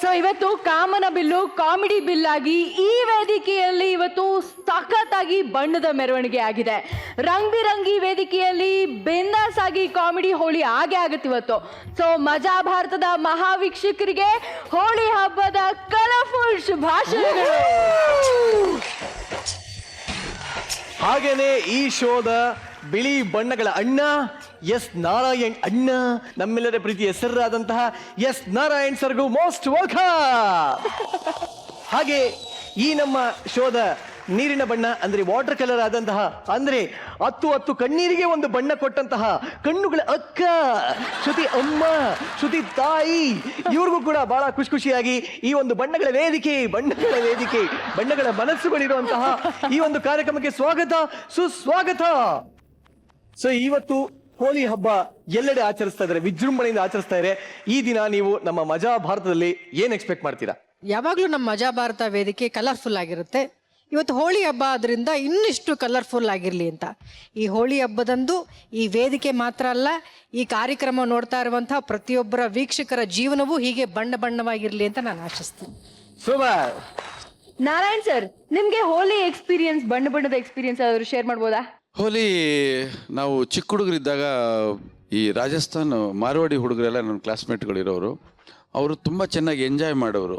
So ಇವತ್ತು ಕಾಮನ bill comedy bill ಆಗಿ ಈ ವೇದಿಕೆಯಲ್ಲಿ ಇವತ್ತು ಸಖತ್ತಾಗಿ ಬಣ್ಣದ ಮೆರವಣಿಗೆ ಆಗಿದೆ. ರಂಗ್ ಬಿರಂಗಿ ವೇದಿಕೆಯಲ್ಲಿ ಬಿಂದಾಸ್ ಆಗಿ ಕಾಮಿಡಿ ಹೋಳಿ ಆಗೇ ಆಗುತ್ತೆ ಇವತ್ತು. ಸೊ ಮಜಾ ಭಾರತದ ಮಹಾವೀಕ್ಷಕರಿಗೆ ಹೋಳಿ ಹಬ್ಬದ ಕಲರ್ಫುಲ್ ಶುಭಾಶಯಗಳು. ಹಾಗೇನೆ ಈ ಶೋದ ಬಿಳಿ ಬಣ್ಣಗಳ ಅಣ್ಣ ಎಸ್ ನಾರಾಯಣ್ ಅಣ್ಣ, ನಮ್ಮೆಲ್ಲರ ಪ್ರೀತಿ ಹೆಸರಾದಂತಹ ಎಸ್ ನಾರಾಯಣ್ ಸರ್ಗೂ ಮೋಸ್ಟ್ ವೆಲ್ಕಮ್. ಹಾಗೆ ಈ ನಮ್ಮ ಶೋದ ನೀರಿನ ಬಣ್ಣ ಅಂದ್ರೆ ವಾಟರ್ ಕಲರ್ ಆದಂತಹ, ಅಂದ್ರೆ 10 ಕಣ್ಣೀರಿಗೆ ಒಂದು ಬಣ್ಣ ಕೊಟ್ಟಂತಹ ಕಣ್ಣುಗಳ ಅಕ್ಕ ಶ್ರುತಿ ಅಮ್ಮ, ಶ್ರುತಿ ತಾಯಿ, ಇವ್ರಿಗೂ ಕೂಡ ಬಹಳ ಖುಷಿಯಾಗಿ ಈ ಒಂದು ಬಣ್ಣಗಳ ವೇದಿಕೆ, ಬಣ್ಣಗಳ ಮನಸ್ಸುಗಳಿರುವಂತಹ ಈ ಒಂದು ಕಾರ್ಯಕ್ರಮಕ್ಕೆ ಸ್ವಾಗತ, ಸುಸ್ವಾಗತ. ಸೊ ಇವತ್ತು ಹೋಳಿ ಹಬ್ಬ ಎಲ್ಲೆಡೆ ಆಚರಿಸ್ತಾ ಇದ್ದಾರೆ, ವಿಜೃಂಭಣೆಯಿಂದ ಆಚರಿಸ್ತಾ ಇದ್ದಾರೆ. ಈ ದಿನ ನೀವು ನಮ್ಮ ಮಜಾ ಭಾರತದಲ್ಲಿ ಏನ್ ಎಕ್ಸ್ಪೆಕ್ಟ್ ಮಾಡ್ತೀರಾ? ಯಾವಾಗ್ಲೂ ನಮ್ಮ ಮಜಾ ಭಾರತ ವೇದಿಕೆ ಕಲರ್ಫುಲ್ ಆಗಿರುತ್ತೆ. ಇವತ್ತು ಹೋಳಿ ಹಬ್ಬ ಆದ್ರಿಂದ ಇನ್ನಿಷ್ಟು ಕಲರ್ಫುಲ್ ಆಗಿರ್ಲಿ ಅಂತ. ಈ ಹೋಳಿ ಹಬ್ಬದಂದು ಈ ವೇದಿಕೆ ಮಾತ್ರ ಅಲ್ಲ, ಈ ಕಾರ್ಯಕ್ರಮ ನೋಡ್ತಾ ಇರುವಂತಹ ಪ್ರತಿಯೊಬ್ಬರ ವೀಕ್ಷಕರ ಜೀವನವೂ ಹೀಗೆ ಬಣ್ಣವಾಗಿರ್ಲಿ ಅಂತ ನಾನು ಆಶಿಸ್ತೀನಿ. ಸೂಪರ್. ನಾರಾಯಣ್ ಸರ್, ನಿಮ್ಗೆ ಹೋಲಿ ಎಕ್ಸ್ಪೀರಿಯನ್ಸ್, ಬಣ್ಣದ ಎಕ್ಸ್ಪೀರಿಯನ್ಸ್ ಆದ್ರೂ ಶೇರ್ ಮಾಡ್ಬೋದಾ? ಹೋಲಿ ನಾವು ಚಿಕ್ಕ ಹುಡುಗರಿದ್ದಾಗ ಈ ರಾಜಸ್ಥಾನ್ ಮಾರ್ವಾಡಿ ಹುಡುಗರೆಲ್ಲ ನನ್ನ ಕ್ಲಾಸ್ಮೇಟ್ಗಳಿರೋರು, ಅವರು ತುಂಬ ಚೆನ್ನಾಗಿ ಎಂಜಾಯ್ ಮಾಡೋರು.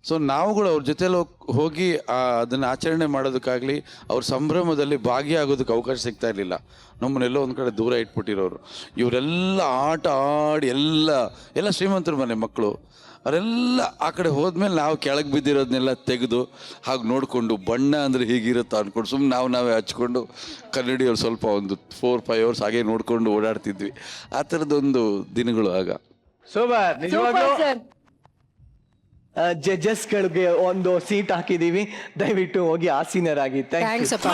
ಸೊ ನಾವುಗಳು ಅವ್ರ ಜೊತೆಲಿ ಹೋಗಿ ಅದನ್ನು ಆಚರಣೆ ಮಾಡೋದಕ್ಕಾಗಲಿ ಅವ್ರ ಸಂಭ್ರಮದಲ್ಲಿ ಭಾಗಿಯಾಗೋದಕ್ಕೆ ಅವಕಾಶ ಸಿಗ್ತಾ ಇರಲಿಲ್ಲ. ನಮ್ಮನ್ನೆಲ್ಲೋ ಒಂದು ಕಡೆ ದೂರ ಇಟ್ಬಿಟ್ಟಿರೋರು. ಇವರೆಲ್ಲ ಆಟ ಆಡಿ ಎಲ್ಲ ಶ್ರೀಮಂತರ ಮನೆ ಮಕ್ಕಳು, ಅವರೆಲ್ಲ ಆ ಕಡೆ ಹೋದ್ಮೇಲೆ ನಾವು ಕೆಳಗೆ ಬಿದ್ದಿರೋದನ್ನೆಲ್ಲ ತೆಗೆದು ಹಾಗೆ ನೋಡಿಕೊಂಡು ಬಣ್ಣ ಅಂದರೆ ಹೀಗಿರುತ್ತಾ ಅಂದ್ಕೊಂಡು ಸುಮ್ಮನೆ ನಾವೇ ಹಚ್ಕೊಂಡು ಕನ್ನಡಿಯವ್ರು ಸ್ವಲ್ಪ ಒಂದು 4-5 ಅವರ್ಸ್ ಹಾಗೆ ನೋಡ್ಕೊಂಡು ಓಡಾಡ್ತಿದ್ವಿ. ಆ ಥರದೊಂದು ದಿನಗಳು ಆಗ. ಸೂಪರ್. ನಿಜವಾಗ್ಲೂ ಸರ್, ಜಡ್ಜಸ್ಗಳಿಗೆ ಒಂದು ಸೀಟ್ ಹಾಕಿದೀವಿ, ದಯವಿಟ್ಟು ಹೋಗಿ ಆಸೀನರಾಗಿ. ಥ್ಯಾಂಕ್ಸ್ ಅಪ್ಪ.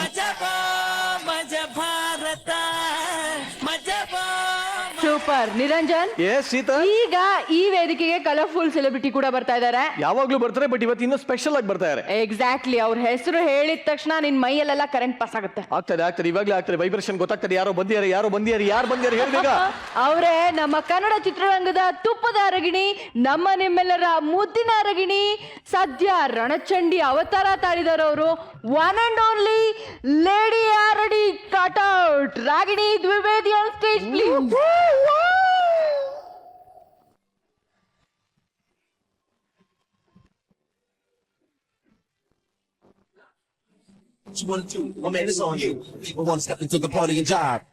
ಸೂಪರ್. ನಿರಂಜನ್, ಈಗ ಈ ವೇದಿಕೆಗೆ ಕಲರ್ಫುಲ್ ಸೆಲೆಬ್ರಿಟಿ ಕೂಡ ಬರ್ತಾ ಇದ್ದಾರೆ. ಯಾವಾಗ್ಲೂ ಬರ್ತಾರೆ, ಬಟ್ ಇವತ್ತು ಇನ್ನೂ ಸ್ಪೆಷಲ್ ಆಗಿ ಬರ್ತಾ ಇದ್ದಾರೆ. ಎಕ್ಸಾಕ್ಟ್ಲಿ, ಅವ್ರ ಹೆಸರು ಹೇಳಿದ ತಕ್ಷಣ ನಿನ್ ಮೈಯಲ್ಲೆಲ್ಲ ಕರೆಂಟ್ ಪಾಸ್ ಆಗುತ್ತೆ. ಆಗ್ತದೆ, ಇವಾಗ್ಲೇ ಆಗ್ತದೆ. ವೈಬ್ರೇಷನ್ ಗೊತ್ತಾಗ್ತದೆ, ಯಾರು ಬಂದಿದ್ದಾರೆ ಹೇಳಿದಾಗ. ಅವರೇ ನಮ್ಮ ಕನ್ನಡ ಚಿತ್ರರಂಗದ ತುಪ್ಪದ ಅರಗಿಣಿ, ನಿಮ್ಮೆಲ್ಲರ ಮುದ್ದಿನ ಅರಗಿಣಿ, ಸದ್ಯ ರಣಚಂಡಿ ಅವತಾರ ತಾಳಿದರವರು, ಒನ್ ಅಂಡ್ ಓನ್ಲಿ ಲೇಡಿ ಆರಡಿ cutout Ragini Dwivedi on stage please. What you wanna do? My man, it's on you. People wanna step into the party and jive.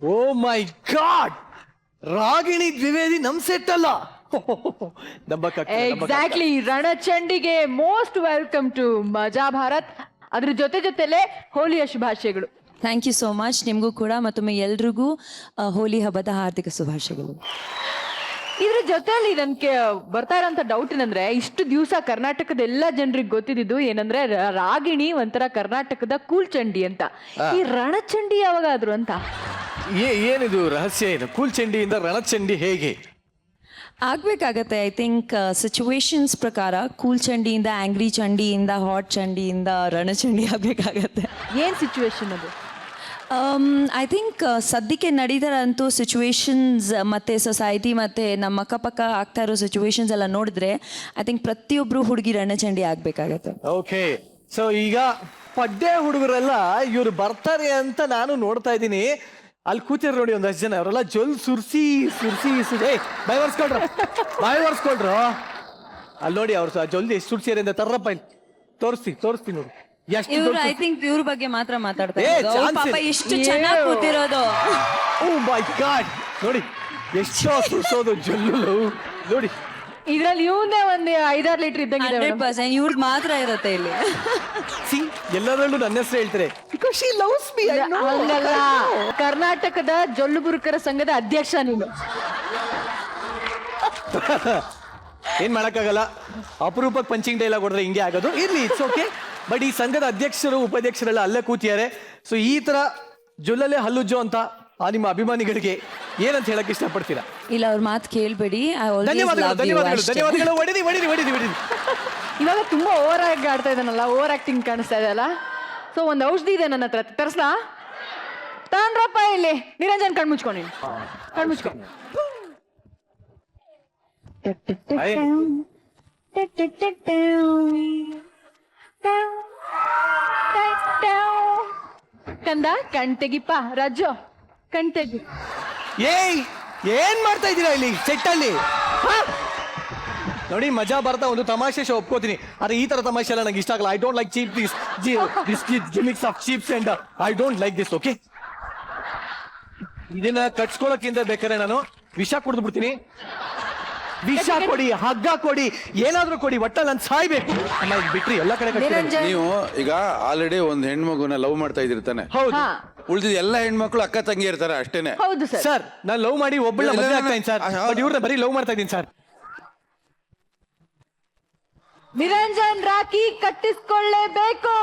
Oh my god, Ragini Dwivedi ನಮ್ ಸೆಟ್ ಅಲ್ಲ. ಎಕ್ಸಾಕ್ಟ್ಲಿ, ರಣಚಂಡಿಗೆ most welcome to Maja Bharat. ಅದ್ರ ಜೊತೆಲೇ ಹೋಲಿಯ ಶುಭಾಶಯಗಳು. Thank you so much. ನಿಮಗೂ ಕೂಡ ಮತ್ತೊಮ್ಮೆ ಎಲ್ರಿಗೂ ಹೋಲಿ ಹಬ್ಬದ ಹಾರ್ದಿಕ ಶುಭಾಶಯಗಳು. ಇದ್ರ ಜೊತೆಲಿ ನನ್ಗೆ ಬರ್ತಾ ಇರೋಂಥ ಡೌಟ್ ಏನಂದ್ರೆ, ಇಷ್ಟು ದಿವಸ ಕರ್ನಾಟಕದ ಎಲ್ಲ ಜನರಿಗೆ ಗೊತ್ತಿದ್ದು ಏನಂದ್ರೆ ರಾಗಿಣಿ ಒಂಥರ ಕರ್ನಾಟಕದ ಕೂಲ್ ಚಂಡಿ ಅಂತ. ಈ ರಣಚಂಡಿ ಯಾವಾಗಾದ್ರು ಅಂತ ಏನಿದು ರಹಸ್ಯ? ಏನು ಕೂಲ್ ಚಂಡಿಯಿಂದ ರಣಚಂಡಿ ಹೇಗೆ ಆಗ್ಬೇಕಾಗತ್ತೆ? ಐ ಥಿಂಕ್ ಸಿಚುವೇಶನ್ಸ್ ಪ್ರಕಾರ ಕೂಲ್ ಚಂಡಿಯಿಂದ ಆಂಗ್ರಿ ಚಂಡಿಯಿಂದ ಹಾಟ್ ಚಂಡಿಯಿಂದ ರಣಚಂಡಿ ಆಗಬೇಕಾಗತ್ತೆ. ಏನ್ ಸಿಚುವೇಶನ್ ಅದು? ಐ ಥಿಂಕ್ ಸದ್ಯಕ್ಕೆ ನಡೀತಾರಂತೂ ಸಿಚುವೇಶನ್ಸ್ ಮತ್ತು ಸೊಸೈಟಿ ಮತ್ತು ನಮ್ಮ ಅಕ್ಕಪಕ್ಕ ಆಗ್ತಾ ಇರೋ ಸಿಚುವೇಶನ್ಸ್ ಎಲ್ಲ ನೋಡಿದ್ರೆ ಐ ಥಿಂಕ್ ಪ್ರತಿಯೊಬ್ಬರು ಹುಡುಗಿ ರಣಚಂಡಿ ಆಗಬೇಕಾಗತ್ತೆ. ಓಕೆ, ಸೊ ಈಗ ಪಡ್ಡೆ ಹುಡುಗರೆಲ್ಲ ಇವ್ರು ಬರ್ತಾರೆ ಅಂತ ನಾನು ನೋಡ್ತಾ ಇದ್ದೀನಿ. ಅಲ್ಲಿ ಕೂತಿರ್ ನೋಡಿ ಒಂದಷ್ಟು ಜನ, ಅವರೆಲ್ಲ ಜೊಲ್ ಸುರ್ಸಿ ಬಾಯ್ ಒರ್ಸ್ಕೊಳ್ರು. ಅಲ್ಲಿ ನೋಡಿ ಅವ್ರು ಜೊಲ್ದಿ ಎಷ್ಟು ಸುರ್ಸಿಯರ್ ಅಂತ ತರ್ರಪ್ಪ, ಇಲ್ಲಿ ತೋರಿಸ್ತಿ ನೋಡಿ. ಇವ್ರು ಐ ಥಿಂಕ್ ಇವ್ರ ಬಗ್ಗೆ ಮಾತ್ರ ಮಾತಾಡ್ತಾರೆ. ಪಾಪ ಎಷ್ಟು ಚೆನ್ನಾಗಿ ಕೂತಿರೋದು. ಓ ಮೈ ಗಾಡ್, ನೋಡಿ ಎಷ್ಟೋ ಸುರ್ಸೋದು ಜೊಲ್ಲು ನೋಡಿ. ಇದ್ರಲ್ಲಿ ಇವಂದೇ ಒಂದು 5-6 ಲೀಟರ್ ಇದ್ದಂಗಿದೆ madam. 100% ಇವ್ರದ್ದು ಮಾತ್ರ ಇರುತ್ತೆ ಇಲ್ಲಿ. ಸಿ ಎಲ್ಲರಲ್ಲೂ ನನ್ನ ಹೆಸರು ಹೇಳ್ತಾರೆ ಬಿಕಾಸ್ ಶಿ ಲವ್ಸ್ ಮೀ. ಹಂಗಲ್ಲ, ಕರ್ನಾಟಕದ ಜೊಲ್ಲುಬುರುಕರ ಸಂಘದ ಅಧ್ಯಕ್ಷ ನೀನು. ಏನ್ ಮಾಡಕ್ಕಾಗಲ್ಲ, ಅಪರೂಪಕ್ಕೆ ಪಂಚಿಂಗ್ ಡೈಲಾಗ್ ಹೊಡೆದ್ರೆ ಹಿಂಗೆ ಆಗೋದು. ಇರ್ಲಿ, ಇಟ್ಸ್ ಓಕೆ. ಬಟ್ ಈ ಸಂಘದ ಅಧ್ಯಕ್ಷರು ಉಪಾಧ್ಯಕ್ಷರೆಲ್ಲ ಅಲ್ಲೇ ಕೂತಿದ್ದಾರೆ. ಸೊ ಈ ತರ ಜೊಲ್ಲಲ್ಲೇ ಹಲ್ಲುಜ್ಜೋ ಅಂತ ನಿಮ್ಮ ಅಭಿಮಾನಿಗಳಿಗೆ ಏನಂತ ಹೇಳಕ್ ಇಷ್ಟಪಡ್ತೀರಾ? ಇಲ್ಲ, ಅವ್ರ ಮಾತು ಕೇಳಬೇಡಿ. ಧನ್ಯವಾದಗಳು, ಧನ್ಯವಾದಗಳು, ಧನ್ಯವಾದಗಳು. ಹೊಡಿರಿ ಹೊಡಿರಿ ಹೊಡಿರಿ ಹೊಡಿರಿ. ಇವಾಗ ತುಂಬಾ ಓವರ್ ಆಗಿ ಆಡ್ತಾ ಇದ್ದಾನಲ್ಲ, ಓವರ್ ಆಕ್ಟಿಂಗ್ ಕಾಣಿಸ್ತಾ ಇದೆ ಅಲ್ಲ. ಸೊ ಒಂದು ಔಷಧಿ ಇದೆ ನನ್ನ ಹತ್ರ, ತರ್ಸ್ಲಾ? ತಾಂಡ್ರಪ್ಪ ಇಲ್ಲಿ. ನಿರಂಜನ್ ಕಣ್ಮುಚ್ಕೊಂಡು ಕಣ್ಮುಚ್ಕೊ. ಕಂದ ಕಣ್ ತೆಗಿಪ್ಪ ರಾಜು, ಕಣ್ ತೆಗಿ. ಏಯ್, ಏನ್ ಮಾಡ್ತಾ ಇದ್ದೀರಾ ಇಲ್ಲಿ ಸೆಟ್ ಅಲ್ಲಿ? ನೋಡಿ, ಮಜಾ ಬರ್ತಾ ಒಂದು ತಮಾಷೆ ಶೋ ಒಪ್ಕೋತೀನಿ, ಆದ್ರೆ ಈ ತರ ತಮಾಷೆ ಎಲ್ಲ ನಂಗೆ ಇಷ್ಟ ಆಗಲ್ಲ. I don't like cheap this gimmicks of ಚೀಪ್ಸ್ and I don't like this. Okay, ಇದನ್ನ ಕಟ್ಸ್ಕೊಳಕ್ಕಿಂತ ಬೇಕಾದ್ರೆ ನಾನು ವಿಷ ಕುಡಿದು ಬಿಡ್ತೀನಿ. ವಿಷ ಕೊಡಿ, ಹಗ್ಗ ಕೊಡಿ, ಏನಾದ್ರೂ ಕೊಡಿ, ಒಟ್ಟಲ್ಲಿ ನಾನು ಸಾಯ್ಬೇಕು. ಬಿಟ್ರಿ ಎಲ್ಲ ಕಡೆ ಕಟ್ಟಿ. ನೀವು ಈಗ ಆಲ್ರೆಡಿ ಒಂದ್ ಹೆಣ್ಮಗುನ ಲವ್ ಮಾಡ್ತಾ ಇದ್ದಿರ್ತಾನೆ. ಹೌದು, ಹಾ, ಉಳಿದಿದ ಎಲ್ಲ ಹೆಣ್ಮಕ್ಳು ಅಕ್ಕ ತಂಗಿ ಇರ್ತಾರೆ ಅಷ್ಟೇನೆ. ಹೌದು ಸರ್. ಸರ್ ನಾನು ಲವ್ ಮಾಡಿ ಒಬ್ಬಳ ಮದುವೆ ಆಗ್ತಾ ಇದ್ದೀನಿ ಸರ್, ಬಟ್ ಇವ್ರನ್ನ ಬರೀ ಲವ್ ಮಾಡ್ತಾ ಇದ್ದೀನಿ ಸರ್. ನಿರಂಜನ್ ರಾಖಿ ಕಟ್ಟಿಸ್ಕೊಳ್ಳೇಬೇಕು.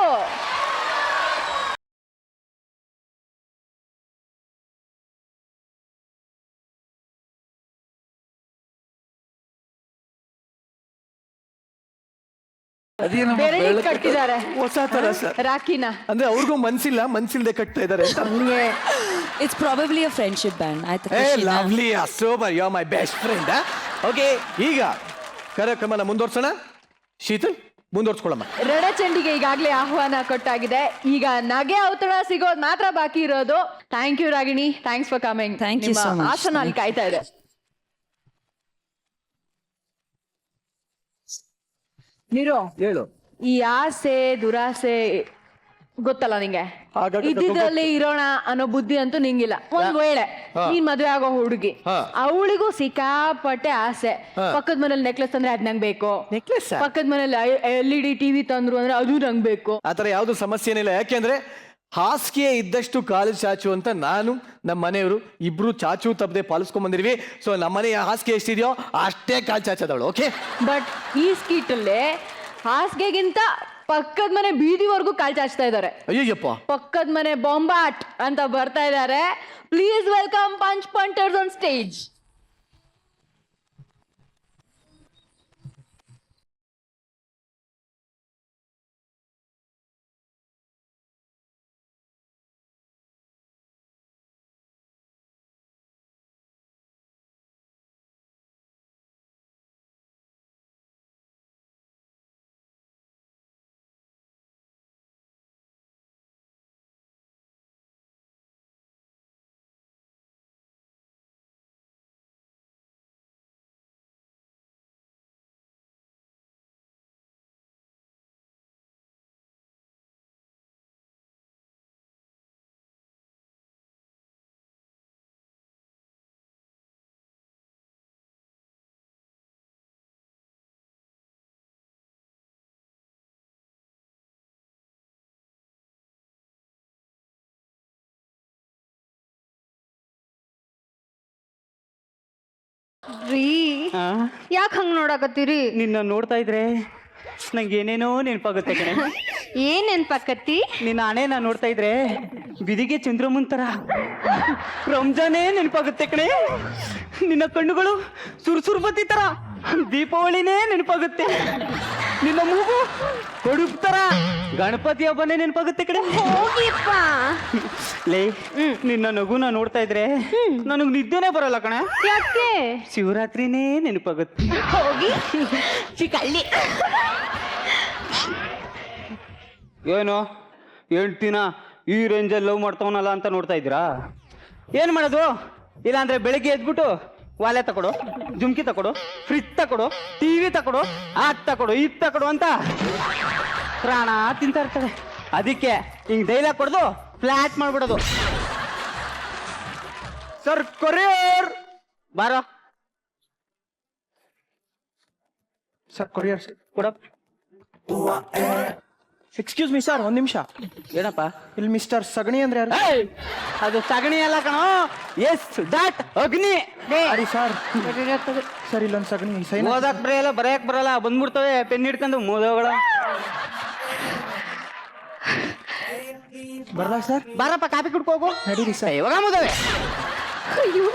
ಬೆರಳಿಗೆ ಕಟ್ಟಿದ್ದಾರೆ ಹೊಸ ತರ ಸರ್ ರಾಖಿನ. ಅಂದ್ರೆ ಅವ್ರಿಗೂ ಮನ್ಸಿಲ್ಲ, ಮನ್ಸಿಲ್ದೆ ಕಟ್ತಾ ಇದಾರೆ. It's probably a friendship band. ಆಯ್ತು, lovely, super, you are my best friend. Okay, ಈಗ ಕಾರ್ಯಕ್ರಮನ ಮುಂದುವರ್ಸೋಣ. ಶೀತಲ್, ಮುಂದುವರ್ಸ್ಕೊಳ್ಳಮ್ಮ. ರಣಚಂಡಿಗೆ ಈಗಾಗಲೇ ಆಹ್ವಾನ ಕೊಟ್ಟಾಗಿದೆ. ಈಗ ನಗೆ ಔತಣ ಸಿಗೋದು ಮಾತ್ರ ಬಾಕಿ ಇರೋದು. Thank you Ragini, thanks for coming. Thank you so much. ಆಸನ ಅಲ್ಲಿ ಕಾಯ್ತಾ ಇದೆ. ನೀರು ಹೇಳು. ಈ ಆಸೆ ದುರಾಸೆ ಗೊತ್ತಲ್ಲ ನಿಂಗೆ, ಹಾಗಾಗಿ ಇದ್ದಿದ್ರಲ್ಲಿ ಇರೋಣ ಅನ್ನೋ ಬುದ್ಧಿ ಅಂತೂ ನಿಂಗಿಲ್ಲ. ಒಂದ್ ವೇಳೆ ನೀನ್ ಮದ್ವೆ ಆಗೋ ಹುಡುಗಿ, ಅವಳಿಗೂ ಸಿಕ್ಕಾಪಟ್ಟೆ ಆಸೆ. ಪಕ್ಕದ ಮನೇಲಿ ನೆಕ್ಲೆಸ್ ತಂದ್ರೆ ಅದ್ ನಂಗ್ ಬೇಕು, ನೆಕ್ಲೆಸ್ ಪಕ್ಕದ ಮನೇಲಿ LED TV ತಂದ್ರು ಅಂದ್ರೆ ಅದು ನಂಗ್ ಬೇಕು. ಆತರ ಯಾವ್ದು ಸಮಸ್ಯೆ ಏನಿಲ್ಲ. ಯಾಕೆಂದ್ರೆ ಹಾಸಿಗೆ ಇದ್ದಷ್ಟು ಕಾಲು ಚಾಚು ಅಂತ ನಾನು ನಮ್ಮ ಮನೆಯವರು ಇಬ್ರು ಚಾಚು ತಪ್ಪದೆ ಪಾಲಿಸ್ಕೊಂಡ್ ಬಂದಿರ್ವಿ. ಸೊ ನಮ್ಮನೆ ಹಾಸಿಗೆ ಎಷ್ಟಿದೆಯೋ ಅಷ್ಟೇ ಕಾಲು ಚಾಚದವಳು. ಓಕೆ, ಬಟ್ ಈ ಸ್ಕೀಟ್ ಅಲ್ಲೇ ಹಾಸಿಗೆಗಿಂತ ಪಕ್ಕದ ಮನೆ ಬೀದಿವರೆಗೂ ಕಾಲ್ ಚಾಚ್ತಾ ಇದ್ದಾರೆ. ಅಯ್ಯಪ್ಪ, ಪಕ್ಕದ ಮನೆ ಬೊಂಬಾಟ್ ಅಂತ ಬರ್ತಾ ಇದ್ದಾರೆ. Please welcome punch punters on stage. ರೀ, ಯಾಕೆ ಹಂಗ ನೋಡಕತ್ತೀರಿ? ನಿನ್ನ ನೋಡ್ತಾ ಇದ್ರೆ ನಂಗೆ ಏನೇನೋ ನೆನಪಾಗುತ್ತೆ ಕಣೆ. ಏನ್ ನೆನ್ಪಾಕತ್ತಿ? ನಿನ್ನ ಹಣೆನ ನೋಡ್ತಾ ಇದ್ರೆ ಬಿದಿಗೆ ಚಂದ್ರಮುನ್ ತರ ರಂಜಾನೇ ನೆನಪಾಗುತ್ತೆ ಕಣೆ. ನಿನ್ನ ಕಣ್ಣುಗಳು ಸುರ್ಸುರ್ಬತ್ತಿ ತರ ದೀಪಾವಳಿನೇ ನೆನಪಾಗುತ್ತೆ. ನಿನ್ನ ಮೂಗು ಕೊಡುಪು ತರ ಗಣಪತಿ ಹಬ್ಬನೇ ನೆನಪಾಗುತ್ತೆ ಕಣೆ. ಹೋಗಿಪ್ಪ. ಲೇ, ನಿನ್ನ ನಗುನ ನೋಡ್ತಾ ಇದ್ರೆ ನನಗ್ ನಿದ್ದೆನೇ ಬರಲ್ಲ ಕಣೆ. ಯಾಕೆ? ಶಿವರಾತ್ರಿನೇ ನೆನಪಾಗುತ್ತೆ. ಹೋಗಿ ಚಿಕಳ್ಳಿ. ಏನು ಹೇಳ್ತೀನ ಈ ರೇಂಜಲ್ಲಿ ಲವ್ ಮಾಡ್ತಾವನಲ್ಲ ಅಂತ ನೋಡ್ತಾ ಇದ್ದೀರಾ? ಏನು ಮಾಡೋದು? ಇಲ್ಲಾಂದ್ರೆ ಬೆಳಿಗ್ಗೆ ಎದ್ಬಿಟ್ಟು ವಾಲೆ ತಕೊಡು, ಜುಮ್ಕಿ ತಕೊಡು, ಫ್ರಿಜ್ ತಕೊಡು, TV ತಕೊಡು, ಅದ್ ತಕೊಡು, ಇದ್ ತಕೊಡು ಅಂತ ಪ್ರಾಣ ತಿಂತಾ ಇರ್ತದೆ. ಅದಕ್ಕೆ ಹಿಂಗ್ ಡೈಲಾಗ್ ಕೊಡ್ದು ಫ್ಲಾಟ್ ಮಾಡ್ಬಿಡೋದು. ಸರ್ ಕೊರಿಯರ್ ಬಾರೋ. ಸರ್ ಕೊರಿಯರ್ ಕೊಡಪ್ಪ. ಎಕ್ಸ್ಕ್ಯೂಸ್ ಮೀ ಸರ್ ಒಂದ್ ನಿಮಿಷ. ಏನಪ್ಪ? ಇಲ್ಲಿ ಮಿಸ್ಟರ್ ಸಗಣಿ ಅಂದ್ರೆ ಯಾರು? ಏಯ್! ಅದು ಸಗಣಿ ಅಲ್ಲ ಕಣೋ, ಎಸ್ ಡಾಟ್ ಅಗ್ನಿ. Sorry sir. ಸರ್ ಇಲ್ಲೊಂದು ಸಗಣಿ ಸೈನ್. ಓದಕ್ ಬರೆಯಲ್ಲ, ಬರೆಯಕ್ ಬರಲ್ಲ, ಬಂದ್ಬಿಡ್ತವೆ ಪೆನ್ ಹಿಡ್ಕೊಂಡು ಮೋದಗಳ. ಬರ್ಲಾ ಸರ್? ಬಾರಪ್ಪ ಕಾಪಿ ಕುಡ್ಕೊ ಹೋಗು. ನಡೀರಿ ಸರ್. ಇವಾಗ ಮುದವೆ. ಅಯ್ಯೋ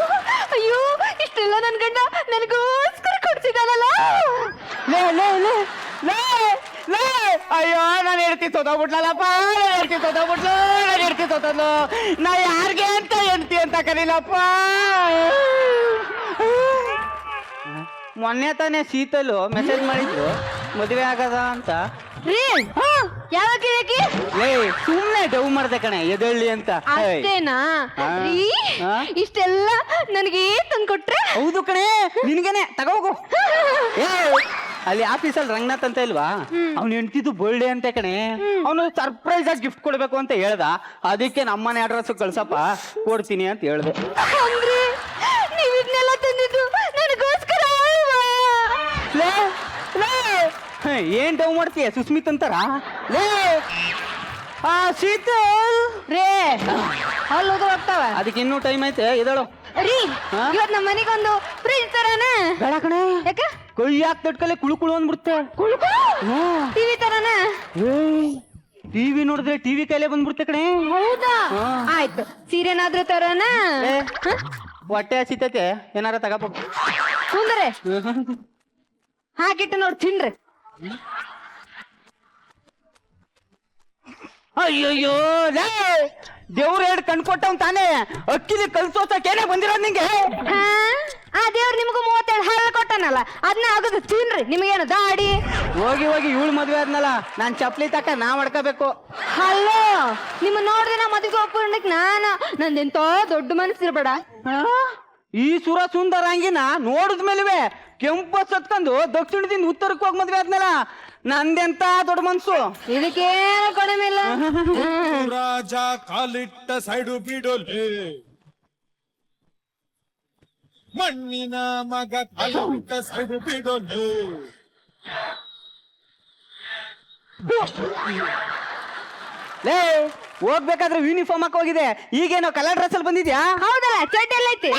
ಅಯ್ಯೋ ಇಷ್ಟೆಲ್ಲ ನನ್ ಗಂಡ ನನಗೋಸ್ಕರ ಕೊಡ್ಸಿದಾನಲ್ಲ. ಲೇ ಲೇ ಲೇ ಲೇ ಲೇ ಅಯ್ಯೋ ನಾನು ಹೇಳ್ತಿ ಸೋತೋಗ್ಬಿಟ್ಲಲ್ಲಪ್ಪ, ನಾನು ಹೇಳ್ತಿ ಸೋತೋಗ್ಬಿಟ್ಲು, ನಾನು ಹೇಳ್ತಿ ಸೋತೋದ್ಲು. ನಾ ಯಾರಿಗೆ ಅಂತ ಹೇಳ್ತಿ ಅಂತ ಕರೀಲಪ್ಪ. ಮೊನ್ನೆ ತಾನೇ ಶೀತಲು ಮೆಸೇಜ್ ಮಾಡಿದ್ರು ಮದುವೆ ಆಗದ ಅಂತ. ರೀ ಯಾವಾಗ ಲೇ ಸುಮ್ನೆ ಡವ್ ಮಾಡ್ದೆ ಕಣೆ ಎದಳ್ಳಿ ಅಂತ. ಅಷ್ಟೇನಾ ಹಾ. ರೀ ಹಾ? ಇಷ್ಟೆಲ್ಲ ನನಗೆ ತಂದ್ಕೊಟ್ರೆ? ಹೌದು ಕಣೆ, ನಿನ್ಗೇನೆ ತಗೋಗು. ಅಲ್ಲಿ ಆಫೀಸಲ್ಲಿ ರಂಗನಾಥ್ ಅಂತ ಇಲ್ವಾ, ಅವ್ನು ಹೆಂಡ್ತಿದ್ದು ಬರ್ಡೇ ಅಂತ ಕಣೆ. ಅವನು ಸರ್ಪ್ರೈಸ್ ಆಗಿ ಗಿಫ್ಟ್ ಕೊಡ್ಬೇಕು ಅಂತ ಹೇಳ್ದ. ಅದಕ್ಕೆ ನಮ್ಮನೆ ಅಡ್ರೆಸ್ ಕಳ್ಸಪ್ಪ, ಕೊಡ್ತೀನಿ ಅಂತ ಹೇಳ್ದೆ. ಅಂದ್ರೆ ನೀವ್ ಇದನ್ನೆಲ್ಲ ತಂದಿದ್ದು ನನಗೋಸ್ಕರ ಅಲ್ವಾ? ಲೇ ಲೇ ಏನ್ ಡವ್ ಮಾಡ್ತೀಯ ಸುಸ್ಮಿತ್ ಅಂತಾರ? ಲೇ ಆ ಶೀತಲ್ ರೇ ಅಲ್ಲಿ ಹೋಗ್ತಾವ. ಅದಕ್ಕೆ ಇನ್ನೂ ಟೈಮ್ ಐತೆ, ಎದಳು. ರೀ ಹಾ? ಇವತ್ ನಮ್ಮ ಮನೆಗೊಂದು ಫ್ರಿಜ್ ತರಾನ. ಬೇಡ ಕಣೆ, ಯಾಕ? ಕೈ ಹಾಕಿ ತಟ್ಕಲೆ ಕುಳು ಕುಳು ಅಂದ್ಬಿಡುತ್ತೆ. ಟಿವಿ ತರಾನ. ಟಿವಿ ನೋಡಿದ್ರೆ ಟಿವಿ ಕೈಲೇ ಬಂದ್ಬಿಡುತ್ತೆ ಕಣೆ. ಹೌದಾ? ಹಾ. ಆಯ್ತು, ಸೀರೆನಾದ್ರೂ ತರಾನ. ಏ, ಹೊಟ್ಟೆ ಹಸಿತೈತೆ, ಏನಾರ ತಗೋಬೇಕು. ಕುಂದ್ರೆ ಹಾಕಿಟ್ಟು ನೋಡಿ ತಿನ್ರಿ. ಅಯ್ಯೋಯ್ಯೋ ಲೇ ದೇವ್ರ ಎರಡು ಕಣ್ ಕೊಟ್ಟವ್ ತಾನೇ, ಅಕ್ಕಿಲಿ ಕಲ್ಸೋತಕ್ಕೇನೆ ಬಂದಿರೋದ್ ನಿಂಗೆ. ಹಾ? ಆ ದೇವ್ರು ನಿಮ್ಗೂ 37 ಹಲ್ಲು ಕೊಟ್ಟನಲ್ಲ, ಅದನ್ನ ಆಗೋದು ತಿನ್ರಿ. ನಿಮಗೇನು ದಾಡಿ? ಹೋಗಿ ಹೋಗಿ ಇವಳು ಮದ್ವೆ ಆದ್ನಲ್ಲ, ನಾನ್ ಚಪ್ಲಿ ತಕ್ಕ ನಾ ಮಾಡ್ಕೋಬೇಕು. ಹಲೋ, ನಿಮ್ಮ ನೋಡಿದ್ರೆ ನಾ ಮದುವೆ ಒಪ್ಕೊಂಡಕ್ ನಂದೆಂತೋ ದೊಡ್ಡ ಮನಸ್ಸಿರ್ಬೇಡ. ಈ ಸುರ ಸುಂದರಾಂಗಿನ ನೋಡಿದ್ಮೇಲೆ ಕೆಂಪು ಸತ್ಕೊಂಡು ದಕ್ಷಿಣದಿಂದ ಉತ್ತರಕ್ಕೆ ಹೋಗಿ ಮದ್ವೆ ಆದ್ನಲ್ಲ, ನಂದೆಂತ ದೊಡ್ಡ ಮನ್ಸು. ಇದಕ್ಕೇನು ಕಡಿಮೆ ಇಲ್ಲ. ರಾಜ ಕಾಲಿಟ್ಟ ಸೈಡು ಬಿಡೋಲೆ, ಮಣ್ಣಿನ ಮಗ ಕಾಲಿಟ್ಟ ಸೈಡು ಬಿಡೋಲೆ. ಲೇ ಹೋಗ್ಬೇಕಾದ್ರೆ ಯೂನಿಫಾರ್ಮ್ ಹಾಕಿ ಹೋಗಿದೆ, ಈಗೇನೋ ಕಲರ್ ಡ್ರೆಸ್ ಅಲ್ಲಿ ಬಂದಿದ್ಯಾ? ಹೌದಲ್ಲ, ಚಡ್ಡಿ ಎಲ್ಲ ಐತಿ.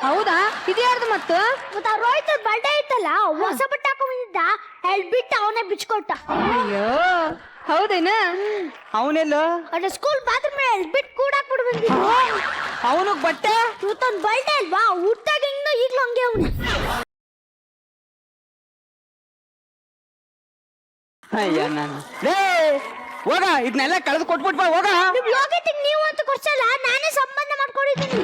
ಹೌದಾ? ಇದ್ಯಾರ್ದು ಮತ್ತು? ರೋಹಿತ್ ಬರ್ಡೇ ಐತಲ್ಲ, ಹೊಸ ಬಟ್ಟೆ ಹಾಕೊಂಡ್ ಬಂದಿದ್ದ, ಬಿಟ್ಟು ಅವನೇ ಬಿಚ್ಕೊಟ್ಟ. ಅಯ್ಯೋ ಹೌದೇನ? ಅವನೆಲ್ಲ ಅದ್ರ ಸ್ಕೂಲ್ ಬಾತ್ರೂಮ್ ಬಿಟ್ಟು ಕೂಡಾಕ್ಬಿಟ್ಟು ಬಂದಿದ್ದ. ಅವನಿಗೆ ಬಟ್ಟೆ ಇವತ್ತೊಂದು ಬರ್ಡೇ ಅಲ್ವಾ, ಹುಟ್ಟಾಗ ಹಿಂಗ ಈಗ್ಲೂ ಹಂಗೆ ಅವನು. ಅಯ್ಯ ನಾನು ಲೇ ಹೋಗ, ಇದನ್ನೆಲ್ಲ ಕಳೆದು ಕೊಟ್ಬಿಟ್ ಬಾ ಹೋಗ. ಲೋಕತ್ತಿಗೆ ನೀವು ಅಂತ ಕೊಡ್ಸಲ್ಲ, ನಾನೇ ಸಂಬಂಧ ಮಾಡ್ಕೊಂಡಿದ್ದೀನಿ.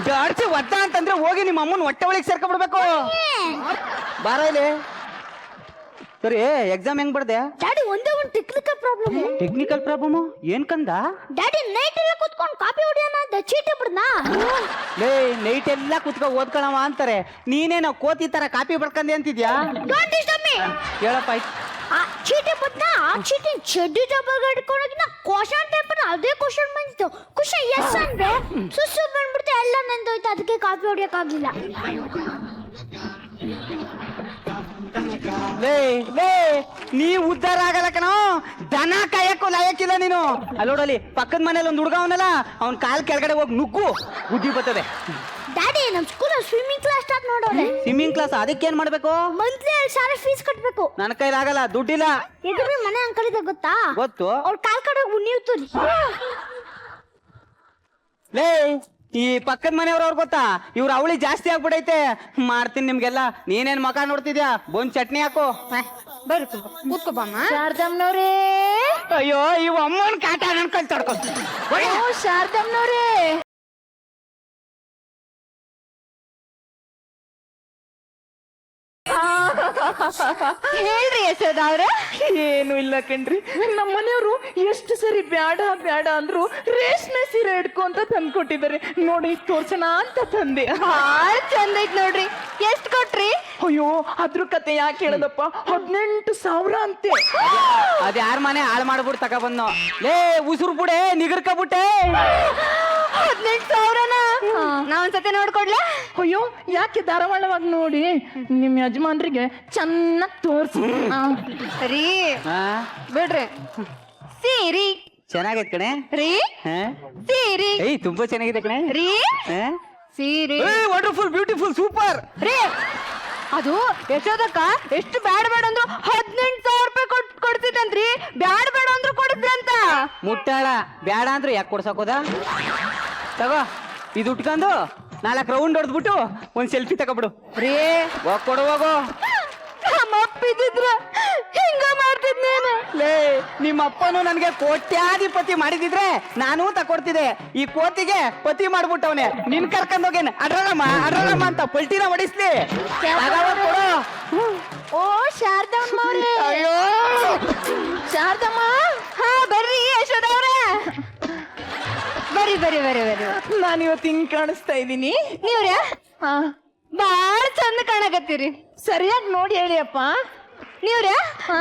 ಜಾಡ್ಸಿ ಒದ್ದ ಅಂತಂದ್ರೆ ಹೋಗಿ ನಿಮ್ಮ ಅಮ್ಮನ ಹೊಟ್ಟೆ ಒಳಗೆ ಸೇರ್ಕೊಂಡ್ಬಿಡ್ಬೇಕು. ಬಾರ ಇಲ್ಲಿ. ಸರಿ, ಎಕ್ಸಾಮ್ ಹೆಂಗ್ ಬರ್ದೆ? ಡ್ಯಾಡಿ ಒಂದೇ ಒಂದು ಟೆಕ್ನಿಕಲ್ ಪ್ರಾಬ್ಲಮ್. ಟೆಕ್ನಿಕಲ್ ಪ್ರಾಬ್ಲಮ್ ಏನ್ ಕಂದ? ಡ್ಯಾಡಿ ನೈಟ್ ಎಲ್ಲ ಕುತ್ಕೊಂಡು ಕಾಪಿ ಹೊಡಿಯೋಣ ಅಂತ ಚೀಟಿ ಬಿಡ್ನಾ. ಲೇ ನೈಟ್ ಎಲ್ಲ ಕುತ್ಕೊ ಓದ್ಕೊಳವ ಅಂತಾರೆ, ನೀನೇನೋ ಕೋತಿ ತರ ಕಾಪಿ ಬರ್ಕಂದೆ ಅಂತಿದ್ಯಾ? Don't disturb me. ಹೇಳಪ್ಪ ಆಯ್ತು. ಆ ಚೀಟಿ ಬಿಡ್ನಾ, ಆ ಚೀಟಿ ಚಡ್ಡಿ ಡಬ್ಬಾಗ ಹಿಡ್ಕೊಂಡೋಗಿ ನಾ ಕ್ವಶನ್ ಪೇಪರ್ ಅದೇ ಕ್ವಶನ್ ಬಂದಿತ್ತು. ಕ್ವಶನ್ ಎಸ್ ಅಂದ್ರೆ ಸುಸ್ಸು ಬಂದ್ಬಿಡ್ತು, ಎಲ್ಲ ನಂದೋಯ್ತು, ಅದಕ್ಕೆ ಕಾಪಿ ಹೊಡಿಯಕ್ಕಾಗ್ಲಿಲ್ಲ. ಲೇ ಲೇ ನೀ ಉದ್ಧಾರ ಆಗಲ್ಲ ಕಣೋ, ದನ ಕಾಯಕ್ಕೂ ಲಾಯಕ್ಕಿಲ್ಲ ನೀನು. ಅಲ್ಲೋಡಲಿ ಪಕ್ಕದ ಮನೇಲಿ ಒಂದು ಹುಡುಗ ಅವನಲ್ಲ, ಅವ್ನ ಕಾಲ್ ಕೆಳಗಡೆ ಹೋಗಿ ನುಗ್ಗು, ಬುದ್ಧಿ ಬರ್ತದೆ. ಡ್ಯಾಡಿ ನಮ್ಮ ಸ್ಕೂಲಲ್ಲಿ ಸ್ವಿಮ್ಮಿಂಗ್ ಕ್ಲಾಸ್ ಸ್ಟಾರ್ಟ್ ಮಾಡೋರೆ. Swimming class? ಅದಕ್ಕೆ ಏನ್ ಮಾಡ್ಬೇಕು? ಮಂತ್ಲಿ 1000 ಫೀಸ್ ಕಟ್ಬೇಕು. ನನ್ನ ಕೈಲಾಗಲ್ಲ, ದುಡ್ಡಿಲ್ಲ. ಎದುರು ಮನೆ ಅಂಕಲ್ ಇದೆ ಗೊತ್ತಾ? ಗೊತ್ತು. ಅವ್ರ ಕಾಲ್ ಕಡೆ ಉಣ್ಣಿವ್ತು. ಲೇ ಈ ಪಕ್ಕದ ಮನೆಯವ್ರವ್ರು ಗೊತ್ತಾ, ಇವ್ರ ಅವಳಿ ಜಾಸ್ತಿ ಆಗ್ಬಿಡೈತೆ. ಮಾಡ್ತೀನಿ ನಿಮ್ಗೆಲ್ಲ. ನೀನೇನ್ ಮಕ ನೋಡ್ತಿದ್ಯಾ? ಬಂದ್ ಚಟ್ನಿ ಹಾಕು. ಬರ್ರಿ ಕೂತ್ಕೊಬಮ್ಮ. ಶಾರದಮ್ಮನವ್ರೇ, ಅಯ್ಯೋ ಇವ್ ಅಮ್ಮನ್ ಕಾಟ ಅನ್ಕೊಂಡ್ ತಡ್ಕೊ. ಶಾರದಮ್ಮನವ್ರೇ, ಹೇಳ್ರಿ ಯಶೋದಾವ್ರೆ. ಏನು ಇಲ್ಲ ಕಣ್ರಿ, ನಮ್ಮ ಮನೆಯವರು ಎಷ್ಟು ಸರಿ ಬ್ಯಾಡ ಬ್ಯಾಡ ಅಂದ್ರು ರೇಷ್ಮೆ ಸೀರೆ ಹಿಡ್ಕೊಂತ ತಂದ್ಕೊಟ್ಟಿದ್ದಾರೆ. ನೋಡಿ ತೋರ್ಸೋಣ ಅಂತ ತಂದೆ. ಭಾಳ ಚಂದ ಐತ್ ನೋಡ್ರಿ. ಎಷ್ಟ್ ಕೊಟ್ರಿ? ಅಯ್ಯೋ ಅದ್ರ ಕತೆ ಯಾಕೆ ಹೇಳದಪ್ಪ, 18,000 ಅಂತೆ. ಅದ್ ಯಾರ ಮನೆ ಹಾಳು ಮಾಡ್ಬಿಟ್ಟು ತಗೊಬಂದು. ಲೇ ಉಸುರು ಬುಡೆ ನಿಗರ್ಕಬಿಟ್ಟೆ. 18,000ನ ನಾ ಒಂದ್ಸತಿ ನೋಡ್ಕೊಡ್ಲಾ? ಅಯ್ಯೋ ಯಾಕೆ ಧಾರಾವಾಳವಾಗಿ ನೋಡಿ ನಿಮ್ಮ ಯಜಮಾನ್ರಿಗೆ ಚೆನ್ನಾಗಿ ತೋರಿಸಿ ರೀ ಹಾ ಬಿಡ್ರಿ ಸೀರಿ ಚೆನ್ನಾಗೈತ್ ಕಣೆ. ರೀ ಹಾ ಸೀರಿ ಏಯ್ ತುಂಬಾ ಚೆನ್ನಾಗಿದೆ ಕಣೆ. ರೀ ಹಾ ಸೀರಿ ವಂಡರ್ಫುಲ್ ಬ್ಯೂಟಿಫುಲ್ ಸೂಪರ್. ರೀ ಅದು ಯಶೋದಕ್ಕ ಎಷ್ಟು ಬ್ಯಾಡ ಬೇಡ ಅಂದ್ರು 18,000 ರೂಪಾಯಿ ಕೊಡ್ತಿತ್ತಂತ್ರಿ. ಬ್ಯಾಡ ಬೇಡ ಅಂದ್ರು ಕೊಡಿದ್ರಂತ. ಮುಟ್ಟಾಳ ಬ್ಯಾಡ ಅಂದ್ರು ಯಾಕೆ ಕೊಡ್ಸಕೋದ? ತಗೋ ಇದು ಉಟ್ಕೊಂಡು 4 ರೌಂಡ್ ಹೊಡೆದ್ಬಿಟ್ಟು ಒಂದ್ ಸೆಲ್ಫಿ ತಗೊಬಿಡು. ರೀ ಹೋಗ್ ಕೊಡು ಹೋಗು. ನಮ್ಮ ಅಪ್ಪಿದ್ರ ಹಿಂಗ ಮಾಡ್ತಿದ್ನೇನು? ಲೇ ನಿಮ್ಮ ಅಪ್ಪನು ನನ್ಗೆ ಕೋಟ್ಯಾಧಿಪತಿ ಮಾಡಿದಿದ್ರೆ ನಾನು ತಕೊಡ್ತಿದ್ದೆ. ಈ ಕೋತಿಗೆ ಪತಿ ಮಾಡ್ಬಿಟ್ಟವನೆ. ನಿನ್ ಕರ್ಕೊಂಡೋಗೇನ್ ಅಡ್ರಲ್ಲಮ್ಮ ಅಂತ ಪಲ್ಟಿನ ಹೊಡಿಸ್ಲಿ. ಕೊಡು. ಓ ಶಾರದಮ್ಮ ಅವ್ರೆ. ಅಯ್ಯೋ ಶಾರದಮ್ಮ, ಹಾ ಬರ್ರಿ ಯಶೋದ ಅವ್ರೆ. ಬರ್ರಿ ಬರ್ರಿ ಬರ್ರಿ ಬರ್ರಿ. ನಾನು ಇವತ್ತು ಹಿಂಗ್ ಕಾಣಿಸ್ತಾ ಇದ್ದೀನಿ. ನೀವ್ರೆ ಹಾ ಬಾಳ ಚಂದ ಕಾಣಕತ್ತೀರಿ. ಸರಿಯಾಗಿ ನೋಡಿ ಹೇಳಿಯಪ್ಪ. ನೀವ್ರೆ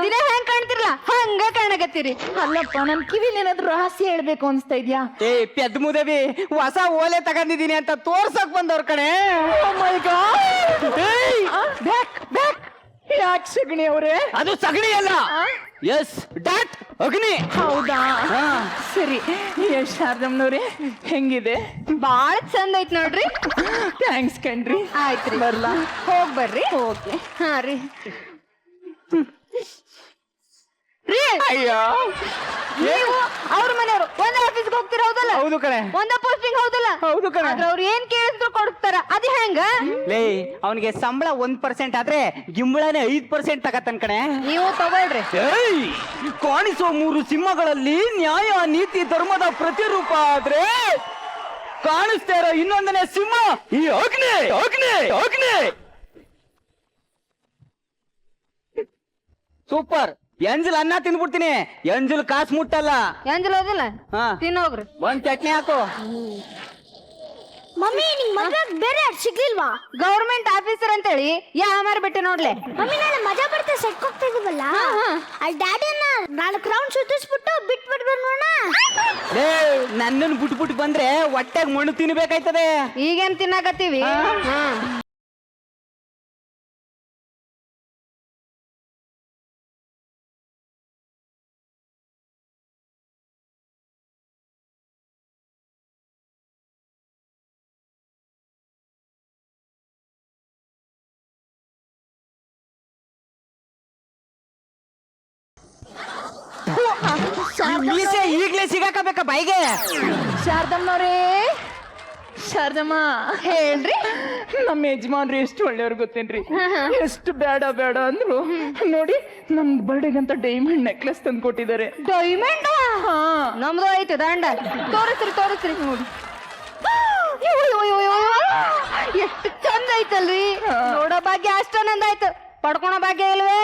ದಿನ ಹೆಂಗ್ ಕಾಣ್ತಿರಲ್ಲ ಹಂಗ ಕಾಣಕತ್ತೀರಿ. ಅಲ್ಲಪ್ಪ ನನ್ ಕಿವಿಲಿ ಏನಾದ್ರು ರಹಸ್ಯ ಹೇಳ್ಬೇಕು ಅನ್ಸ್ತಾ ಇದ್ಯಾ? ಏ ಪೆದ್ ಮುದವಿ ಹೊಸ ಓಲೆ ತಗೊಂಡಿದೀನಿ ಅಂತ ತೋರ್ಸಕ್ ಬಂದವ್ರ ಕಣೆ. Back back. ಯಾಕೆ ಸಗಣಿ ಅವ್ರೆ? ಅದು ಸಗಣಿ ಅಲ್ಲ, ಎಸ್ ಡಾಟ್ ಅಗ್ನಿ. ಹೌದಾ? ಸರಿ ಶಾರದಮ್ಮನವ್ರೆ ಹೆಂಗಿದೆ? ಬಾಳ ಚಂದ ಐತ್ ನೋಡ್ರಿ. ಥ್ಯಾಂಕ್ಸ್ ಕಣ್ರಿ. ಆಯ್ತ್ರಿ ಬರ್ಲಾ? ಹೋಗ್ ಬರ್ರಿ. ಓಕೆ. ಹಾ ರೀ ರೀ ಅಯ್ಯೋ ನೀವು ಅವ್ರ ಮನೆಯವರು ಒಂದೇ ಆಫೀಸ್ಗೆ ಹೋಗ್ತೀರ ಹೌದಲ್ಲ? ಹೌದು ಕಣೆ. ಒಂದೇ ಪೋಸ್ಟಿಂಗ್ ಹೌದಲ್ಲ? ಹೌದು ಕಣೆ. ಆದ್ರೆ ಅವ್ರು ಏನ್ ಕೇಳಿದ್ರು ಕೊಡ್ತಾರ. ಅದ್ ಹೆಂಗ? ಲೇ ಅವನಿಗೆ ಸಂಬಳ 1% ಆದ್ರೆ ಗಿಂಬಳನೆ 5% ತಗತ್ತನ್ ಕಣೆ. ನೀವು ತಗೊಳ್ರಿ. ಏಯ್ ಕಾಣಿಸೋ 3 ಸಿಂಹಗಳಲ್ಲಿ ನ್ಯಾಯ ನೀತಿ ಧರ್ಮದ ಪ್ರತಿರೂಪ ಆದ್ರೆ ಕಾಣಿಸ್ತಾ ಇರೋ ಇನ್ನೊಂದನೇ ಸಿಂಹ ಈ ಅಗ್ನಿ ಅಗ್ನಿ ಅಗ್ನಿ. ಸೂಪರ್. ಎಂಜಲ್ ಅನ್ನ ತಿಂದ್ಬಿಡ್ತೀನಿ. ಎಂಜಲ್ ಕಾಸು ಮುಟ್ಟಲ್ಲ. ಎಂಜಲ್ ಹೋದಿಲ್ಲ ಹಾ ತಿನ್ನೋಗ್ರಿ. ಒಂದ್ ಚಟ್ನಿ ಹಾಕು. ಮಮ್ಮಿ ನಿಮ್ ಮದ್ವೆ ಬೇರೆ ಸಿಗ್ಲಿಲ್ವಾ? ಗೌರ್ಮೆಂಟ್ ಆಫೀಸರ್ ಅಂತೇಳಿ ಯಾಮಾರ ಬಿಟ್ಟೆ ನೋಡ್ಲೆ. ಮಮ್ಮಿ ನಾಳೆ ಮಜಾ ಬರ್ತಾ ಸೆಟ್ ಹೋಗ್ತಾ ಇದೀವಲ್ಲ, ಅಲ್ಲಿ ಡ್ಯಾಡಿಯನ್ನ 4 ರೌಂಡ್ ಸುತ್ತಿಸ್ಬಿಟ್ಟು ಬಿಟ್ಬಿಟ್ಟು ನೋಡ. ಲೇ ನನ್ನನ್ನು ಬಿಟ್ಬಿಟ್ಟು ಬಂದ್ರೆ ಹೊಟ್ಟೆಗೆ ಮಣ್ಣು ತಿನ್ಬೇಕಾಯ್ತದೆ. ಈಗೇನ್ ತಿನ್ನಾಕತ್ತೀವಿ? ಮೀಸೆ ಈಗ್ಲೇ ಸಿಗಾಕಬೇಕ ಬಾಯಿಗೆ. ಶಾರದಮ್ಮನವ್ರೇ, ಶಾರದಮ್ಮ ಹೇಳ್ರಿ. ನಮ್ಮ ಯಜಮಾನ್ರು ಎಷ್ಟು ಒಳ್ಳೆಯವ್ರು ಗೊತ್ತೇನ್ರಿ? ಎಷ್ಟು ಬೇಡ ಬೇಡ ಅಂದ್ರು ನೋಡಿ ನಮ್ ಬರ್ಡೇಗಂತ ಡೈಮಂಡ್ ನೆಕ್ಲೆಸ್ ತಂದು ಕೊಟ್ಟಿದ್ದಾರೆ. ಡೈಮಂಡ್ ನಮ್ದು ಐತೆ ದಂಡ. ತೋರಿಸ್ರಿ ತೋರಿಸ್ರಿ ನೋಡಿ. ಎಷ್ಟು ಚಂದ ಐತಲ್ರಿ. ನೋಡೋ ಭಾಗ್ಯ ಅಷ್ಟೊಂದಾಯ್ತು, ಪಡ್ಕೊಳೋ ಭಾಗ್ಯ ಇಲ್ವೇ?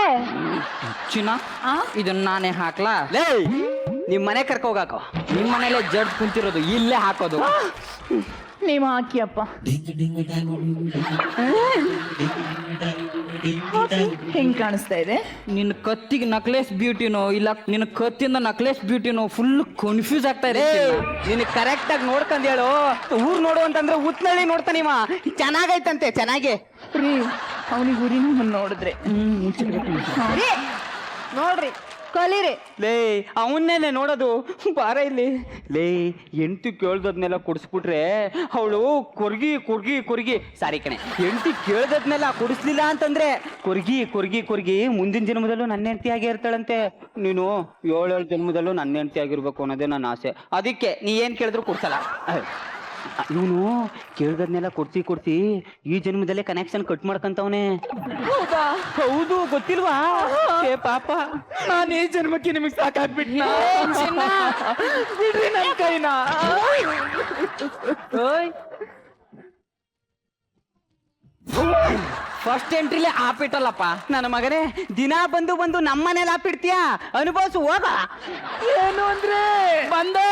ಚಿನ್ನ ಇದನ್ನ ನಾನೇ ಹಾಕ್ಲಾ? ಲೇ ನಿಮ್ ಮನೆ ಕರ್ಕೋಗಾಕೋ. ನಿಮ್ ಮನೇಲೆ ಜಡ್ಜ್ ಕುಂತಿರೋದು, ಇಲ್ಲೇ ಹಾಕೋದು. ನೀವು ಹಾಕಿಯಪ್ಪ. ಹೆಂಗ್ ಕಾಣಿಸ್ತಾ ಇದೆ? ನಿನ್ನ ಕತ್ತಿಗೆ ನಕ್ಲೆಸ್ ಬ್ಯೂಟಿನೋ ಇಲ್ಲ ನಿನ್ನ ಕತ್ತಿಂದ ನಕ್ಲೆಸ್ ಬ್ಯೂಟಿನೋ ಫುಲ್ ಕನ್ಫ್ಯೂಸ್ ಆಗ್ತಾ ಇದೆ. ನಿನ್ ಕರೆಕ್ಟ್ ಆಗಿ ನೋಡ್ಕೊಂಡ್ ಹೇಳು. ಊರ್ ನೋಡು ಅಂತಂದ್ರೆ ಉತ್ನಳ್ಳಿ ನೋಡ್ತಾನಿವ. ಚೆನ್ನಾಗೈತಂತೆ ಚೆನ್ನಾಗಿ. ರೀ ಅವನಿಗೆ ಊರಿ ನಮ್ಮನ್ನ ನೋಡಿದ್ರೆ ರೀ, ನೋಡ್ರಿ ಕಲೀರಿ. ಲೇ ಅವನ್ನೇನೆ ನೋಡೋದು. ಬಾರ ಇಲ್ಲಿ. ಲೇ ಎಂಟು ಕೇಳ್ದದ್ನೆಲ್ಲ ಕೊಡಿಸ್ಬಿಟ್ರೆ ಅವಳು ಕೊರ್ಗಿ ಕೊರ್ಗಿ ಕೊರ್ಗಿ ಸಾರಿ ಕಣೆ, ಎಂಟಿ ಕೇಳ್ದದ್ನೆಲ್ಲ ಕೊಡಿಸ್ಲಿಲ್ಲ ಅಂತಂದ್ರೆ ಕೊರ್ಗಿ ಕೊರ್ಗಿ ಕೊರ್ಗಿ ಮುಂದಿನ ಜನ್ಮದಲ್ಲೂ ನನ್ನ ಹೆಂಡತಿಯಾಗಿ ಇರ್ತಾಳಂತೆ. ನೀನು 7 ಜನ್ಮದಲ್ಲೂ ನನ್ನ ಹೆಂಡತಿ ಆಗಿರ್ಬೇಕು ಅನ್ನೋದೇ ನನ್ನ ಆಸೆ. ಅದಕ್ಕೆ ನೀ ಏನ್ ಕೇಳಿದ್ರು ಕೊಡ್ಸಲ್ಲ. ಇವನು ಕೇಳ್ದದ್ನೆಲ್ಲ ಕೊಡ್ಸಿ ಈ ಜನ್ಮದಲ್ಲೇ ಕನೆಕ್ಷನ್ ಕಟ್ ಮಾಡ್ಕಂತವನೆ. ಹೌದು, ಗೊತ್ತಿಲ್ವಾ? ಪಾಪ ನಾನು ಈ ಜನ್ಮಕ್ಕೆ ನಿಮಗೆ ಸಾಕಾಗ್ಬಿಟ್ನ. ಬಿಡ್ರಿ ನನ್ನ ಕೈನ. ಫಸ್ಟ್ ಎಂಟ್ರಿಲೇ ಆಪಿಟ್ಟಲ್ಲಪ್ಪ ನನ್ನ ಮಗನೇ. ದಿನ ಬಂದು ನಮ್ಮನೇಲಿ ಆಪಿಡ್ತೀಯಾ? ಅನುಭವಿಸು ಹೋಗ. ಏನು ಅಂದ್ರೆ ಬಂದೆ.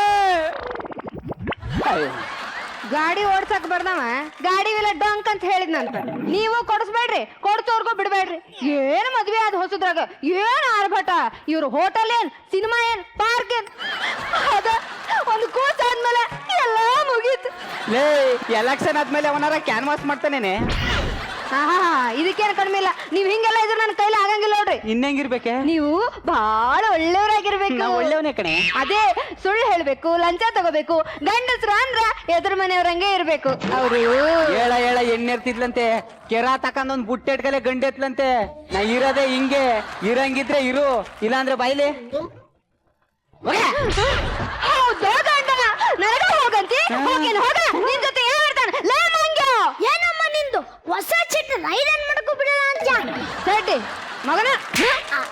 ಗಾಡಿ ಓಡ್ಸಕ್ ಬರ್ದವ ಗಾಡಿ ವಿಲ ಡಂಕ್ ಅಂತ ಹೇಳಿದ್ನಂತ. ನೀವು ಕೊಡಿಸ್ಬೇಡ್ರಿ, ಕೊಡ್ಸೋರ್ಗೂ ಬಿಡ್ಬೇಡ್ರಿ. ಏನ್ ಮದ್ವೆ ಆದ ಹೊಸದ್ರಾಗ ಏನ್ ಆರ್ಭಟ. ಇವ್ರು ಹೋಟೆಲ್ ಏನ್, ಸಿನಿಮಾ ಏನ್, ಪಾರ್ಕ್ ಏನ್, ಅದ ಒಂದು ಕೂಸ ಆದ್ಮೇಲೆ ಎಲ್ಲ ಮುಗೀತು. ಆಯ್ತು. ಲೇ ಎಲೆಕ್ಷನ್ ಆದ್ಮೇಲೆ ಅವನಾರ ಕ್ಯಾನ್ವಾಸ್ ಮಾಡ್ತಾನೇನೆ. ಹಾ ಇದಕ್ಕೇನು ಕಡಿಮೆ ಇಲ್ಲ. ನೀವ್ ಹಿಂಗೆಲ್ಲ ಇದ್ರೆ ನನ್ನ ಕೈಲಿ ಆಗಂಗಿಲ್ಲ ನೋಡ್ರಿ. ಇನ್ನೆಂಗಿರ್ಬೇಕೆ? ನೀವು ಬಹಳ ಒಳ್ಳೆಯವರಾಗಿರ್ಬೇಕು. ನಾ ಒಳ್ಳೆಯವನೇ ಕಣೆ. ಅದೇ ಸುಳ್ಳು ಹೇಳ್ಬೇಕು, ಲಂಚ ತಗೋಬೇಕು, ಗಂಡಸ್ರು ಅಂದ್ರ ಎದುರು ಮನೆಯವ್ರಂಗೆ ಇರ್ಬೇಕು. ಅವ್ರು ಹೇಳ ಎಣ್ಣೆ ಇರ್ತಿದ್ಲಂತೆ, ಕೆರ ತಕೊಂಡೊಂದ್ ಬುಟ್ಟೆ ಇಟ್ಕಲೆ ಗಂಡೆ ಎತ್ಲಂತೆ. ನಾ ಇರೋದೇ ಹಿಂಗೆ, ಇರಂಗಿದ್ರೆ ಇರು, ಇಲ್ಲಾಂದ್ರೆ ಬಾಯ್ಲಿ. ಹೌದಾ ಗಂಡನ ನನಗ ಹೋಗಂತಿ ಹೋಗೇನು ಹೋಗ. ನಿನ್ ಜೊತೆ ಏನ್ ಮಾಡ್ತಾನ ಲೇ ಮಂಗ್ಯ? ಏನಮ್ಮ ನಿಂದು ಹೊಸ ಚಿಟ್ ರೈಡನ್ ಮಾಡಕು ಬಿಡಲ್ಲ ಅಂತ ಚಡ್ಡಿ ಮಗನ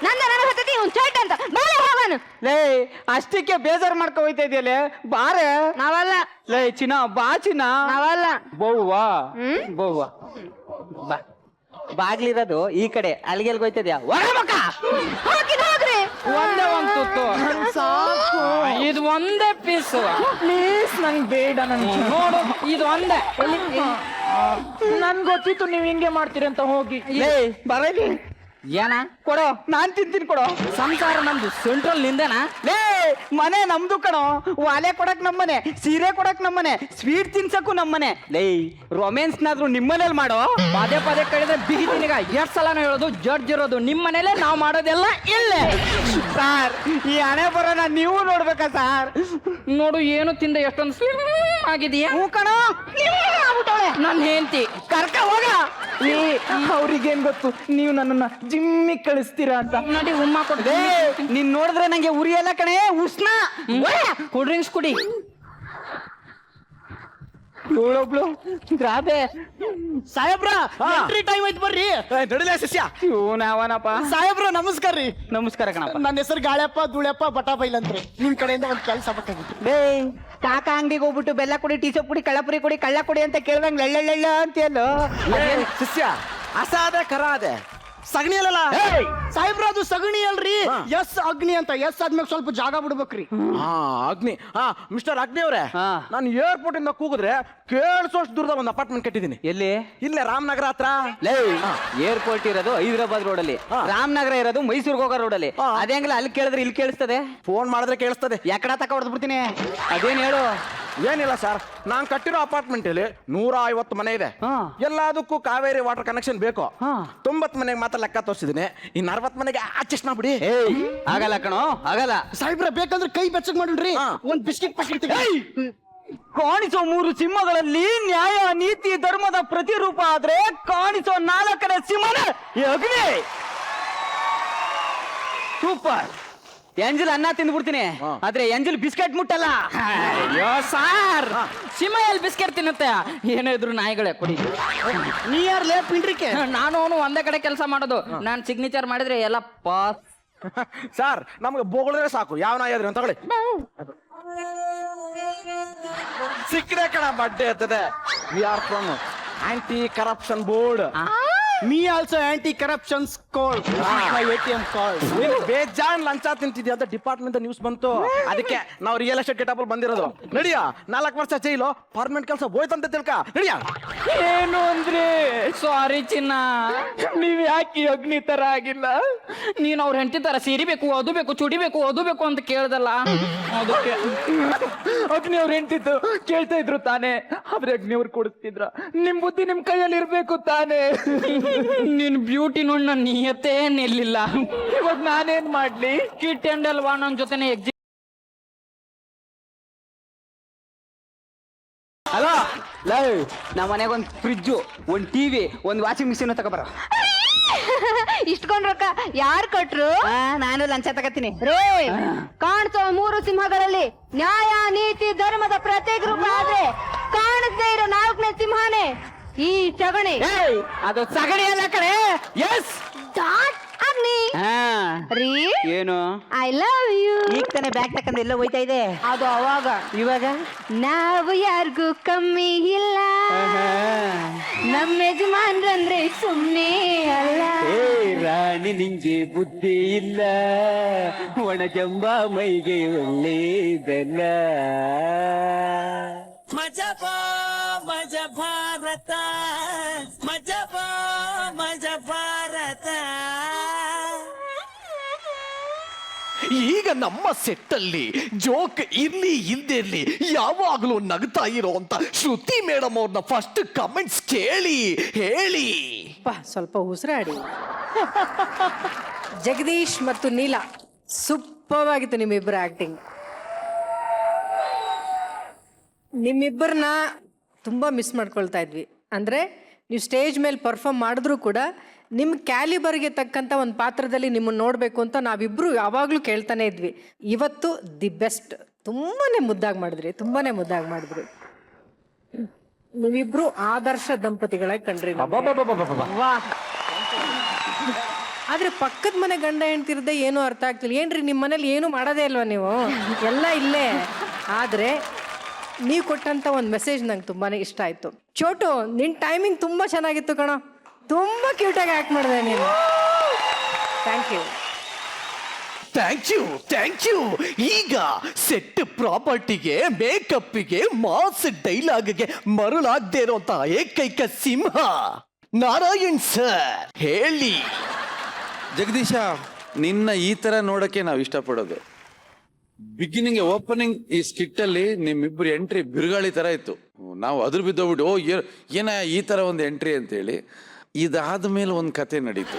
ನನ್ನ ಹತ್ತತಿ ಅವ್ನು ಚಟ್ ಅಂತ ಬಾಳೆ ಹೋಗನು. ಲೇ ಅಷ್ಟಕ್ಕೆ ಬೇಜಾರ್ ಮಾಡ್ಕೊ ಹೋಯ್ತಾ ಇದೆಯಲ್ಲೇ, ಬಾರೆ. ನಾವಲ್ಲ. ಲೇ ಚಿನ್ನ ಬಾ ಚಿನ್ನ. ನಾವಲ್ಲ. ಬೋವ್ವಾ ಬೋವ್ವಾ ಬಾ. ಬಾಗ್ಲಿರೋದು ಈ ಕಡೆ, ಅಲ್ಲಿಗೆಲ್ ಹೋಯ್ತದ್ಯಾ? ಹೋಗ್ರಿ. ಒಂದೇ ಒಂದ್ ತುತ್ತು ಇದು ಒಂದೇ ಪೀಸ್ ಪ್ಲೀಸ್. ನಂಗೆ ಬೇಡ, ನನ್ ನೋಡು ಇದು ಒಂದೇ. ನನ್ ಗೊತ್ತಿತ್ತು ನೀವ್ ಹಿಂಗೆ ಮಾಡ್ತೀರಿ ಅಂತ. ಹೋಗಿ ಲೇ ಬರಲಿ. ಏನ ಕೊಡೋ, ನಾನ್ ತಿಂತೀನಿ ಕೊಡೋ. ಸಂಸಾರ ನಮ್ದು ಸೆಂಟ್ರಲ್ ನಿಂದನಾ? ಲೇ ಮನೆ ನಮ್ದು ಕಣೋ. ವಾಲೆ ಕೊಡಕ್ ನಮ್ಮನೆ, ಸೀರೆ ಕೊಡಕ್ ನಮ್ಮನೆ, ಸ್ವೀಟ್ ತಿನ್ಸಕ್ಕೂ ನಮ್ಮನೆ. ಲೇ ರೊಮ್ಯಾನ್ಸ್ ನಾದ್ರು ನಿಮ್ಮನೇಲಿ ಮಾಡೋ. ಪದೇ ಪದೇ ಕಳೆದ್ರೆ ಬಿಗಿ ತಿನಿಗ ಎರಡ್ ಸಲನ ಹೇಳೋದು ಜಡ್ಜ್ ಇರೋದು ನಿಮ್ಮ ಮನೇಲೆ, ನಾವು ಮಾಡೋದೆಲ್ಲ ಇಲ್ಲೇ. ಸಾರ್ ಈ ಹಣೆ ಬರೋಣ ನೀವು ನೋಡ್ಬೇಕಾ ಸಾರ್? ನೋಡು ಏನು ತಿಂದ ಎಷ್ಟೊಂದು ಸ್ಲಿಮ್ ಆಗಿದೆಯಾ. ಹ್ಞೂ ಕಣೋ, ನನ್ನ ಹೆಂಡತಿ ಕರ್ಕ ಹೋಗ. ಅವ್ರಿಗೇನ್ ಗೊತ್ತು ನೀವು ನನ್ನನ್ನ ಜಿಮ್ಮಿಗೆ ಕಳಿಸ್ತೀರಾ ಅಂತ. ನೋಡಿ ಉಮ್ಮ ಕೊಡ್ದೆ. ನೀನ್ ನೋಡಿದ್ರೆ ನಂಗೆ ಉರಿಯಲ್ಲ ಕಣೆ, ಉಷ್ಣ. ಕೂಲ್ ಡ್ರಿಂಕ್ಸ್ ಕುಡಿ. ಇವಳೊಬ್ಳು ರಾಧೆ. ಸಾಹೇಬ್ರ ಎಂಟ್ರಿ ಟೈಮ್ ಐತ್ ಬರ್ರಿ. ನಡಿಲೇ ಶಿಷ್ಯ. ಇವನವನಪ್ಪ. ಸಾಹೇಬ್ರ ನಮಸ್ಕಾರ ರೀ. ನಮಸ್ಕಾರ ಕಣಪ್ಪ. ನನ್ನ ಹೆಸರು ಗಾಳ್ಯಪ್ಪ ಧೂಳ್ಯಪ್ಪ ಬಟಾಬೈಲ್ ಅಂತ್ರಿ. ನಿಮ್ ಕಡೆಯಿಂದ ಒಂದ್ ಕೆಲಸ ಬೇಕಾಗಿತ್ತು. ಲೇ ಕಾಕ ಅಂಗಡಿಗೆ ಹೋಗ್ಬಿಟ್ಟು ಬೆಲ್ಲ ಕುಡಿ, ಟೀ ಸೊಪ್ಪು ಕುಡಿ, ಕಳ್ಳಪುರಿ ಕುಡಿ, ಕಳ್ಳ ಕುಡಿ ಅಂತ ಕೇಳ್ದಂಗ್ ಲಳ್ಳ ಅಂತೀಯಲ್ಲೋ. ಶಿಷ್ಯ ಅಸಾದೆ ಕರ ಅದೆ ಸಗಣಿ ಅಲ್ಲಲ್ಲ ಸಾಹೇಬ್ರ, ಅದು ಸಗಣಿ ಅಲ್ರಿ. ಎಸ್ ಅಗ್ನಿ ಅಂತ. ಎಸ್ ಆದ್ಮೇಲೆ ಸ್ವಲ್ಪ ಜಾಗ ಬಿಡ್ಬೇಕ್ರಿ. ಅಗ್ನಿ. ಮಿಸ್ಟರ್ ಅಗ್ನಿ ಅವ್ರೆ, ನಾನು ಏರ್ಪೋರ್ಟ್ ಇಂದ ಕೂಗಿದ್ರೆ ಕೇಳಿಸೋಷ್ಟು ದೂರದ ಒಂದು ಅಪಾರ್ಟ್ಮೆಂಟ್ ಕಟ್ಟಿದ್ದೀನಿ. ಎಲ್ಲಿ? ಇಲ್ಲೇ ರಾಮನಗರ ಹತ್ರ. ಲೇ ಏರ್ಪೋರ್ಟ್ ಇರೋದು ಹೈದರಾಬಾದ್ ರೋಡ್ ಅಲ್ಲಿ, ರಾಮನಗರ ಇರೋದು ಮೈಸೂರಿಗೆ ಹೋಗೋ ರೋಡ್ ಅಲ್ಲಿ. ಅದೇಂಗಿಲ್ಲ ಅಲ್ಲಿ ಕೇಳಿದ್ರೆ ಇಲ್ಲಿ ಕೇಳಿಸ್ತದೆ, ಫೋನ್ ಮಾಡಿದ್ರೆ ಕೇಳಿಸ್ತದೆ. ಯಾಕಡ ತಕ ಹೊಡೆದ್ ಬಿಡ್ತೀನಿ. ಅದೇನ್ ಹೇಳು? ಏನಿಲ್ಲ ಸರ್, ನಾನ್ ಕಟ್ಟಿರೋ ಅಪಾರ್ಟ್ಮೆಂಟ್ ಅಲ್ಲಿ 150 ಮನೆ ಇದೆ. ಎಲ್ಲದಕ್ಕೂ ಕಾವೇರಿ ವಾಟರ್ ಕನೆಕ್ಷನ್ ಬೇಕು. 90 ಮನೆಗೆ ಮಾತ್ರ ಲೆಕ್ಕ ತೋರಿಸಿದೀನಿ. ಇನ್ನು 60 ಮನೆಗೆ ಅಡ್ಜಸ್ಟ್ ಮಾಡ್ಬಿಡಿ. ಆಗಲ್ಲ ಕಣೋ, ಆಗಲ್ಲ. ಸಾಹೇಬ್ರ ಬೇಕಂದ್ರೆ ಕೈ ಬೆಚ್ಚಗ್ ಮಾಡ್ರಿ. ಒಂದ್ ಬಿಸ್ಕಿಟ್ ಪ್ಯಾಕೆಟ್ ಕಾಣಿಸೋ 3 ಸಿಂಹಗಳಲ್ಲಿ ನ್ಯಾಯ, ನೀತಿ, ಧರ್ಮದ ಪ್ರತಿರೂಪ ಆದ್ರೆ ಕಾಣಿಸೋ 4ನೇ ಸಿಂಹನೇ ಈ ಅಗ್ನಿ. ಸೂಪರ್. ಎಂಜಲ್ ಅನ್ನ ತಿಂದ್ಬಿಡ್ತೀನಿ, ಆದ್ರೆ ಎಂಜಲ್ ಬಿಸ್ಕೆಟ್ ಮುಟ್ಟಲ್ಲ. ಅಯ್ಯೋ ಸಾರ್, ಸಿಂಹ ಎಲ್ಲಿ ಬಿಸ್ಕೆಟ್ ತಿನ್ನುತ್ತೆ? ಏನೇ ಇದ್ರು ನಾಯಿಗಳೇ ಕೊಡಿ. ನೀ ಯಾರ್ಲೇ ಪಿಂಡ್ರಿಕೆ? ನಾನು ಅವನು ಒಂದೇ ಕಡೆ ಕೆಲಸ ಮಾಡೋದು. ನಾನು ಸಿಗ್ನೇಚರ್ ಮಾಡಿದ್ರೆ ಎಲ್ಲ ಪಾಸ್. ಸರ್ ನಮ್ಗೆ ಬೋಗಳಿದ್ರೆ ಸಾಕು, ಯಾವ ನಾಯಿ ಆದ್ರೂ ತಗೊಳ್ಳಿ. ಸಿಕ್ಕದೆ ಕಣ ಬಡ್ಡೆ ಇರ್ತದೆ. We are from aunty corruption board. Me also aunty corruption code. ATM card. ಬೇಜಾನ್ ಲಂಚ ತಿಂತಿದ್ಯಾ ಅಂತ ಡಿಪಾರ್ಟ್ಮೆಂಟ್ ನ್ಯೂಸ್ ಬಂತು. ಅದಕ್ಕೆ ನಾವು ರಿಯಲ್ ಎಸ್ಟೇಟ್ ಗೆಟಪ್ ಬಂದಿರೋದು. ನಡಿಯ 4 ವರ್ಷ ಜೈಲು, ಪರ್ಮನೆಂಟ್ ಕೆಲಸ ಹೋಯ್ತಂತ ತಿಳ್ಕ. ನಡಿಯ. ಏನು ಅಂದ್ರೆ ಸಾರಿ ಚಿನ್ನ, ನೀವ್ ಯಾಕೆ ಅಗ್ನಿ ತರ ಆಗಿಲ್ಲ? ನೀನ್ ಅವ್ರ ಹೆಂಡತಿ ತರ ಸೀರಿಬೇಕು, ಅದು ಬೇಕು, ಚುಡಿಬೇಕು, ಅದು ಬೇಕು ಅಂತ ಕೇಳ್ದಲ್ಲ, ಅದಕ್ಕೆ ಅಗ್ನಿ ಅವ್ರ ಹೆಂಡತಿದ್ದು ಕೇಳ್ತಾ ಇದ್ರು ತಾನೇ, ಆದ್ರೆ ಅಗ್ನಿ ಅವ್ರು ಕೊಡಿಸ್ತಿದ್ರ. ನಿಮ್ ಬುದ್ಧಿ ನಿಮ್ ಕೈಯಲ್ಲಿ ಇರ್ಬೇಕು ತಾನೇ. ನಿನ್ ಬ್ಯೂಟಿ ನೋಡಿ ನನ್ನ ನಿಯತೆ ನಿಲ್ಲಿಲ್ಲ. ಇವಾಗ ನಾನೇನ್ ಮಾಡ್ಲಿ? ಕಿಟ್ ಅಂಡ್ ಅಲ್ವಾ ನನ್ನ ಜೊತೆನೆ ಎಕ್ಸಿಟ್. ಹಲೋ ನಮ್ಮ ಮನೆಗೆ ಒಂದು ಫ್ರಿಜ್ಜು, ಒಂದು ಟಿವಿ, ಒಂದು ವಾಷಿಂಗ್ ಮಿಷಿನ್ ತಗೋಬರ. ಇಷ್ಟಕೊಂಡ್ ರೊಕ್ಕ ಯಾರು ಕೊಟ್ರು? ನಾನು ಲಂಚ ತಗತೀನಿ ರೇ. ಕಾಣಿಸೋ 3 ಸಿಂಹಗಳಲ್ಲಿ ನ್ಯಾಯ, ನೀತಿ, ಧರ್ಮದ ಪ್ರತ್ಯೇಕ ರೂಪ ಆದ್ರೆ ಕಾಣಿಸದೇ ಇರೋ 4ನೇ ಸಿಂಹನೇ ಈ ಸಗಣಿ. ಅದು ಸಗಣಿ ಅಲ್ಲ ಕಡೆ. ಎಸ್ ಅಗ್ನಿ. ರೀ ಏನು? I love you. ಈಗ ತಾನೇ ಬ್ಯಾಗ್ ತಕ್ಕಂದು ಎಲ್ಲ ಹೋಯ್ತಾ ಇದೆ. ಅದು ಅವಾಗ. ಇವಾಗ ನಾವು ಯಾರಿಗೂ ಕಮ್ಮಿ ಇಲ್ಲ, ನಮ್ಮ ಯಜಮಾನ್ರಂದ್ರೆ ಸುಮ್ಮನೆ ಅಲ್ಲ. ರಾಣಿ ನಿಂಗೆ ಬುದ್ಧಿ ಇಲ್ಲ, ಒಣ ಜಂಬ ಮೈಗೆ ಒಳ್ಳೇದಲ್ಲ. ಮಜಾ ಭಾರತ, ಮಜಾ ಭಾರತ. ಈಗ ನಮ್ಮ ಸೆಟ್ಟಲ್ಲಿ ಜೋಕ್ ಇರ್ಲಿ ಇಲ್ದೇ ಇರ್ಲಿ ಯಾವಾಗಲೂ ನಗ್ತಾ ಇರೋಂತ ಶ್ರುತಿ ಮೇಡಮ್ ಅವ್ರನ್ನ ಫಸ್ಟ್ ಕಮೆಂಟ್ಸ್ ಕೇಳಿ ಹೇಳಿ. ಸ್ವಲ್ಪ ಉಸಿರಾಡಿ. ಜಗದೀಶ್ ಮತ್ತು ನೀಲಾ, ಸೂಪರ್ ಆಗಿತ್ತು ನಿಮ್ಮಿಬ್ಬರ ಆಕ್ಟಿಂಗ್. ನಿಮ್ಮಿಬ್ಬರನ್ನ ತುಂಬ ಮಿಸ್ ಮಾಡ್ಕೊಳ್ತಾ ಇದ್ವಿ. ಅಂದರೆ ನೀವು ಸ್ಟೇಜ್ ಮೇಲೆ ಪರ್ಫಾರ್ಮ್ ಮಾಡಿದ್ರೂ ಕೂಡ ನಿಮ್ಮ ಕ್ಯಾಲಿಬರ್ಗೆ ತಕ್ಕಂಥ ಒಂದು ಪಾತ್ರದಲ್ಲಿ ನಿಮ್ಮನ್ನು ನೋಡಬೇಕು ಅಂತ ನಾವಿಬ್ಬರು ಯಾವಾಗಲೂ ಕೇಳ್ತಾನೆ ಇದ್ವಿ. ಇವತ್ತು ದಿ ಬೆಸ್ಟ್. ತುಂಬಾ ಮುದ್ದಾಗಿ ಮಾಡಿದ್ರಿ, ತುಂಬಾ ಮುದ್ದಾಗಿ ಮಾಡಿದ್ರಿ. ನೀವಿಬ್ರು ಆದರ್ಶ ದಂಪತಿಗಳಾಗಿ ಕಂಡ್ರಿ. ವಾಹ್. ಆದ್ರೆ ಪಕ್ಕದ ಮನೆ ಗಂಡ ಹೆಂಡ್ತಿರದೆ ಏನೂ ಅರ್ಥ ಆಗ್ತಿಲ್ಲ. ಏನ್ರಿ ನಿಮ್ಮ ಮನೇಲಿ ಏನು ಮಾಡೋದೇ ಇಲ್ವಾ ನೀವು? ಎಲ್ಲ ಇಲ್ಲೇ. ಆದ್ರೆ ನೀವು ಕೊಟ್ಟಂತ ಒಂದು ಮೆಸೇಜ್ ನಂಗೆ ತುಂಬಾನೇ ಇಷ್ಟ ಆಯ್ತು. ಚೋಟು, ನಿನ್ ಟೈಮಿಂಗ್ ತುಂಬಾ ಚೆನ್ನಾಗಿತ್ತು ಕಣೋ, ತುಂಬಾ ಕ್ಯೂಟಾಗಿ ಆಕ್ಟ್ ಮಾಡಿದೆ ನೀನು. Thank you. Thank you, thank you. ಈಗ ಸೆಟ್ ಪ್ರಾಪರ್ಟಿಗೆ, ಮೇಕಪ್ಪಿಗೆ, ಮಾಸ್ ಡೈಲಾಗ್ಗೆ ಮರುಳಾಗದೆ ಇರುವಂತ ಏಕೈಕ ಸಿಂಹ ನಾರಾಯಣ್ ಸರ್, ಹೇಳಿ. ಜಗದೀಶ, ನಿನ್ನ ಈ ತರ ನೋಡಕ್ಕೆ ನಾವು ಇಷ್ಟಪಡೋದು. ಬಿಗಿನಿಂಗ್ ಓಪನಿಂಗ್ ಈ ಸ್ಕಿಟ್ ಅಲ್ಲಿ ನಿಮ್ಮಿಬ್ಬರು ಎಂಟ್ರಿ ಬಿರುಗಾಳಿ ತರ ಇತ್ತು. ನಾವು ಅದ್ರ ಬಿದ್ದೋಗ್ಬಿಟ್ಟು ಏನ ಈ ತರ ಒಂದು ಎಂಟ್ರಿ ಅಂತೇಳಿ. ಇದಾದ ಮೇಲೆ ಒಂದು ಕತೆ ನಡೀತು.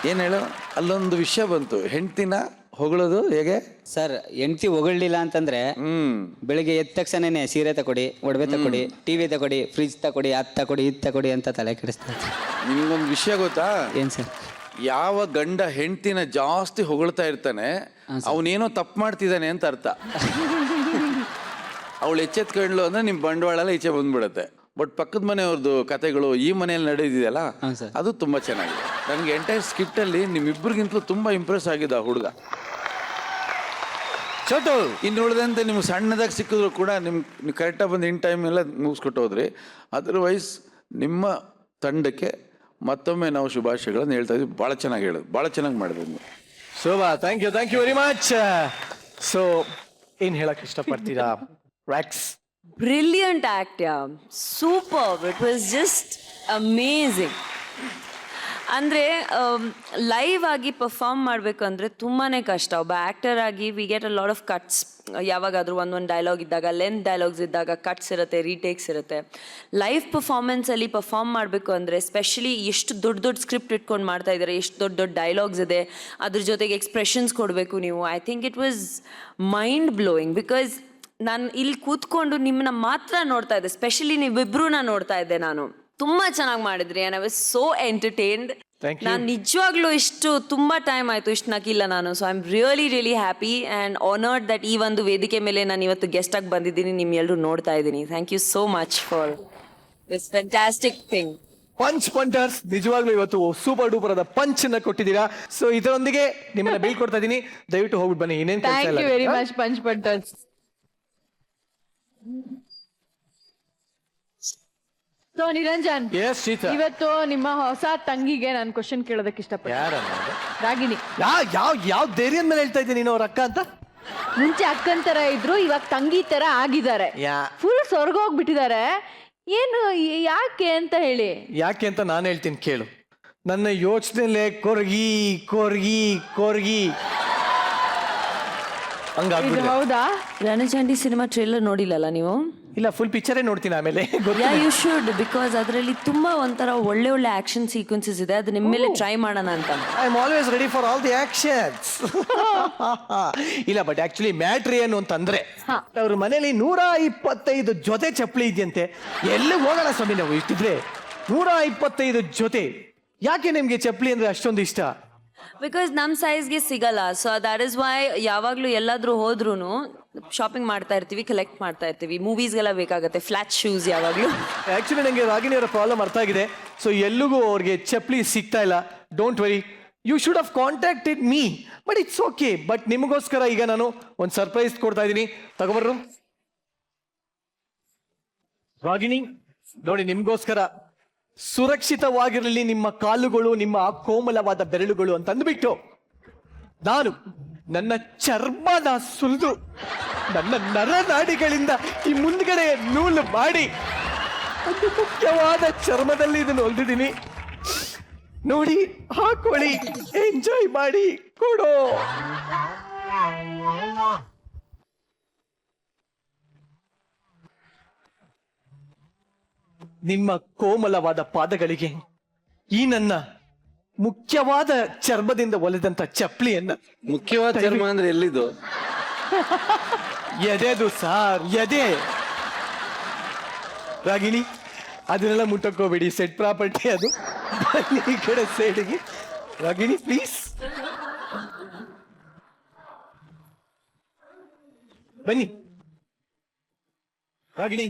ಏನ್ ಹೇಳೋ, ಅಲ್ಲೊಂದು ವಿಷಯ ಬಂತು. ಹೆಂಡ್ತಿನ ಹೊಗಳೋದು ಹೇಗೆ ಸರ್? ಹೆಂಡ್ತಿ ಹೊಗಳಿಲ್ಲ ಅಂತಂದ್ರೆ ಬೆಳಿಗ್ಗೆ ಎದ್ದ ತಕ್ಷಣನೇ ಸೀರೆ ತಕೊಡಿ, ಒಡವೆ ತಕೊಡಿ, ಟಿವಿ ತಕೊಡಿ, ಫ್ರಿಜ್ ತಕೊಡಿ, ಅದ್ ತಕೊಡಿ, ಇದ್ ತಕೊಡಿ ಅಂತ ತಲೆ ಕೆಡಿಸ್ತಾರೆ. ನಿಮ್ಗೊಂದು ವಿಷಯ ಗೊತ್ತಾ? ಏನ್ ಸರ್? ಯಾವ ಗಂಡ ಹೆಂಡ್ತಿನ ಜಾಸ್ತಿ ಹೊಗಳ್ತಾ ಇರ್ತಾನೆ ಅವನೇನೋ ತಪ್ಪು ಮಾಡ್ತಿದ್ದಾನೆ ಅಂತ ಅರ್ಥ. ಅವಳು ಎಚ್ಚೆತ್ಕೊಂಡ್ಲು ಅಂದ್ರೆ ನಿಮ್ ಬಂಡವಾಳ ಎಲ್ಲ ಈಚೆ ಬಂದ್ಬಿಡತ್ತೆ. ಬಟ್ ಪಕ್ಕದ ಮನೆಯವ್ರದ್ದು ಕತೆಗಳು ಈ ಮನೆಯಲ್ಲಿ ನಡೆದಿದೆಯಲ್ಲ, ಅದು ತುಂಬಾ ಚೆನ್ನಾಗಿದೆ. ನನಗೆ ಎಂಟೈರ್ ಸ್ಕಿಟ್ ಅಲ್ಲಿ ನಿಮ್ಮಿಬ್ಬರಿಗಿಂತಲೂ ತುಂಬಾ ಇಂಪ್ರೆಸ್ ಆಗಿದೆ ಆ ಹುಡುಗ. ಚೋಟು, ಇನ್ನು ಉಳಿದಂತೆ ನಿಮ್ಗೆ ಸಣ್ಣದಾಗಿ ಸಿಕ್ಕಿದ್ರು ಕೂಡ ನೀವು ಕರೆಕ್ಟಾಗಿ ಬಂದು ಇನ್ ಟೈಮ್ ಎಲ್ಲ ಮುಗಿಸ್ಕೊಟ್ಟು ಹೋದ್ರಿ. ಅದರ್ವೈಸ್ ನಿಮ್ಮ ತಂಡಕ್ಕೆ ಮತ್ತೊಮ್ಮೆ ನಾವು ಶುಭಾಶಯಗಳನ್ನು ಹೇಳ್ತಾ ಇದ್ವಿ. ಭಾಳ ಚೆನ್ನಾಗಿ ಹೇಳೋದು, ಭಾಳ ಚೆನ್ನಾಗಿ ಮಾಡಿದ್ವಿ ನೀವು. Shobha, thank you very much. So ಏನ್ ಹೇಳಕ್ ಇಷ್ಟಪಡ್ತೀರಾ ವ್ಯಾಕ್ಸ್? Brilliant act, super. It was just amazing. ಅಂದರೆ ಲೈವ್ ಆಗಿ ಪರ್ಫಾರ್ಮ್ ಮಾಡಬೇಕು ಅಂದರೆ ತುಂಬಾ ಕಷ್ಟ. ಒಬ್ಬ ಆ್ಯಕ್ಟರ್ ಆಗಿ we get a lot of cuts. ಯಾವಾಗಾದರೂ ಒಂದೊಂದು ಡೈಲಾಗ್ ಇದ್ದಾಗ, ಲೆಂತ್ ಡೈಲಾಗ್ಸ್ ಇದ್ದಾಗ ಕಟ್ಸ್ ಇರುತ್ತೆ, ರೀಟೇಕ್ಸ್ ಇರುತ್ತೆ. ಲೈವ್ ಪರ್ಫಾರ್ಮೆನ್ಸಲ್ಲಿ ಪರ್ಫಾರ್ಮ್ ಮಾಡಬೇಕು ಅಂದರೆ ಸ್ಪೆಷಲಿ ಎಷ್ಟು ದೊಡ್ಡ ಸ್ಕ್ರಿಪ್ಟ್ ಇಟ್ಕೊಂಡು ಮಾಡ್ತಾ ಇದ್ದಾರೆ, ಎಷ್ಟು ದೊಡ್ಡ ಡೈಲಾಗ್ಸ್ ಇದೆ, ಅದ್ರ ಜೊತೆಗೆ ಎಕ್ಸ್ಪ್ರೆಷನ್ಸ್ ಕೊಡಬೇಕು ನೀವು. I think it was mind blowing. Because ನಾನು ಇಲ್ಲಿ ಕೂತ್ಕೊಂಡು ನಿಮ್ಮನ್ನ ಮಾತ್ರ ನೋಡ್ತಾ ಇದ್ದೆ, ಸ್ಪೆಷಲಿ ನೀವಿಬ್ರೂ ನೋಡ್ತಾ ಇದ್ದೆ ನಾನು. ತುಂಬಾ ಚೆನ್ನಾಗಿ ಮಾಡಿದ್ರಿ. I was so entertained. ನಾನು ನಿಜವಾಗ್ಲೂ ಇಷ್ಟು ತುಂಬಾ ಟೈಮ್ ಆಯ್ತು ಇಷ್ಟು ನಗಿಲ್ಲ ನಾನು. So I am really happy and honoured that ಈ ಒಂದು ವೇದಿಕೆ ಮೇಲೆ ನಾನು ಇವತ್ತು ಗೆಸ್ಟ್ ಆಗಿ ಬಂದಿದ್ದೀನಿ, ನಿಮ್ಮೆಲ್ಲರೂ ನೋಡ್ತಾ ಇದ್ದೀನಿ. Thank you so much for this fantastic thing. Punch punters, ನಿಜವಾಗ್ಲೂ ಇವತ್ತು ಸೂಪರ್ ಡೂಪರ್ ಆದ ಪಂಚ್ ನ ಕೊಟ್ಟಿದ್ದೀರಾ. ಸೊ ಇದರೊಂದಿಗೆ ನಿಮ್ಮನ್ನ ಬೀಳ್ಕೊಡ್ತಾ ಇದ್ದೀನಿ, ದಯವಿಟ್ಟು ಹೋಗ್ಬಿಟ್ಟು ಬನ್ನಿ. ಇನ್ನೇನು thank you very much punch punters. So Niranjan, ಇವತ್ತು ನಿಮ್ಮ ಹೊಸ ತಂಗಿಗೆ ನಾನು ಕ್ವಶನ್ ಕೇಳೋದಕ್ಕೆ ಇಷ್ಟಪಡ್ತೀನಿ. ರಾಗಿಣಿ. ಯಾವ ಧೈರ್ಯದ ಮೇಲೆ ಹೇಳ್ತಾ ಇದ್ದೀನಿ ನೀನು ಅವ್ರ ಅಕ್ಕ ಅಂತ? ಮುಂಚೆ ಅಕ್ಕನ್ ತರ ಇದ್ರು, ಇವಾಗ ತಂಗಿ ತರ ಆಗಿದ್ದಾರೆ. ಫುಲ್ ಸ್ವರ್ಗ ಹೋಗ್ಬಿಟ್ಟಿದ್ದಾರೆ. ಏನು, ಯಾಕೆ ಅಂತ ಹೇಳಿ? ಯಾಕೆ ಅಂತ ನಾನು ಹೇಳ್ತೀನಿ ಕೇಳು. ನನ್ನ ಯೋಚನೆಯಲ್ಲೇ ಕೊರ್ಗಿ ಕೊರ್ಗಿ ಕೊರ್ಗಿ ಹಂಗಾಗ್ಬಿಟ್ಟಿದೆ. ಹೌದಾ? ರಣಚಂಡಿ ಸಿನಿಮಾ ಟ್ರೇಲರ್ ನೋಡಿಲ್ಲಲ್ಲ ನೀವು? ಇಲ್ಲ, ಫುಲ್ ಪಿಕ್ಚರೇ ನೋಡ್ತೀನಿ ಆಮೇಲೆ. ಯು ಶುಡ್, ಬಿಕಾಸ್ ಅದರಲ್ಲಿ ತುಂಬಾ ಒಂಥರ ಒಳ್ಳೆ ಆಕ್ಷನ್ ಸೀಕ್ವೆನ್ಸಸ್ ಇದೆ. ಅದು ನಿಮ್ಮ ಮೇಲೆ ಟ್ರೈ ಮಾಡೋಣ ಅಂತ. I am always ready for all the actions. ಇಲ್ಲ, ಬಟ್ ಆಕ್ಚುಲಿ ಮ್ಯಾಟ್ರ್ ಏನು ಅಂತಂದ್ರೆ, ಅವ್ರ ಮನೇಲಿ 125 ಜೊತೆ ಚಪ್ಪಲಿ ಇದೆಯಂತೆ. ಎಲ್ಲಿ ಹೋಗೋಣ ಸ್ವಾಮಿ ನಾವು ಇಷ್ಟಿದ್ರೆ? 125 ಜೊತೆ. ಯಾಕೆ ನಿಮ್ಗೆ ಚಪ್ಪಲಿ ಅಂದ್ರೆ ಅಷ್ಟೊಂದು ಇಷ್ಟ? ಬಿಕಾಸ್ ನಮ್ಮ ಸೈಜ್ಗೆ ಸಿಗಲ್ಲ. ಸೊ ದ್ಯಾಟ್ ಇಸ್ ವೈ ಯಾವಾಗಲೂ ಎಲ್ಲಾದ್ರೂ ಹೋದ್ರೂ ಶಾಪಿಂಗ್ ಮಾಡ್ತಾ ಇರ್ತೀವಿ, ಕಲೆಕ್ಟ್ ಮಾಡ್ತಾ ಇರ್ತೀವಿ. ಮೂವೀಸ್ಗೆಲ್ಲ ಬೇಕಾಗುತ್ತೆ ಫ್ಲಾಟ್ ಶೂಸ್ ಯಾವಾಗಲೂ. ಆಕ್ಚುಲಿ ನನಗೆ ರಾಗಿಣಿ ಅವರ ಪ್ರಾಬ್ಲಮ್ ಅರ್ಥ ಆಗಿದೆ. ಸೊ ಎಲ್ಲಿಗೂ ಅವ್ರಿಗೆ ಚಪ್ಪಲಿ ಸಿಗ್ತಾ ಇಲ್ಲ. Don't worry, you should have contacted me, but it's okay. But ನಿಮಗೋಸ್ಕರ ಈಗ ನಾನು ಒಂದು ಸರ್ಪ್ರೈಸ್ ಕೊಡ್ತಾ ಇದ್ದೀನಿ, ತಗೊಬರ್ರು. ರಾಗಿಣಿ ನೋಡಿ, ನಿಮ್ಗೋಸ್ಕರ ಸುರಕ್ಷಿತವಾಗಿರಲಿ ನಿಮ್ಮ ಕಾಲುಗಳು, ನಿಮ್ಮ ಕೋಮಲವಾದ ಬೆರಳುಗಳು ಅಂತ ಅಂದ್ಬಿಟ್ಟು ನಾನು ನನ್ನ ಚರ್ಮನ ಸುಲಿದು ನನ್ನ ನರನಾಡಿಗಳಿಂದ ಈ ಮುಂದ್ಗಡೆ ನೂಲು ಮಾಡಿ ಒಂದು ಮುಖ್ಯವಾದ ಚರ್ಮದಲ್ಲಿ ಇದನ್ನು ಹೊಲ್ದಿದ್ದೀನಿ. ನೋಡಿ ಹಾಕೊಳ್ಳಿ, ಎಂಜಾಯ್ ಮಾಡಿ ಕೊಡೋ. ನಿಮ್ಮ ಕೋಮಲವಾದ ಪಾದಗಳಿಗೆ ಈ ನನ್ನ ಮುಖ್ಯವಾದ ಚರ್ಮದಿಂದ ಒಲೆದಂತ ಚಪ್ಪಲಿಯನ್ನ. ಮುಖ್ಯವಾದ ಚರ್ಮ ಅಂದ್ರೆ ಎಲ್ಲಿದು? ಎದೆದು ಸಾರ್, ಎದೆ. ರಾಗಿಣಿ, ಅದನ್ನೆಲ್ಲ ಮುಟ್ಟಕ್ಕೋಬೇಡಿ, ಸೆಟ್ ಪ್ರಾಪರ್ಟಿ ಅದು. ಬನ್ನಿ ಈ ಕಡೆ ಸೈಡ್ಗೆ. ರಾಗಿಣಿ ಪ್ಲೀಸ್ ಬನ್ನಿ. ರಾಗಿಣಿ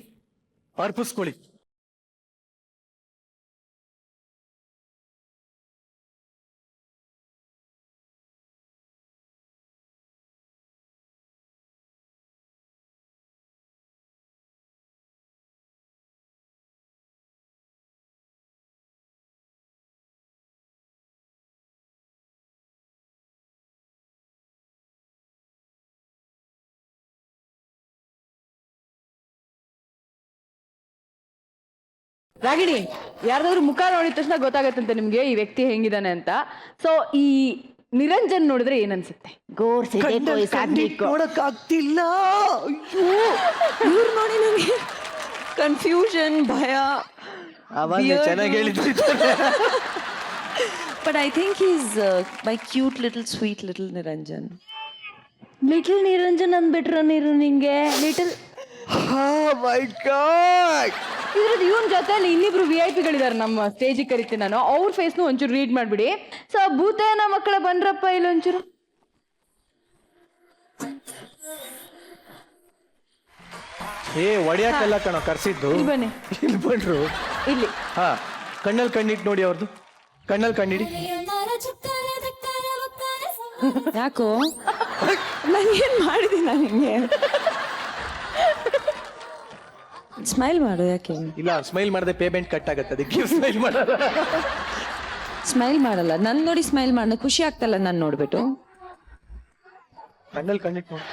ಅರ್ಪಿಸ್ಕೊಳ್ಳಿ. ರಾಗಿಣಿ, ಯಾರ್ದಾದ್ರು ಮುಖ ನೋಡಿದ ತಕ್ಷಣ ಗೊತ್ತಾಗತ್ತಂತೆ ನಿಮ್ಗೆ ಈ ವ್ಯಕ್ತಿ ಹೆಂಗಿದಾನೆ ಅಂತ. ಸೊ ಈ ನಿರಂಜನ್ ನೋಡಿದ್ರೆ ಏನನ್ಸುತ್ತೆ? ನೋಡಕ್ ಆಗ್ತಿಲ್ಲ. ಇವ್ರು ನೋಡಿ ನನಗೆ ಕನ್ಫ್ಯೂಷನ್, ಭಯ. ಚೆನ್ನಾಗಿ ಹೇಳಿದ್ರಿ. But I think is my cute little sweet little Niranjan. Little Niranjan ಅಂದ್ಬಿಟ್ರ ನೀರು ನಿಂಗೆ? Little my god. ಇದ್ರದ್ದು ಇವನ್ ಜೊತೆಲಿ ಇನ್ನಿಬ್ರು VIP ಗಳಿದಾರೆ, ನಮ್ಮ ಸ್ಟೇಜಿಗೆ ಕರಿತೀನಿ ನಾನು. ಅವ್ರ ಫೇಸ್ನು ಒಂಚೂರು ರೀಡ್ ಮಾಡ್ಬಿಡಿ. ಸೊ ಭೂತೇನ ಮಕ್ಕಳ ಬಂದ್ರಪ್ಪ ಇಲ್ಲಿ ಒಂಚೂರು. ಒಡೆಯಕ್ಕೆಲ್ಲ ಕಣ ಕರ್ಸಿದ್ದು. ಇಲ್ಲಿ ಬನ್ನಿ, ಇಲ್ಲಿ ಬಂದ್ರು. ಇಲ್ಲಿ. ಹಾ, ಕಣ್ಣಲ್ಲಿ ಕಣ್ಣಿಟ್ಟು ನೋಡಿ ಅವ್ರದ್ದು. ಕಣ್ಣಲ್ಲಿ ಕಣ್ಣಿಡಿ. ಯಾಕೋ ನಾನೇನ್ ಮಾಡಿದೀನಿ? ನಿಂಗೆ ಸ್ಮೈಲ್ ಮಾಡು. ಯಾಕೆ ಇಲ್ಲ, ಸ್ಮೈಲ್ ಮಾಡದೆ ಪೇಮೆಂಟ್ ಕಟ್ ಆಗತ್ತೆ, ಅದಕ್ಕೆ ಸ್ಮೈಲ್ ಮಾಡಲ್ಲ. ಸ್ಮೈಲ್ ಮಾಡಲ್ಲ? ನನ್ ನೋಡಿ ಸ್ಮೈಲ್ ಮಾಡ. ಖುಷಿ ಆಗ್ತಲ್ಲ ನನ್ ನೋಡ್ಬಿಟ್ಟು. ಕಣ್ಣಲ್ಲಿ ಕಣ್ಣಿಟ್ಟು ನೋಡಿ.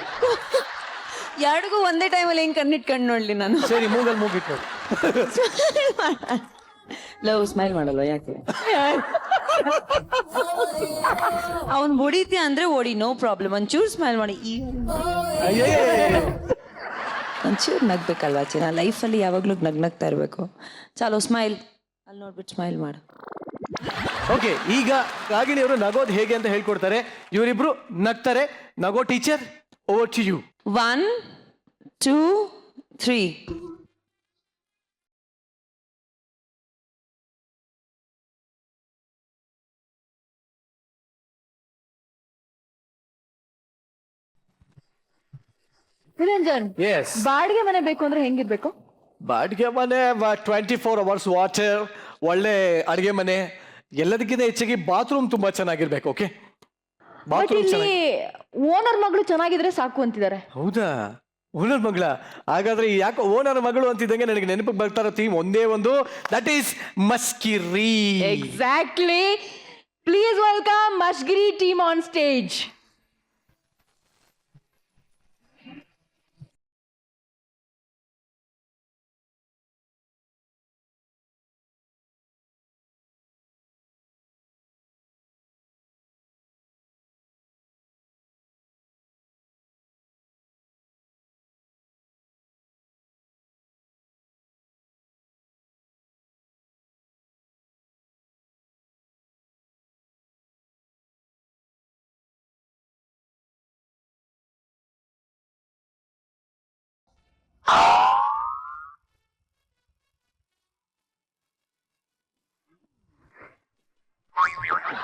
ಎರಡಿಗೂ ಒಂದೇ ಟೈಮಲ್ಲಿ ಹೆಂಗ್ ಕಣ್ಣಿಟ್ಕೊಂಡು ನೋಡ್ಲಿ ನಾನು? ಸರಿ, ಮೂಗಲ್ಲಿ ಮೂಗಿಟ್ಟು ನೋಡಿ. ಲವ್ ಸ್ಮೈಲ್ ಮಾಡಲ್ಲ ಯಾಕೆ? ಅವನ್ ಹೊಡಿತೀಯ ಅಂದ್ರೆ ಹೊಡಿ, ನೋ ಪ್ರಾಬ್ಲಮ್. ಒಂಚೂರು ಸ್ಮೈಲ್ ಮಾಡಿ. ಒಂಚೂರು ನಗ್ಬೇಕಲ್ವಾ ಚಿನ್ನ? ಲೈಫಲ್ಲಿ ಯಾವಾಗ್ಲೂ ನಗ್ನಗ್ತಾ ಇರ್ಬೇಕು. ಚಾಲೋ ಸ್ಮೈಲ್. ಅಲ್ಲಿ ನೋಡ್ಬಿಟ್ಟು ಸ್ಮೈಲ್ ಮಾಡು. ಓಕೆ, ಈಗ ರಾಗಿಣಿ ಅವರು ನಗೋದು ಹೇಗೆ ಅಂತ ಹೇಳ್ಕೊಡ್ತಾರೆ. ಇವರಿಬ್ರು ನಗ್ತಾರೆ. ನಗೋ teacher, over to you. 1 2 3. Niranjan, yes. ಬಾಡಿಗೆ ಮನೆ ಬೇಕು ಅಂದ್ರೆ ಹೆಂಗಿರ್ಬೇಕು? ಬಾಡಿಗೆ ಮನೆ 24 hours ವಾಟರ್, ಒಳ್ಳೆ ಅಡಿಗೆ ಮನೆ, ಎಲ್ಲದಕ್ಕಿಂತ ಹೆಚ್ಚಾಗಿ ಬಾತ್ರೂಮ್ ತುಂಬಾ ಚೆನ್ನಾಗಿರ್ಬೇಕು. ಓಕೆ, ಬಟ್ ಬಾತ್ರೂಮ್ ಇಲ್ಲಿ ಓನರ್ ಮಗಳು ಚೆನ್ನಾಗಿದ್ರೆ ಸಾಕು ಅಂತಿದ್ದಾರೆ. ಹೌದಾ? ಓನರ್ ಮಗಳ? ಹಾಗಾದ್ರೆ ಯಾಕೋ ಓನರ್ ಮಗಳು ಅಂತಿದ್ದಂಗೆ ನನಗೆ ನೆನಪಿಗೆ ಬರ್ತಾರೋ ಥೀಮ್ ಒಂದೇ ಒಂದು, that is Mashkiri. Exactly. Please welcome Mashkiri team on stage.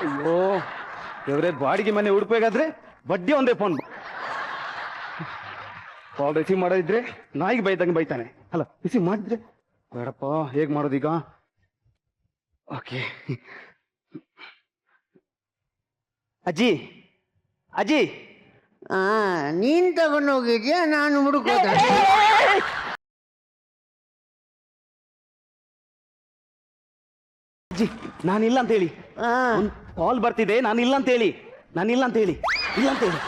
ಅಯ್ಯೋ ಇವರೇ, ಬಾಡಿಗೆ ಮನೆ ಹುಡುಕ್ಬೇಕಾದ್ರೆ ಬಡ್ಡಿ ಒಂದೇ ಫೋನ್. ಕಾಲ್ ರಿಸೀವ್ ಮಾಡೋದಿದ್ರೆ ನಾಯಿಗೆ ಬೈದಂಗೆ ಬೈತಾನೆ. ಅಲ್ಲ, ರಿಸೀವ್ ಮಾಡಿದ್ರೆ ಬೇಡಪ್ಪ, ಹೇಗೆ ಮಾಡೋದೀಗ? ಓಕೆ. ಅಜ್ಜಿ, ಅಜ್ಜಿ. ನೀನ್ ತಗೊಂಡು ಹೋಗಿದ್ಯಾ? ನಾನು ಹುಡುಕೋದ? ಅಜ್ಜಿ, ನಾನಿಲ್ಲ ಅಂತ ಹೇಳಿ. ಕಾಲ್ ಬರ್ತಿದೆ, ನಾನಿಲ್ಲ ಅಂತ ಹೇಳಿ. ನಾನಿಲ್ಲ ಅಂತ ಹೇಳಿ. ಇಲ್ಲ ಅಂತ ಹೇಳಿ.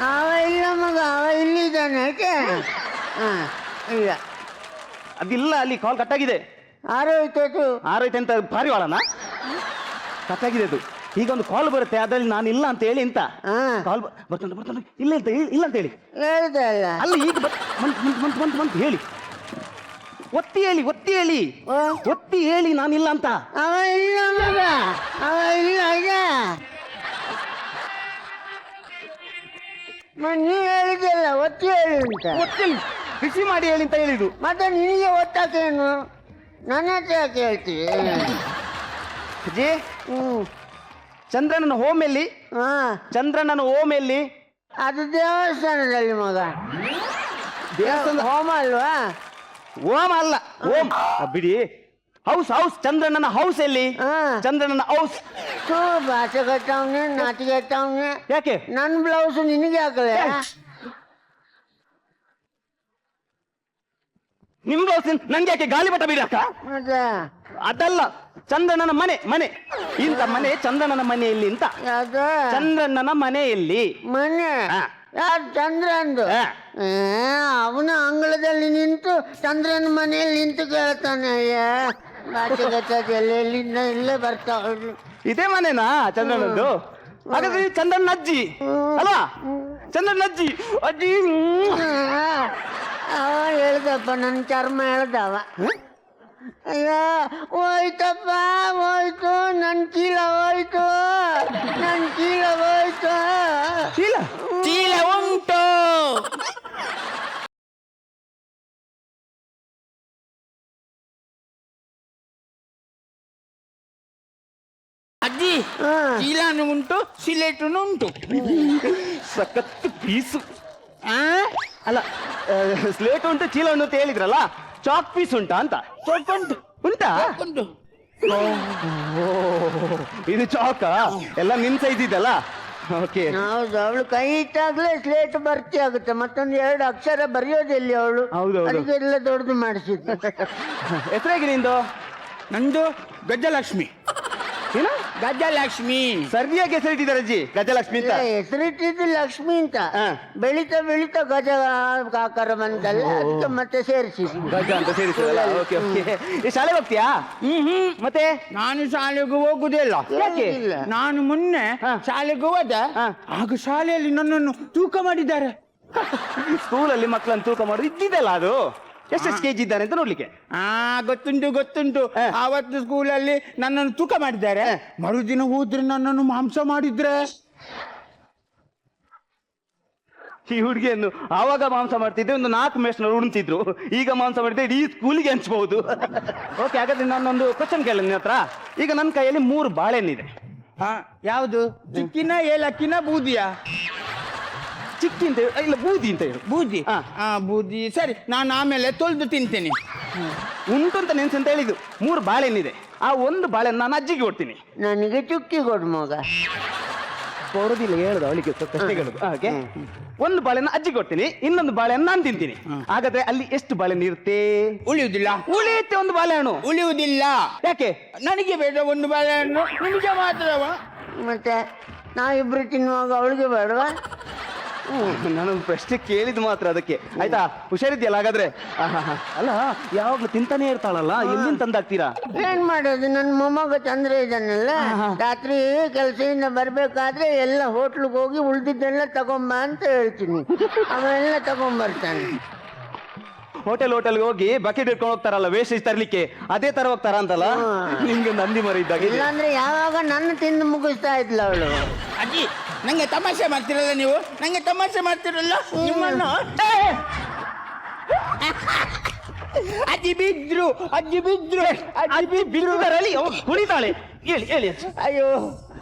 ಅವ ಇಲ್ಲ ಮಗ, ಅವ ಇಲ್ಲಿದ್ದಾನೆ. ಇಲ್ಲ, ಅದಿಲ್ಲ, ಅಲ್ಲಿ ಕಾಲ್ ಕಟ್ಟಾಗಿದೆ. ಆರೋಯ್ತು. ಆರೋಯ್ತು ಅಂತ ಪಾರಿವಾಳನ? ಕಟ್ಟಾಗಿದೆ ಅದು. ಈಗ ಒಂದು ಕಾಲ್ ಬರುತ್ತೆ, ಅದರಲ್ಲಿ ನಾನು ಇಲ್ಲ ಅಂತ ಹೇಳಿ ಅಂತ ಹಾ. ಕಾಲ್ ಬರ್ತಾನೆ ಇಲ್ಲ ಅಂತ ಇಲ್ಲ ಅಂತ ಹೇಳಿ. ಹೇಳ್ದೆ ಅಲ್ಲ. ಅಲ್ಲ ಈಗ ಬಂತು ಹೇಳಿ, ಒತ್ತಿ ಹೇಳಿ ಒತ್ತಿ ಹೇಳಿ ನಾನಿಲ್ಲ ಅಂತ. ಅವ ಇಲ್ಲ ಮಗ, ಅವ ಇಲ್ಲ ಈಗ. ನೀ ಹೇಳಿದ್ದಲ್ಲ ಒತ್ತಿ ಹೇಳಿ ಅಂತ. ಒತ್ತಿ ಬಿಸಿ ಮಾಡಿ ಹೇಳಿ ಅಂತ ಹೇಳಿದ್ದು. ಮತ್ತೆ ನಿನಗೆ ಒತ್ತಾಕೇನು? ನನ್ನ ಹತ್ರ ಯಾಕೆ ಹೇಳ್ತೀವಿ? ಅಜ್ಜಿ, ಚಂದ್ರನ ಹೋಮ್ ಎಲ್ಲಿ? ಹಾ, ಚಂದ್ರನ ಹೋಮ್ ಎಲ್ಲಿ? ಅದು ದೇವಸ್ಥಾನದಲ್ಲಿ ಮಗ. ದೇವಸ್ಥಾನ ಹೋಮ ಅಲ್ವಾ? ಓಂ ಅಲ್ಲ, ಓಂ ಬಿಡಿ. ಹೌಸ್ ಚಂದ್ರನ ಹೌಸ್ ಎಲ್ಲಿ? ಹಾ. ಚಂದ್ರನ ಹೌಸ್. ಭಾಷೆ ಕಟ್ಟವ್ನೆ, ನಾಚಿಕೆ ಕಟ್ಟವ್ನೆ. ಯಾಕೆ? ನನ್ನ ಬ್ಲೌಸ್ ನಿನಗೆ ಹಾಕಲೆ? ನಿಮ್ ಬ್ಲೌಸ್ ನನ್ಗೆ ಯಾಕೆ ಗಾಳಿಪಟ ಬಿಡಕ್ಕ? ಮತ್ತೆ ಅದಲ್ಲ, ಚಂದ್ರನ ಮನೆ ಇಂತ ಮನೆ. ಚಂದ್ರನ ಮನೆಯಲ್ಲಿ ಅಂತ. ಯಾವ್ದು? ಚಂದ್ರನ ಮನೆಯಲ್ಲಿ ಮನೆ ಹಾ. ಯಾರು? ಚಂದ್ರಂದು. ಹಾ. ಅವನ ಅಂಗಳದಲ್ಲಿ ನಿಂತು ಚಂದ್ರನ ಮನೆಯಲ್ಲಿ ನಿಂತು ಕೇಳ್ತಾನೆ. ಭಾಷೆ ಕಟ್ಟೋದೆಲ್ಲ ಎಲ್ಲಿಂದ ಇಲ್ಲೇ ಬರ್ತಾವ. ಇದೇ ಮನೆನಾ ಚಂದ್ರನದ್ದು? ಹಾಗಾದ್ರೆ ಈ ಚಂದ್ರನ ಅಜ್ಜಿ ಅಲ್ವಾ? ಚಂದ್ರನ ಅಜ್ಜಿ ಅವ ಹೇಳ್ದಪ್ಪ, ನನ್ನ ಚರ್ಮ ಹೇಳ್ದವ. ಅಯ್ಯೋ ಹೋಯ್ತಪ್ಪ, ಹೋಯ್ತು ನನ್ನ ಚೀಲ, ಹೋಯ್ತು ನನ್ನ ಚೀಲ, ಹೋಯ್ತು. ಚೀಲ ಉಂಟು. ಅಜ್ಜಿ, ಚೀಲನು ಉಂಟು, ಸಿಲೆಟುನು ಉಂಟು. ಸಖತ್ ಪೀಸು. ಅಲ್ಲ, ಸ್ಲೇಟ್ ಉಂಟು, ಚೀಲ ಉಂಟು ಅಂತ ಹೇಳಿದ್ರಲ್ಲ, ಚಾಕ್ ಪೀಸ್ ಉಂಟಾ ಅಂತ? ಉಂಟಾ? ಉಂಟು. ಇದು ಚಾಕ ಎಲ್ಲ ನಿನ್ ಸೈಜ್ ಇದಲ್ಲ. ಓಕೆ. ಹೌದು, ಅವಳು ಕೈ ಇಟ್ಟಾಗ್ಲೇ ಸ್ಲೇಟ್ ಭರ್ತಿ ಆಗುತ್ತೆ. ಮತ್ತೊಂದು 2 ಅಕ್ಷರ ಬರೆಯೋದಿಲ್ಲ ಅವಳು. ಹೌದೌದು. ಅದಕ್ಕೆಲ್ಲ ದೊಡ್ಡದು ಮಾಡಿಸಿದ್ದು. ಹೆಸರಾಗಿ ನಿಂದು? ನಂದು ಗಜಲಕ್ಷ್ಮಿ. ಏನು? ಗಜಲಕ್ಷ್ಮಿ. ಸರಿಯಾಗಿ ಹೆಸರಿಟ್ಟಿದ್ದಾರೆ ಅಜ್ಜಿ, ಗಜಲಕ್ಷ್ಮಿ ಅಂತ. ಹೆಸರಿಟ್ಟಿದ್ದು ಲಕ್ಷ್ಮಿ ಅಂತ. ಹಾ. ಬೆಳಿತಾ ಬೆಳಿತಾ ಗಜ ಆಕಾರ ಬಂತಲ್ಲ, ಅದಕ್ಕೆ ಮತ್ತೆ ಸೇರಿಸಿ ಗಜ ಅಂತ ಸೇರಿಸಲ್ಲ. Okay okay. ಈ ಶಾಲೆಗೆ ಹೋಗ್ತೀಯಾ? ಮತ್ತೆ ನಾನು ಶಾಲೆಗೆ ಹೋಗುದಿಲ್ಲ. ಯಾಕೆ? ನಾನು ಮೊನ್ನೆ ಶಾಲೆಗೆ ಹೋದ, ಆಗ ಶಾಲೆಯಲ್ಲಿ ನನ್ನನ್ನು ತೂಕ ಮಾಡಿದ್ದಾರೆ. ಸ್ಕೂಲಲ್ಲಿ ಮಕ್ಕಳನ್ನು ತೂಕ ಮಾಡೋದು ಇದ್ದಿದ್ದಲ್ಲ ಅದು. ಎಷ್ಟೆಷ್ಟು ಕೆಜಿ ಇದ್ದಾನೆ ಅಂತ ನೋಡ್ಲಿಕ್ಕೆ. ಗೊತ್ತುಂಟು. ಆವತ್ತು ಸ್ಕೂಲಲ್ಲಿ ನನ್ನನ್ನು ತೂಕ ಮಾಡಿದ್ದಾರೆ. ಮರುದಿನ ಹೋದ್ರೆ ನನ್ನನ್ನು ಮಾಂಸ ಮಾಡಿದ್ರೆ. ಈ ಹುಡುಗಿಯನ್ನು ಆವಾಗ ಮಾಂಸ ಮಾಡ್ತಿದ್ದೆ, ಒಂದು 4 ಮೇಷ್ನವ್ರು ಉಣ್ತಿದ್ರು. ಈಗ ಮಾಂಸ ಮಾಡಿದ್ರೆ ಇಡೀ ಸ್ಕೂಲಿಗೆ ಹಂಚ್ಬಹುದು. ಓಕೆ, ಹಾಗಾದ್ರೆ ನಾನೊಂದು ಕ್ವಶನ್ ಕೇಳ ನಿನ್ನ ಹತ್ರ. ಈಗ ನನ್ನ ಕೈಯಲ್ಲಿ 3 ಬಾಳೆಹಣ್ಣಿದೆ. ಯಾವುದು? ಚಿಕ್ಕಿನ, ಏಲಕ್ಕಿನ, ಬೂದಿಯಾ? ಚಿಕ್ಕಿ ಅಂತ ಹೇಳಿ, ಇಲ್ಲ ಬೂದಿ ಅಂತ ಹೇಳು. ಬೂದಿ. ಬೂದಿ ಸರಿ, ನಾನು ಆಮೇಲೆ ತೊಳೆದು ತಿಂತೇನೆ. ಉಂಟು ಅಂತ ನೆನ್ಸು ಅಂತ ಹೇಳಿದ್ದು. 3 ಬಾಳೆಹಣ್ಣಿದೆ. ಆ ಒಂದು ಬಾಳೆಹಣ್ಣು ನಾನು ಅಜ್ಜಿಗೆ ಕೊಡ್ತೀನಿ. ನನಗೆ ಚುಕ್ಕಿ ಕೊಡು ಮಗ. ಕೊಡೋದಿಲ್ಲ, ಹೇಳುದು ಅವಳಿಗೆ ಪ್ರಶ್ನೆ ಹೇಳುದು. ಹಾಗೆ ಒಂದು ಬಾಳೆಹಣ್ಣು ಅಜ್ಜಿಗೆ ಕೊಡ್ತೀನಿ, ಇನ್ನೊಂದು ಬಾಳೆಹಣ್ಣು ನಾನು ತಿಂತೀನಿ. ಹಾಗಾದ್ರೆ ಅಲ್ಲಿ ಎಷ್ಟು ಬಾಳೆಹಣ್ಣು ಇರುತ್ತೆ? ಉಳಿಯುವುದಿಲ್ಲ. ಉಳಿಯುತ್ತೆ ಒಂದು ಬಾಳೆಹಣ್ಣು. ಉಳಿಯುವುದಿಲ್ಲ. ಯಾಕೆ? ನನಗೆ ಬೇಡ ಒಂದು ಬಾಳೆಹಣ್ಣು, ನಿಮಗೆ ಮಾತ್ರವ? ಮತ್ತೆ ನಾವಿಬ್ರು ತಿನ್ನುವಾಗ ಅವಳಿಗೆ ಬೇಡವಾ? ನಾನೊಂದು ಪ್ರಶ್ನೆ ಕೇಳಿದ್ ಮಾತ್ರ ಅದಕ್ಕೆ. ಆಯ್ತಾ? ಹುಷಾರಿದ್ಯಲ್ಲ ಹಾಗಾದ್ರೆ? ಅಲ್ಲ, ಯಾವಾಗ್ಲೂ ತಿಂತಾನೆ ಇರ್ತಾಳಲ್ಲ, ಎಲ್ಲಿಂದ ತಂದಾಕ್ತೀರಾ? ಏನ್ ಮಾಡೋದು, ನನ್ನ ಮೊಮ್ಮಗ ಚಂದ್ರ ಇದ್ದಾನಲ್ಲ, ರಾತ್ರಿ ಕೆಲಸದಿಂದ ಬರ್ಬೇಕಾದ್ರೆ ಎಲ್ಲ ಹೋಟ್ಲಿಗೆ ಹೋಗಿ ಉಳ್ದಿದ್ದೆಲ್ಲ ತಗೊಂಬ ಅಂತ ಹೇಳ್ತೀನಿ. ಅವೆಲ್ಲ ತಗೊಂಬರ್ತಾನೆ. ಹೋಟೆಲ್ಗೆ ಹೋಗಿ ಬಕೆಟ್ ಇಟ್ಕೊಂಡು ಹೋಗ್ತಾರಲ್ಲ ವೇಸ್ಟೇಜ್ ತರ್ಲಿಕ್ಕೆ, ಅದೇ ತರ ಹೋಗ್ತಾರ ಅಂತಲ್ಲ. ನಿಮ್ಗೆ ನಂದಿ ಮರ ಇದ್ದಾಗ. ಇಲ್ಲಾಂದ್ರೆ ಯಾವಾಗ ನನ್ನ ತಿಂದು ಮುಗಿಸ್ತಾ ಇದ್ಲ ಅವಳು. ಅಜ್ಜಿ, ನಂಗೆ ತಮಾಷೆ ಮಾಡ್ತಿರಲ್ಲ ನೀವು, ನಂಗೆ ತಮಾಷೆ ಮಾಡ್ತಿರಲ್ಲ ನಿಮ್ಮನ್ನು. ಅಜ್ಜಿ ಬಿದ್ರು, ಅಜ್ಜಿ ಬಿದ್ರು, ಅಜ್ಜಿ ಬಿರುಗಾರಲ್ಲಿ ಕುಣಿತಾಳೆ. ಹೇಳಿ ಹೇಳಿ. ಅಯ್ಯೋ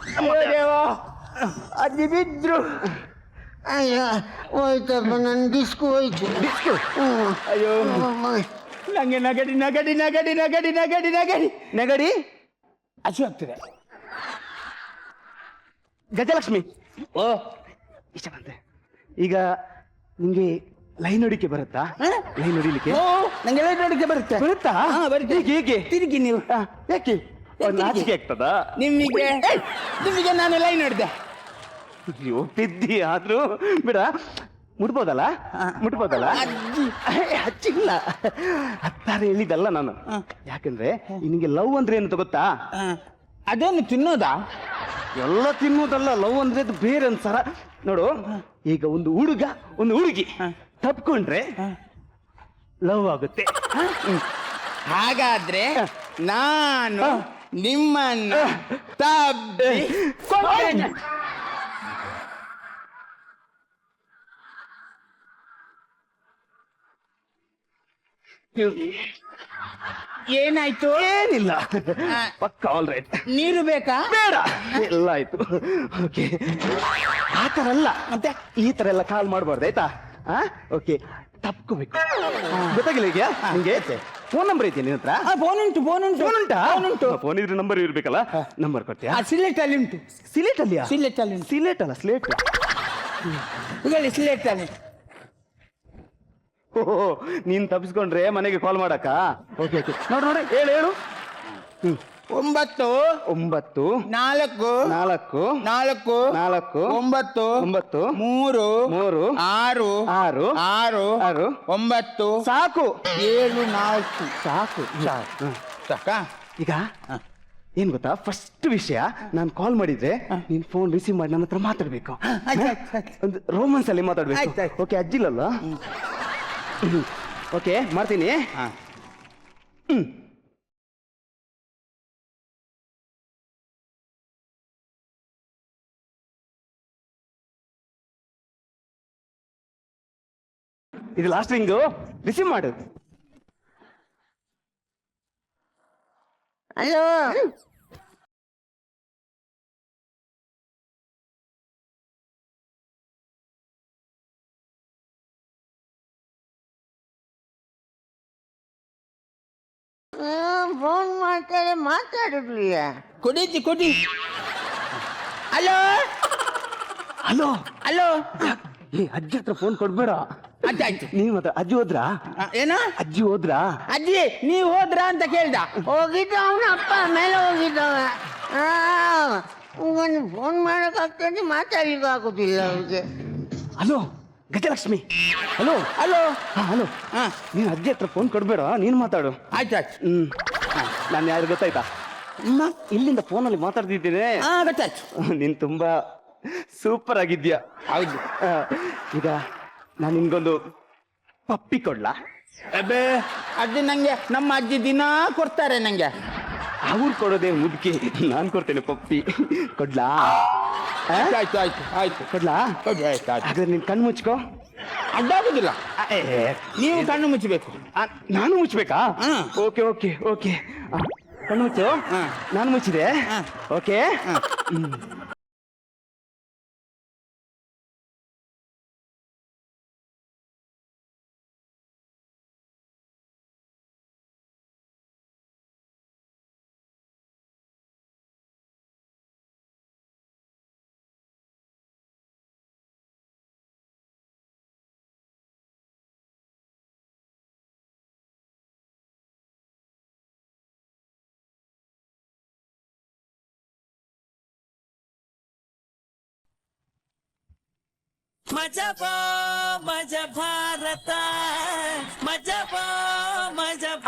ದೇವಾ, ಅಜ್ಜಿ ಬಿದ್ರು. ಅಯ್ಯೋ ಹೋಯ್ತಪ್ಪ, ನನ್ನ ಡಿಸ್ಕು ಹೋಯ್ತು. ಡಿಸ್ಕು? ಅಯ್ಯೋ, ನಂಗೆ ನಗಡಿ ನಗಡಿ ನಗಡಿ ನಗಡಿ ನಗಡಿ ನಗಡಿ ನೆಗಡಿ ಹಸು ಆಗ್ತದೆ. ಗಜಲಕ್ಷ್ಮಿ, ಓ ಇಷ್ಟ ಬಂತೆ. ಈಗ ನಿಂಗೆ ಲೈನ್ ಹೊಡಿಕೆ ಬರುತ್ತಾ? ಲೈನ್ ಹೊಡಿಲಿಕ್ಕೆ ನಂಗೆ ನೋಡಿಕೆ ಬರುತ್ತೆ. ಬರುತ್ತಾ? ಬರುತ್ತೆ. ಹೇಗೆ? ತಿರುಗಿ ನೀವು. ಯಾಕೆ? ನಾಚಿಕೆ ಆಗ್ತದ ನಿಮಗೆ ನಾನು ಲೈನ್ ಹಿಡ್ದೆ. ಬಿದ್ದಿ ಆದ್ರೂ ಬಿಡ. ಮುಟ್ಬೋದಲ್ಲ? ಮುಟ್ಬೋದಲ್ಲ? ಹಚ್ಚಿಲ್ಲ, ಹತ್ತಾರ ಹೇಳಿದಲ್ಲ ನಾನು. ಯಾಕಂದ್ರೆ ನಿನಗೆ ಲವ್ ಅಂದ್ರೆ ಏನು ಗೊತ್ತಾ? ಅದೇನು ತಿನ್ನೋದಾ? ಎಲ್ಲ ತಿನ್ನೋದಲ್ಲ, ಲವ್ ಅಂದ್ರೆ ಅದು ಬೇರೆ ಅನ್ಸಾರ. ನೋಡು, ಈಗ ಒಂದು ಹುಡುಗ ಒಂದು ಹುಡುಗಿ ತಪ್ಕೊಂಡ್ರೆ ಲವ್ ಆಗುತ್ತೆ. ಹಾಗಾದ್ರೆ ನಾನು ನಿಮ್ಮನ್ನ ತಬ್ಬಿ ಏನಾಯ್ತು? ಏನಿಲ್ಲ, ಪಕ್ಕ ಆಲ್ ರೈಟ್. ನೀರು ಬೇಕಾ? ಬೇಡ, ಎಲ್ಲ ಆಯ್ತು. ಓಕೆ, ಆ ಥರ ಅಲ್ಲ, ಮತ್ತೆ ಈ ಥರ ಎಲ್ಲ ಕಾಲ್ ಮಾಡಬಾರ್ದು ಆಯ್ತಾ? ಓಕೆ, ತಪ್ಕೋಬೇಕು. ಗೊತ್ತಾಗಿಲ್ಲ ಈಗ ನಿಂಗೆ? ಫೋನ್ ನಂಬರ್ ಇದೆಯಾ ನಿನ್ನ ಹತ್ರ? ಫೋನ್ ಉಂಟು, ಫೋನ್ ಉಂಟು, ಫೋನ್ ಉಂಟಾ? ಫೋನ್ ಉಂಟು. ಫೋನ್ ಇದ್ರೆ ನಂಬರ್ ಇರ್ಬೇಕಲ್ಲ, ನಂಬರ್ ಕೊಡ್ತೀಯಾ? ಸಿಲೆಟ್ ಅಲ್ಲಿ ಉಂಟು. ಸಿಲೇಟ್ ಅಲ್ಲಿಯಾ? ಸಿಲೆಟ್ ಅಲ್ಲಿ ಉಂಟು. ಸಿಲೇಟ್ ಅಲ್ಲ, ಸ್ಲೇಟ್. ಹೇಳಿ, ಸಿಲೆಟ್ ಅಲ್ಲಿ. ಓಹೋ, ನೀನ್ ತಪ್ಪಿಸ್ಕೊಂಡ್ರೆ ಮನೆಗೆ ಕಾಲ್ ಮಾಡಕ್ಕ? ಓಕೆ ಓಕೆ, ನೋಡು ನೋಡಿ, ಹೇಳು. 9 9 4 4 4 4 9 9 3 3 6 6 6 6 9 ಸಾಕು, 7 4 ಸಾಕು. ಸಾಕಾ? ಈಗ ಏನ್ ಗೊತ್ತಾ, ಫಸ್ಟ್ ವಿಷಯ, ನಾನು ಕಾಲ್ ಮಾಡಿದ್ರೆ ನೀನ್ ಫೋನ್ ರಿಸೀವ್ ಮಾಡಿ ನನ್ನ ಹತ್ರ ಮಾತಾಡ್ಬೇಕು. ಒಂದು ರೋಮನ್ಸ್ ಅಲ್ಲಿ ಮಾತಾಡ್ಬೇಕು. ಓಕೆ, ಅಜ್ಜಿಲಲ್ಲ? ಓಕೆ, ಮಾಡ್ತೀನಿ. ಇದು ಲಾಸ್ಟ್ ರಿಂಗು, ರಿಸೀವ್ ಮಾಡು. ಹಲೋ, ಫೋನ್ ಮಾಡ್ತಾರೆ, ಮಾತಾಡಿರ್ಲಿಲ್ಲ. ಕೊಡಿ. Hello hello hello. ಏ, ಅಜ್ಜಿ ಹತ್ರ ಫೋನ್ ಕೊಡ್ಬೇಡ. ಆಯ್ತು. ನೀವ್ ಮಾತ್ರ ಅಜ್ಜಿ ಹೋದ್ರಾ? ಏನು? ಅಜ್ಜಿ ಹೋದ್ರಾ? ಅಜ್ಜಿ ನೀವು ಹೋದ್ರಾ ಅಂತ ಕೇಳ್ದ. ಹೋಗಿದ್ದ ಅವನ ಅಪ್ಪ ಮೇಲೆ ಹೋಗಿದ್ದವ. ಒಂದು ಫೋನ್ ಮಾಡೋಕ್ಕಾಗ್ತದೆ, ಮಾತಾಡ್ಲಿಕ್ಕೆ ಆಗೋದಿಲ್ಲ ಅವ್ರಿಗೆ. Hello Gajalakshmi. Hello hello. Hello, ನೀನ್ ಅಜ್ಜಿ ಹತ್ರ ಫೋನ್ ಕೊಡ್ಬೇಡ, ನೀನ್ ಮಾತಾಡು. ಆಯ್ತು. ನಾನು ಯಾರು ಗೊತ್ತಾಯ್ತಾ? ಇಲ್ಲಿಂದ ಫೋನಲ್ಲಿ ಮಾತಾಡ್ತಿದ್ದೇನೆ. ಗೊತ್ತಾಯ್ತು. ನೀನ್ ತುಂಬಾ ಸೂಪರ್ ಆಗಿದ್ಯಾ. ಹೌದು. ಈಗ ನಾನು ನಿನ್ಗೊಂದು ಪಪ್ಪಿ ಕೊಡ್ಲಾ? ಅಬ್ಬೇ, ಅದು ನಂಗೆ ನಮ್ಮ ಅಜ್ಜಿ ದಿನಾ ಕೊಡ್ತಾರೆ ನಂಗೆ. ಅವ್ರು ಕೊಡೋದೇ ಮುದುಕಿ, ನಾನ್ ಕೊಡ್ತೇನೆ ಪಪ್ಪಿ. ಕೊಡ್ಲಾ? ಆಯ್ತು. ಕೊಡ್ಲಾ? ಹಾಗಾದ್ರೆ ನೀನ್ ಕಣ್ಣು ಮುಚ್ಕೋ. ಅಡ್ಡಾಗುದಿಲ್ಲ, ನೀವು ಕಣ್ಣು ಮುಚ್ಚಬೇಕು. ನಾನು ಮುಚ್ಬೇಕಾ? ಓಕೆ ಓಕೆ ಓಕೆ, ಕಣ್ಣು ಮುಚ್ಚು. ನಾನು ಮುಚ್ಚಿದೆ. ಓಕೆ.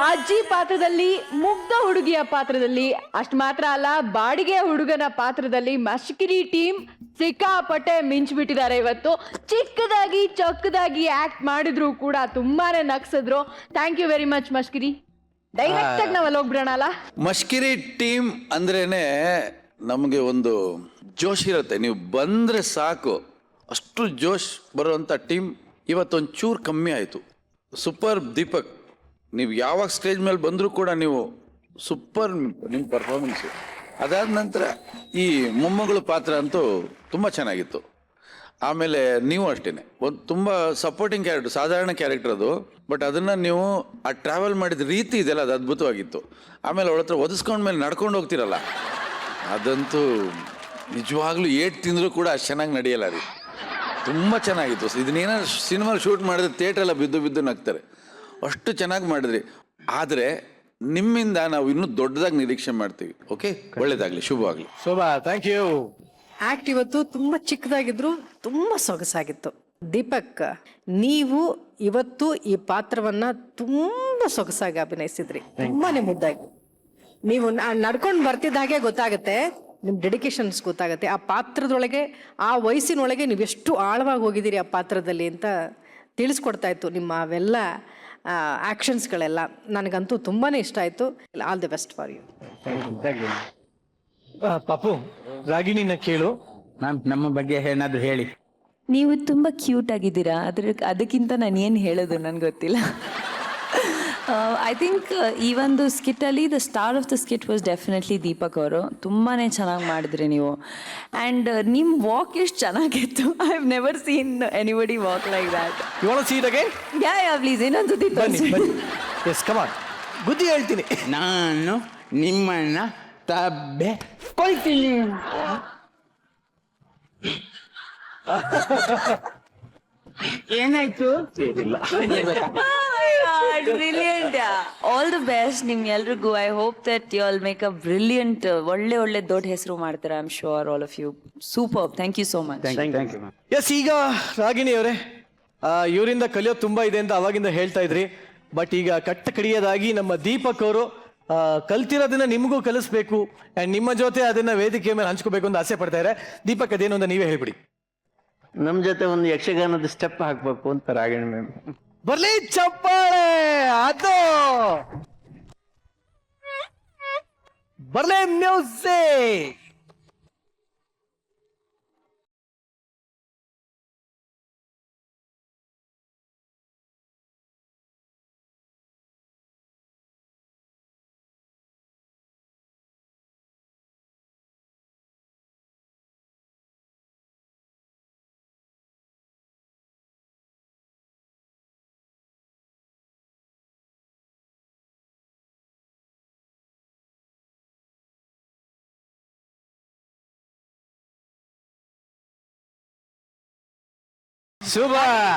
ಅಜ್ಜಿ ಪಾತ್ರದಲ್ಲಿ, ಮುಗ್ಧ ಹುಡುಗಿಯ ಪಾತ್ರದಲ್ಲಿ, ಅಷ್ಟು ಮಾತ್ರ ಅಲ್ಲ, ಬಾಡಿಗೆ ಹುಡುಗನ ಪಾತ್ರದಲ್ಲಿ ಮಷ್ಕಿರಿ ಟೀಮ್ ಸಿಕ್ಕಾಪಟ್ಟೆ ಮಿಂಚ್ಬಿಟ್ಟಿದ್ದಾರೆ ಇವತ್ತು. ಚಿಕ್ಕದಾಗಿ ಚೊಕ್ಕದಾಗಿ ಆಕ್ಟ್ ಮಾಡಿದ್ರು ಕೂಡ ತುಂಬಾನೇ ನಗ್ಸಿದ್ರು. Thank you very much Mashkiri. Direct ಆಗಿ ನಾವಲ್ಲಿ ಹೋಗ್ಬಿಡೋಣ ಅಲ್ಲ? ಮಷ್ಕಿರಿ ಟೀಮ್ ಅಂದ್ರೇನೆ ನಮಗೆ ಒಂದು ಜೋಶ್ ಇರುತ್ತೆ. ನೀವು ಬಂದರೆ ಸಾಕು, ಅಷ್ಟು ಜೋಶ್ ಬರುವಂಥ ಟೀಮ್ ಇವತ್ತೊಂದು ಚೂರು ಕಮ್ಮಿ ಆಯಿತು. ಸೂಪರ್ ದೀಪಕ್, ನೀವು ಯಾವಾಗ ಸ್ಟೇಜ್ ಮೇಲೆ ಬಂದರೂ ಕೂಡ ನೀವು ಸೂಪರ್ ನಿಮ್ಮ ಪರ್ಫಾರ್ಮೆನ್ಸು. ಅದಾದ ನಂತರ ಈ ಮೊಮ್ಮಗಳು ಪಾತ್ರ ಅಂತೂ ತುಂಬ ಚೆನ್ನಾಗಿತ್ತು. ಆಮೇಲೆ ನೀವು ಅಷ್ಟೇ ಒಂದು ತುಂಬ ಸಪೋರ್ಟಿಂಗ್ ಕ್ಯಾರೆಕ್ಟರ್, ಸಾಧಾರಣ ಕ್ಯಾರೆಕ್ಟರ್ ಅದು, ಬಟ್ ಅದನ್ನು ನೀವು ಆ ಟ್ರಾವೆಲ್ ಮಾಡಿದ ರೀತಿ ಇದೆಯಲ್ಲ, ಅದು ಅದ್ಭುತವಾಗಿತ್ತು. ಆಮೇಲೆ ಅವಳ ಹತ್ರ ಒದಿಸ್ಕೊಂಡ್ಮೇಲೆ ನಡ್ಕೊಂಡು ಹೋಗ್ತಿರಲ್ಲ, ಅದಂತೂ ನಿಜವಾಗ್ಲೂ ಏಟ್ ತಿಂದರೂ ಕೂಡ ಅಷ್ಟು ಚೆನ್ನಾಗಿ ನಡೆಯಲ್ಲ ರೀ. ತುಂಬ ಚೆನ್ನಾಗಿತ್ತು. ಇದನ್ನೇನಾದ್ರು ಸಿನಿಮಾ ಶೂಟ್ ಮಾಡಿದ್ರೆ ಥಿಯೇಟ್ರೆಲ್ಲ ಬಿದ್ದು ನಗ್ತಾರೆ, ಅಷ್ಟು ಚೆನ್ನಾಗಿ ಮಾಡಿದ್ರಿ. ಆದರೆ ನಿಮ್ಮಿಂದ ನಾವು ಇನ್ನೂ ದೊಡ್ಡದಾಗಿ ನಿರೀಕ್ಷೆ ಮಾಡ್ತೀವಿ. ಓಕೆ, ಒಳ್ಳೇದಾಗಲಿ, ಶುಭವಾಗಲಿ. Shobha, thank you. ಆಕ್ಟ್ ಇವತ್ತು ತುಂಬ ಚಿಕ್ಕದಾಗಿದ್ರು ತುಂಬ ಸೊಗಸಾಗಿತ್ತು. ದೀಪಕ್, ನೀವು ಇವತ್ತು ಈ ಪಾತ್ರವನ್ನ ತುಂಬ ಸೊಗಸಾಗಿ ಅಭಿನಯಿಸಿದ್ರಿ, ತುಂಬಾನೇ ಮುದ್ದಾಗಿ. ನೀವು ನಡ್ಕೊಂಡು ಬರ್ತಿದ್ದ ಹಾಗೆ ಗೊತ್ತಾಗುತ್ತೆ, ನಿಮ್ಮ ಡೆಡಿಕೇಶನ್ಸ್ ಗೊತ್ತಾಗುತ್ತೆ. ಆ ಪಾತ್ರದೊಳಗೆ, ಆ ವಯಸ್ಸಿನೊಳಗೆ ನೀವು ಎಷ್ಟು ಆಳವಾಗಿ ಹೋಗಿದ್ದೀರಿ ಆ ಪಾತ್ರದಲ್ಲಿ ಅಂತ ತಿಳಿಸ್ಕೊಡ್ತಾ ಇತ್ತು ನಿಮ್ಮ ಅವೆಲ್ಲ ಆ್ಯಕ್ಷನ್ಸ್ಗಳೆಲ್ಲ. ನನಗಂತೂ ತುಂಬಾ ಇಷ್ಟ ಆಯಿತು. All the best for you. ಪಾಪು, ರಾಗಿಣಿನ ಕೇಳು. ಮ್ಯಾಮ್, ನಮ್ಮ ಬಗ್ಗೆ ಏನಾದರೂ ಹೇಳಿ. ನೀವು ತುಂಬ ಕ್ಯೂಟ್ ಆಗಿದ್ದೀರಾ, ಅದಕ್ಕಿಂತ ನಾನು ಏನು ಹೇಳೋದು ನನಗೆ ಗೊತ್ತಿಲ್ಲ. ಐ ಥಿಂಕ್ ಈ ಒಂದು ಸ್ಕಿಟ್ಟಲ್ಲಿ the star of the skit was definitely Deepak ಅವರು. ತುಂಬಾ ಚೆನ್ನಾಗಿ ಮಾಡಿದ್ರಿ ನೀವು. ಆ್ಯಂಡ್ ನಿಮ್ಮ ವಾಕ್ ಎಷ್ಟು ಚೆನ್ನಾಗಿತ್ತು. I have never seen anybody walk like that. You want to see it again? Yeah please, ಇನ್ನೊಂದು ಸತಿ ತೋರಿಸಿ. ಎಸ್, ಕಮ್ ಆನ್, ಬುದ್ಧಿ ಹೇಳ್ತೀನಿ. ನಾನು ನಿಮ್ಮನ್ನ ತಬ್ಬೆ ಕೊಯ್ತೀನಿ. ಏನಾಯ್ತು? ಬ್ರಿಲಿಯಂಟ್. ಆಲ್ ದಿ ಬೆಸ್ಟ್ ನಿಮ್ಗೆಲ್ರಿಗೂ. I hope that you all make a brilliant, ಒಳ್ಳೆ ದೊಡ್ಡ ಹೆಸರು ಮಾಡ್ತಾರೆ. I am sure all of you. Super. Thank you so much. Thank you ma'am. Yes, ಈಗ ರಾಗಿಣಿ ಅವರೇ, ಇವರಿಂದ ಕಲಿಯೋದು ತುಂಬಾ ಇದೆ ಅಂತ ಅವಾಗಿಂದ ಹೇಳ್ತಾ ಇದ್ರಿ. ಬಟ್ ಈಗ ಕಟ್ಟ ಕಡಿಯೋದಾಗಿ ನಮ್ಮ ದೀಪಕ್ ಅವರು ಕಲ್ತಿರೋದನ್ನ ನಿಮಗೂ ಕಲಿಸ್ಬೇಕು ಆ್ಯಂಡ್ ನಿಮ್ಮ ಜೊತೆ ಅದನ್ನ ವೇದಿಕೆ ಮೇಲೆ ಹಂಚ್ಕೋಬೇಕು ಅಂತ ಆಸೆ ಪಡ್ತಾ ಇದ್ದಾರೆ. ದೀಪಕ್, ಅದೇನು ಅಂತ ನೀವೇ ಹೇಳ್ಬಿಡಿ. ನಮ್ಮ ಜೊತೆ ಒಂದು ಯಕ್ಷಗಾನದ ಸ್ಟೆಪ್ ಹಾಕ್ಬೇಕು ಅಂತ ರಾಗಿಣಿ ಮ್ಯಾಮ್. ಬರ್ಲಿ ಚಪ್ಪಾಳೆ, ಅದು ಬರ್ಲಿ ಮ್ಯೂಸಿಕ್.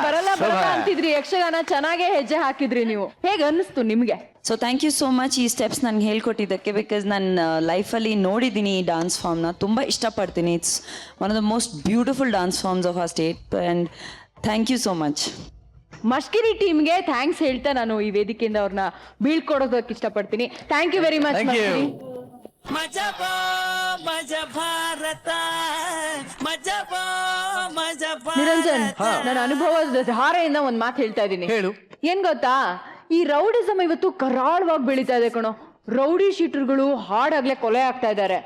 ಬರಲ್ಲ ಅಂತಿದ್ರಿ, ಯಕ್ಷಗಾನ ಚೆನ್ನಾಗೇ ಹೆಜ್ಜೆ ಹಾಕಿದ್ರಿ ನೀವು. ಹೇಗೆ ಅನ್ನಿಸ್ತು ನಿಮ್ಗೆ? So thank you so much ಈ ಸ್ಟೆಪ್ಸ್ ನನಗೆ ಹೇಳ್ಕೊಟ್ಟಿದ್ದಕ್ಕೆ. ಬಿಕಾಸ್ ನಾನು ಲೈಫಲ್ಲಿ ನೋಡಿದ್ದೀನಿ ಈ ಡಾನ್ಸ್ ಫಾರ್ಮ್ನ, ತುಂಬ ಇಷ್ಟಪಡ್ತೀನಿ. It's one of the most beautiful dance forms of a state. And thank you so much. Mashkiri ಟೀಮ್ಗೆ ಥ್ಯಾಂಕ್ಸ್ ಹೇಳ್ತಾ ನಾನು ಈ ವೇದಿಕೆಯಿಂದ ಅವ್ರನ್ನ ಬೀಳ್ಕೊಡೋದಕ್ಕೆ ಇಷ್ಟಪಡ್ತೀನಿ. Thank you very much. Niranjan, ನನ್ನ ಅನುಭವದ ಧಾರೆಯಿಂದ ಒಂದ್ ಮಾತು ಹೇಳ್ತಾ ಇದ್ದೀನಿ. ಹೇಳು. ಏನ್ ಗೊತ್ತಾ, ಈ ರೌಡಿಸಮ್ ಇವತ್ತು ಕರಾಳವಾಗಿ ಬೆಳೀತಾ ಇದೆ ಕಣೋ. ರೌಡಿ ಶೀಟರ್ಗಳು ಹಾಡಾಗ್ಲೇ ಕೊಲೆ ಆಗ್ತಾ ಇದ್ದಾರೆ.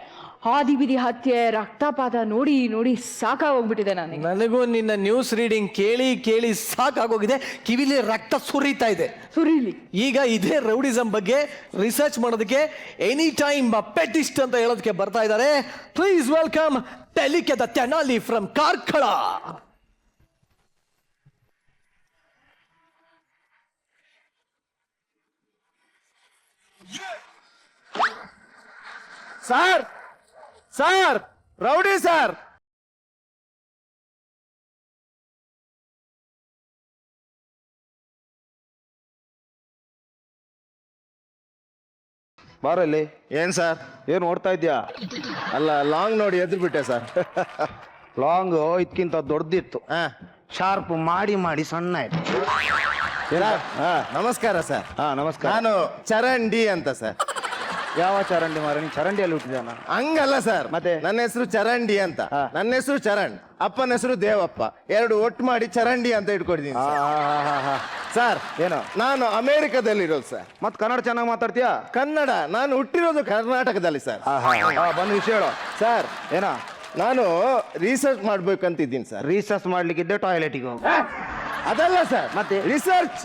ಹಾದಿ ಬಿದಿ ಹತ್ಯೆ, ರಕ್ತಪಾತ ನೋಡಿ ನೋಡಿ ಸಾಕಾಗೋಗ್ಬಿಟ್ಟಿದೆ ನನಗೆ. ನನಗೂ ನಿನ್ನ ನ್ಯೂಸ್ ರೀಡಿಂಗ್ ಕೇಳಿ ಕೇಳಿ ಸಾಕಾಗೋಗಿದೆ. ಕಿವಿಲಿ ರಕ್ತ ಸುರಿತಾ ಇದೆ. ಸುರೀಲಿ. ಈಗ ಇದೇ ರೌಡಿಸಮ್ ಬಗ್ಗೆ ರಿಸರ್ಚ್ ಮಾಡೋದಕ್ಕೆ ಎನಿ ಟೈಮ್ ಪೆಟಿಸ್ಟ್ ಅಂತ ಹೇಳೋದಕ್ಕೆ ಬರ್ತಾ ಇದ್ದಾರೆ. ಪ್ಲೀಸ್ ವೆಲ್ಕಮ್ ಟೆಲಿಕೆ the Tenali from Karkala. Sir, sir, rowdy sir. ಬಾರಲ್ಲಿ. ಏನ್ ಸರ್, ಏನು ನೋಡ್ತಾ ಇದ್ಯಾ? ಅಲ್ಲ, ಲಾಂಗ್ ನೋಡಿ ಎದ್ರು ಬಿಟ್ಟೆ ಸರ್. ಲಾಂಗು ಇದಕ್ಕಿಂತ ದೊಡ್ಡದಿತ್ತು, ಶಾರ್ಪ್ ಮಾಡಿ ಮಾಡಿ ಸಣ್ಣ ಆಯ್ತು. ನಮಸ್ಕಾರ ಸರ್. ನಮಸ್ಕಾರ. ನಾನು ಚರಂಡಿ ಅಂತ ಸರ್. ಯಾವ ಚರಂಡಿ ಮಾರ? ನೀನು ಚರಂಡಿಯಲ್ಲಿ ಹುಟ್ಟಿದಾನ? ಹಂಗಲ್ಲ ಸರ್, ಮತ್ತೆ ನನ್ನ ಹೆಸರು ಚರಂಡಿ ಅಂತ. ನನ್ನ ಹೆಸರು ಚರಣ್, ಅಪ್ಪನ ಹೆಸರು ದೇವಪ್ಪ. ಎರಡು ಒಟ್ಟು ಮಾಡಿ ಚರಂಡಿ ಅಂತ ಇಟ್ಕೊಂಡಿದ್ದೀನಿ ಸರ್. ಏನೋ ನಾನು ಅಮೆರಿಕದಲ್ಲಿರೋದು ಸರ್. ಮತ್ ಕನ್ನಡ ಚೆನ್ನಾಗಿ ಮಾತಾಡ್ತೀಯಾ? ಕನ್ನಡ, ನಾನು ಹುಟ್ಟಿರೋದು ಕರ್ನಾಟಕದಲ್ಲಿ ಸರ್. ಬಂದು ವಿಷಯ ಹೇಳು ಸರ್. ಏನೋ ನಾನು ರಿಸರ್ಚ್ ಮಾಡ್ಬೇಕಂತಿದ್ದೀನಿ ಸರ್. ರಿಸರ್ಚ್ ಮಾಡ್ಲಿಕ್ಕಿದ್ದೆ ಟಾಯ್ಲೆಟಿಗೆ ಹೋಗು. ಅದಲ್ಲ ಸರ್, ಮತ್ತೆ ರಿಸರ್ಚ್.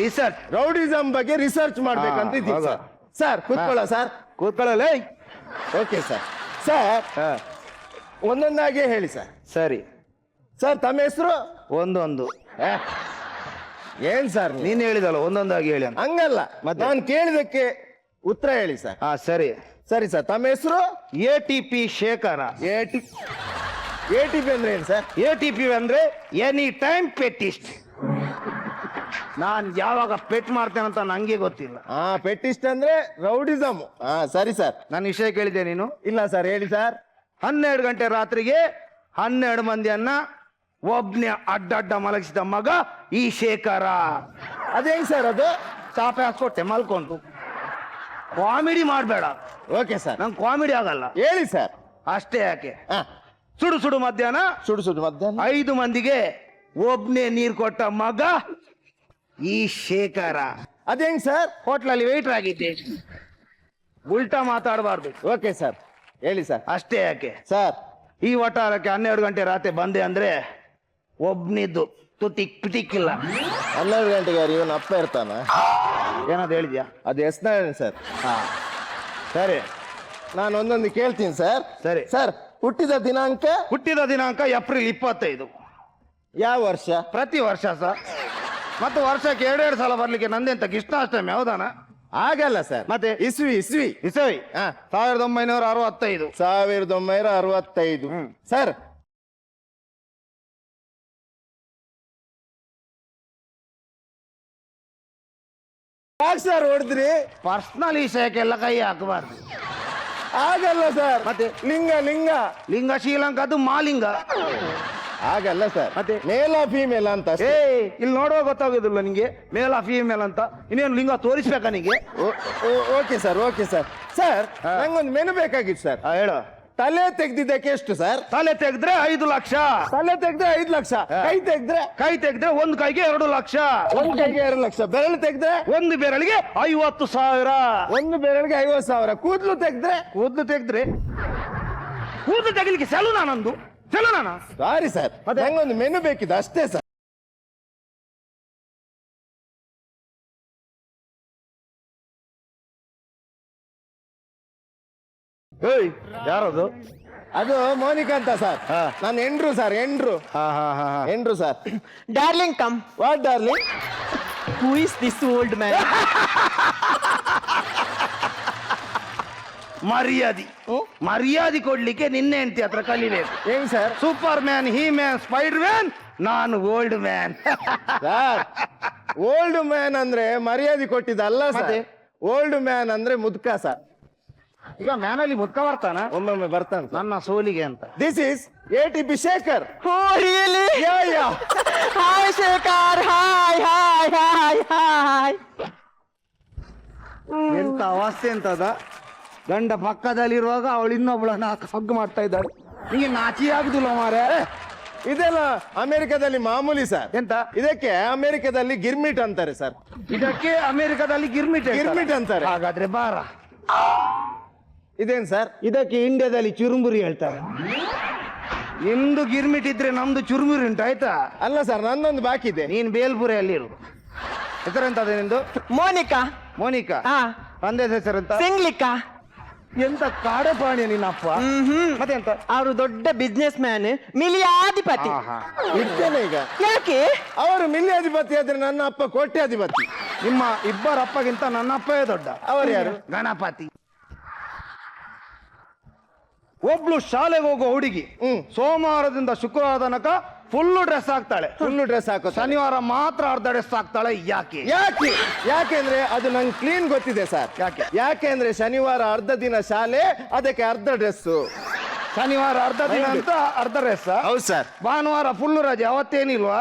ರಿಸರ್ಚ್, ರೌಡಿಸಮ್ ಬಗ್ಗೆ ರಿಸರ್ಚ್ ಮಾಡ್ಬೇಕಂತಿದ್ದೀನಿ ಸರ್. ಸರ್ ಕೂತ್ಕೊಳ್ಳ ಸರ್. ಕೂತ್ಕೊಳ್ಳಲೇ. Okay sir. ಸರ್, ಒಂದೊಂದಾಗೆ ಹೇಳಿ ಸರ್. ಸರಿ ಸರ್, ತಮ್ಮ ಹೆಸರು? ಒಂದೊಂದು. ಏನ್ ಸರ್ ನೀನ್ ಹೇಳಿದಲ್ಲ ಒಂದೊಂದಾಗಿ ಹೇಳಿ ಅಂತ. ಹಂಗಲ್ಲ, ನಾನು ಕೇಳಿದಕ್ಕೆ ಉತ್ತರ ಹೇಳಿ ಸರ್. ಸರಿ ಸರಿ ಸರ್, ತಮ್ಮ ಹೆಸರು? ATP ಶೇಖರ. ATP ಅಂದ್ರೆ ಏನ್ ಸರ್? ATP ಅಂದ್ರೆ ಎನಿ ಟೈಮ್ ಪೆಟ್ಟಿಸ್ಟ್. ನಾನ್ ಯಾವಾಗ ಪೆಟ್ ಮಾಡ್ತೇನಂತ ನಂಗೆ ಗೊತ್ತಿಲ್ಲ. ಪೆಟ್ಟಿಸ್ಟ್ ಅಂದ್ರೆ ರೌಡಿಸಮ್. ಸರಿ ಸರ್. ನನ್ನ ವಿಷಯ ಕೇಳಿದೆ ನೀನು? ಇಲ್ಲ ಸರ್, ಹೇಳಿ ಸರ್. 12 ಗಂಟೆ ರಾತ್ರಿಗೆ 12 ಮಂದಿಯನ್ನ ಒಬ್ನೇ ಅಡ್ಡಡ್ಡ ಮಲಗಿಸಿದ ಮಗ ಈ ಶೇಖರ. ಅದೇಂಗ್ ಸರ್ ಅದು? ಚಾಪೆ ಹಾಕ್ಕೊಟ್ಟೆ, ಮಲ್ಕೊಂಡು. ಕಾಮಿಡಿ ಮಾಡಬೇಡ. Okay sir. ನಂಗೆ ಕಾಮಿಡಿ ಆಗಲ್ಲ. ಹೇಳಿ ಸರ್. ಅಷ್ಟೇ ಯಾಕೆ? ಸುಡು ಸುಡು ಮಧ್ಯಾಹ್ನ ಸುಡು ಮಧ್ಯಾಹ್ನ 5 ಮಂದಿಗೆ ಒಬ್ನೇ ನೀರ್ ಕೊಟ್ಟ ಮಗ ಈ ಶೇಖರ. ಅದೇಂಗ್ ಸರ್? ಹೋಟ್ಲಲ್ಲಿ ವೇಟರ್ ಆಗಿದ್ದೆ. ಉಲ್ಟಾ ಮಾತಾಡಬಾರ್ದು. ಓಕೆ ಸರ್, ಹೇಳಿ ಸರ್. ಅಷ್ಟೇ ಯಾಕೆ ಸರ್, ಈ ವಟಾರಕ್ಕೆ 12 ಗಂಟೆ ರಾತ್ರಿ ಬಂದೆ ಅಂದ್ರೆ ಒಬ್ನಿದ್ದು ತುಟಿಕ್ ಪಿಟಿಕ್ಕಿಲ್ಲ. 12 ಗಂಟೆಗೆ ಇವನ್ ಅಪ್ಪ ಇರ್ತಾನ? ಏನಾದ್ರು ಹೇಳಿದ್ಯಾ? ಅದು ಎಸ್ ನಾರಾಯಣ್ ಸರ್. ಸರಿ, ನಾನು ಒಂದೊಂದು ಕೇಳ್ತೀನಿ ಸರ್. ಸರಿ ಸರ್, ಹುಟ್ಟಿದ ದಿನಾಂಕ ಏಪ್ರಿಲ್ 25. ಯಾವ ವರ್ಷ? ಪ್ರತಿ ವರ್ಷ ಸರ್. ಮತ್ತೆ ವರ್ಷಕ್ಕೆ 2 ಸಲ ಬರ್ಲಿಕ್ಕೆ ನಂದೆಂತ ಕೃಷ್ಣಾಷ್ಟಮಿ ಹೌದಾನ? ಆಗಲ್ಲ ಸರ್. ಮತ್ತೆ ಇಸ್ವಿ 1965. 1965. ಸರ್, ಯಾಕೆ ಸರ್ ಹೊಡೆದ್ರಿ? ಪರ್ಸನಲ್ ವಿಷಯಕ್ಕೆಲ್ಲ ಕೈ ಹಾಕಬಾರ್ದು. ಆಗಲ್ಲ ಸರ್. ಮತ್ತೆ ಲಿಂಗ ಶ್ರೀಲಂಕಾದ್ದು ಮಾಲಿಂಗ. ಆಗಲ್ಲ ಸರ್. ಮತ್ತೆ ಮೇಲ ಫೀಮೇಲ್ ಅಂತ ಅಷ್ಟೇ. ಇಲ್ಲಿ ನೋಡುವ ಗೊತ್ತಾಗೋದಿಲ್ಲ ನಿಂಗೆ ಮೇಲ ಫೀಮೇಲ್ ಅಂತ? ಇನ್ನೇನು ಲಿಂಗ ತೋರಿಸ್ಬೇಕಾ ನಿಂಗೆ? Okay sir. ಸರ್, ನಂಗೊಂದು ಮೆನು ಬೇಕಾಗಿತ್ತು ಸರ್. ಹೇಳು. ತಲೆ ತೆಗ್ದಿದ್ದಕ್ಕೆ ಎಷ್ಟು ಸರ್? ತಲೆ ತೆಗೆದ್ರೆ 5 ಲಕ್ಷ. ತಲೆ ತೆಗ್ದ್ರೆ 5 ಲಕ್ಷ. ಕೈ ತೆಗ್ದ್ರೆ ಒಂದು ಕೈಗೆ 2 ಲಕ್ಷ. ಒಂದು ಕೈಗೆ 2 ಲಕ್ಷ. ಬೆರಳು ತೆಗ್ದ್ರೆ ಒಂದು ಬೆರಳಿಗೆ 50,000. ಒಂದು ಬೆರಳಿಗೆ 50,000. ಕೂದಲು ತೆಗಿಲಿಕ್ಕೆ ಸೆಲೂನಾ ನಂದು? ಸೆಲೂನಾ? ಸಾರಿ ಸರ್, ನಂಗೊಂದು ಮೆನು ಬೇಕಿದೆ ಅಷ್ಟೇ ಸರ್. ಯಾರದು? ಅದು ಮೋನಿಕಾ ಅಂತ ಸರ್. ನಾನು Andrew sir. Andrew sir. Darling come. What darling? Who is this old man? ಮರ್ಯಾದೆ ಕೊಡ್ಲಿಕ್ಕೆ ನಿನ್ನೆ ಹೆಂಡತಿ ಹತ್ರ ಕಲಿಬೇಕು. ಏನ್ sir? Superman, he man, spider man, ನಾನು old man. Sir, old man ಅಂದ್ರೆ ಮರ್ಯಾದೆ ಕೊಟ್ಟಿದ್ದಲ್ಲ ಸರ್. ಓಲ್ಡ್ ಮ್ಯಾನ್ ಅಂದ್ರೆ ಮುದ್ಕ ಸರ್. ಈಗ ಮ್ಯಾನಲ್ಲಿ ಮುದ್ಕ ಬರ್ತಾನ? ಒಮ್ಮೊಮ್ಮೆ ಬರ್ತಾನೆ ನನ್ನ ಸೋಲಿಗೆ ಅಂತ. This is ATP Shekhar. Oh really? Yeah. Hi Shekhar. Hi. ಎಂತ ಅವಸ್ಥೆ ಅಂತದ? ಗಂಡ ಪಕ್ಕದಲ್ಲಿರುವಾಗ ಅವಳು ಇನ್ನೊಬ್ಳನ್ನ ಹಗ್ ಮಾಡ್ತಾ ಇದ್ದಾಳೆ. ನಿಮಗೆ ನಾಚಿ ಆಗುದಿಲ್ಲ ಮಾರೆ? ಇದೆಲ್ಲ ಅಮೆರಿಕದಲ್ಲಿ ಮಾಮೂಲಿ ಸರ್. ಎಂತ? ಇದಕ್ಕೆ ಅಮೆರಿಕದಲ್ಲಿ ಗಿರ್ಮಿಟ್ ಅಂತಾರೆ ಸರ್. ಇದಕ್ಕೆ ಅಮೆರಿಕದಲ್ಲಿ ಗಿರ್ಮಿಟ್ ಅಂತಾರೆ. ಹಾಗಾದ್ರೆ ಬಾರ. ಇದೇನ್ ಸರ್? ಇದಕ್ಕೆ ಇಂಡಿಯಾದಲ್ಲಿ ಚುರುಮುರಿ ಹೇಳ್ತಾರೆ. ನಿಮ್ದು ಗಿರ್ಮಿಟ್ ಇದ್ರೆ ನಮ್ದು ಚುರುಮುರಿ ಉಂಟು, ಆಯ್ತಾ? ಅಲ್ಲ ಸರ್, ನನ್ನೊಂದು ಬಾಕಿ ಇದೆ. ನೀನ್ ಬೇಲ್ಪುರಿಯಲ್ಲಿರು. ಹೆಸರೆಂತದ ನಿಂದು? ಮೋನಿಕಾ. ತಂದೆ ಹೆಸರೆಂತ? ಸಿಂಗ್ಲಿಕಾ. ಎಂತ ಕಾಡಪಾಣಿ ನಿನ್ನಪ್ಪ? ಮತ್ತೆ ಎಂತ? ಅವರು ದೊಡ್ಡ ಬಿಸ್ನೆಸ್ ಮ್ಯಾನ್, ಮಿಲಿಯಾಧಿಪತಿ. ಇರ್ತೇನೆ ಈಗ. ಯಾಕೆ? ಅವರು ಮಿಲಿಯಾಧಿಪತಿ ಆದ್ರೆ ನನ್ನ ಅಪ್ಪ ಕೋಟ್ಯಾಧಿಪತಿ. ನಿಮ್ಮ ಇಬ್ಬರ ಅಪ್ಪಗಿಂತ ನನ್ನ ಅಪ್ಪವೇ ದೊಡ್ಡ. ಅವರು ಯಾರು? ಗಣಪತಿ. ಒಬ್ಳು ಶಾಲೆಗೆ ಹೋಗೋ ಹುಡುಗಿ ಸೋಮವಾರದಿಂದ ಶುಕ್ರವಾರ ತನಕ ಫುಲ್ ಡ್ರೆಸ್ ಹಾಕ್ತಾಳೆ. ಶನಿವಾರ ಮಾತ್ರ ಅರ್ಧ ಡ್ರೆಸ್ ಹಾಕ್ತಾಳೆ. ಯಾಕೆಂದ್ರೆ ಅದು ನಂಗೆ ಕ್ಲೀನ್ ಗೊತ್ತಿದೆ ಸರ್. ಯಾಕೆಂದ್ರೆ ಶನಿವಾರ ಅರ್ಧ ದಿನ ಶಾಲೆ, ಅದಕ್ಕೆ ಅರ್ಧ ಡ್ರೆಸ್. ಶನಿವಾರ ಅರ್ಧ ದಿನ ಅಂತ ಅರ್ಧ ಡ್ರೆಸ್. ಹೌದು ಸರ್. ಭಾನುವಾರ ಫುಲ್ ರಜೆ, ಅವತ್ತೇನಿಲ್ವಾ?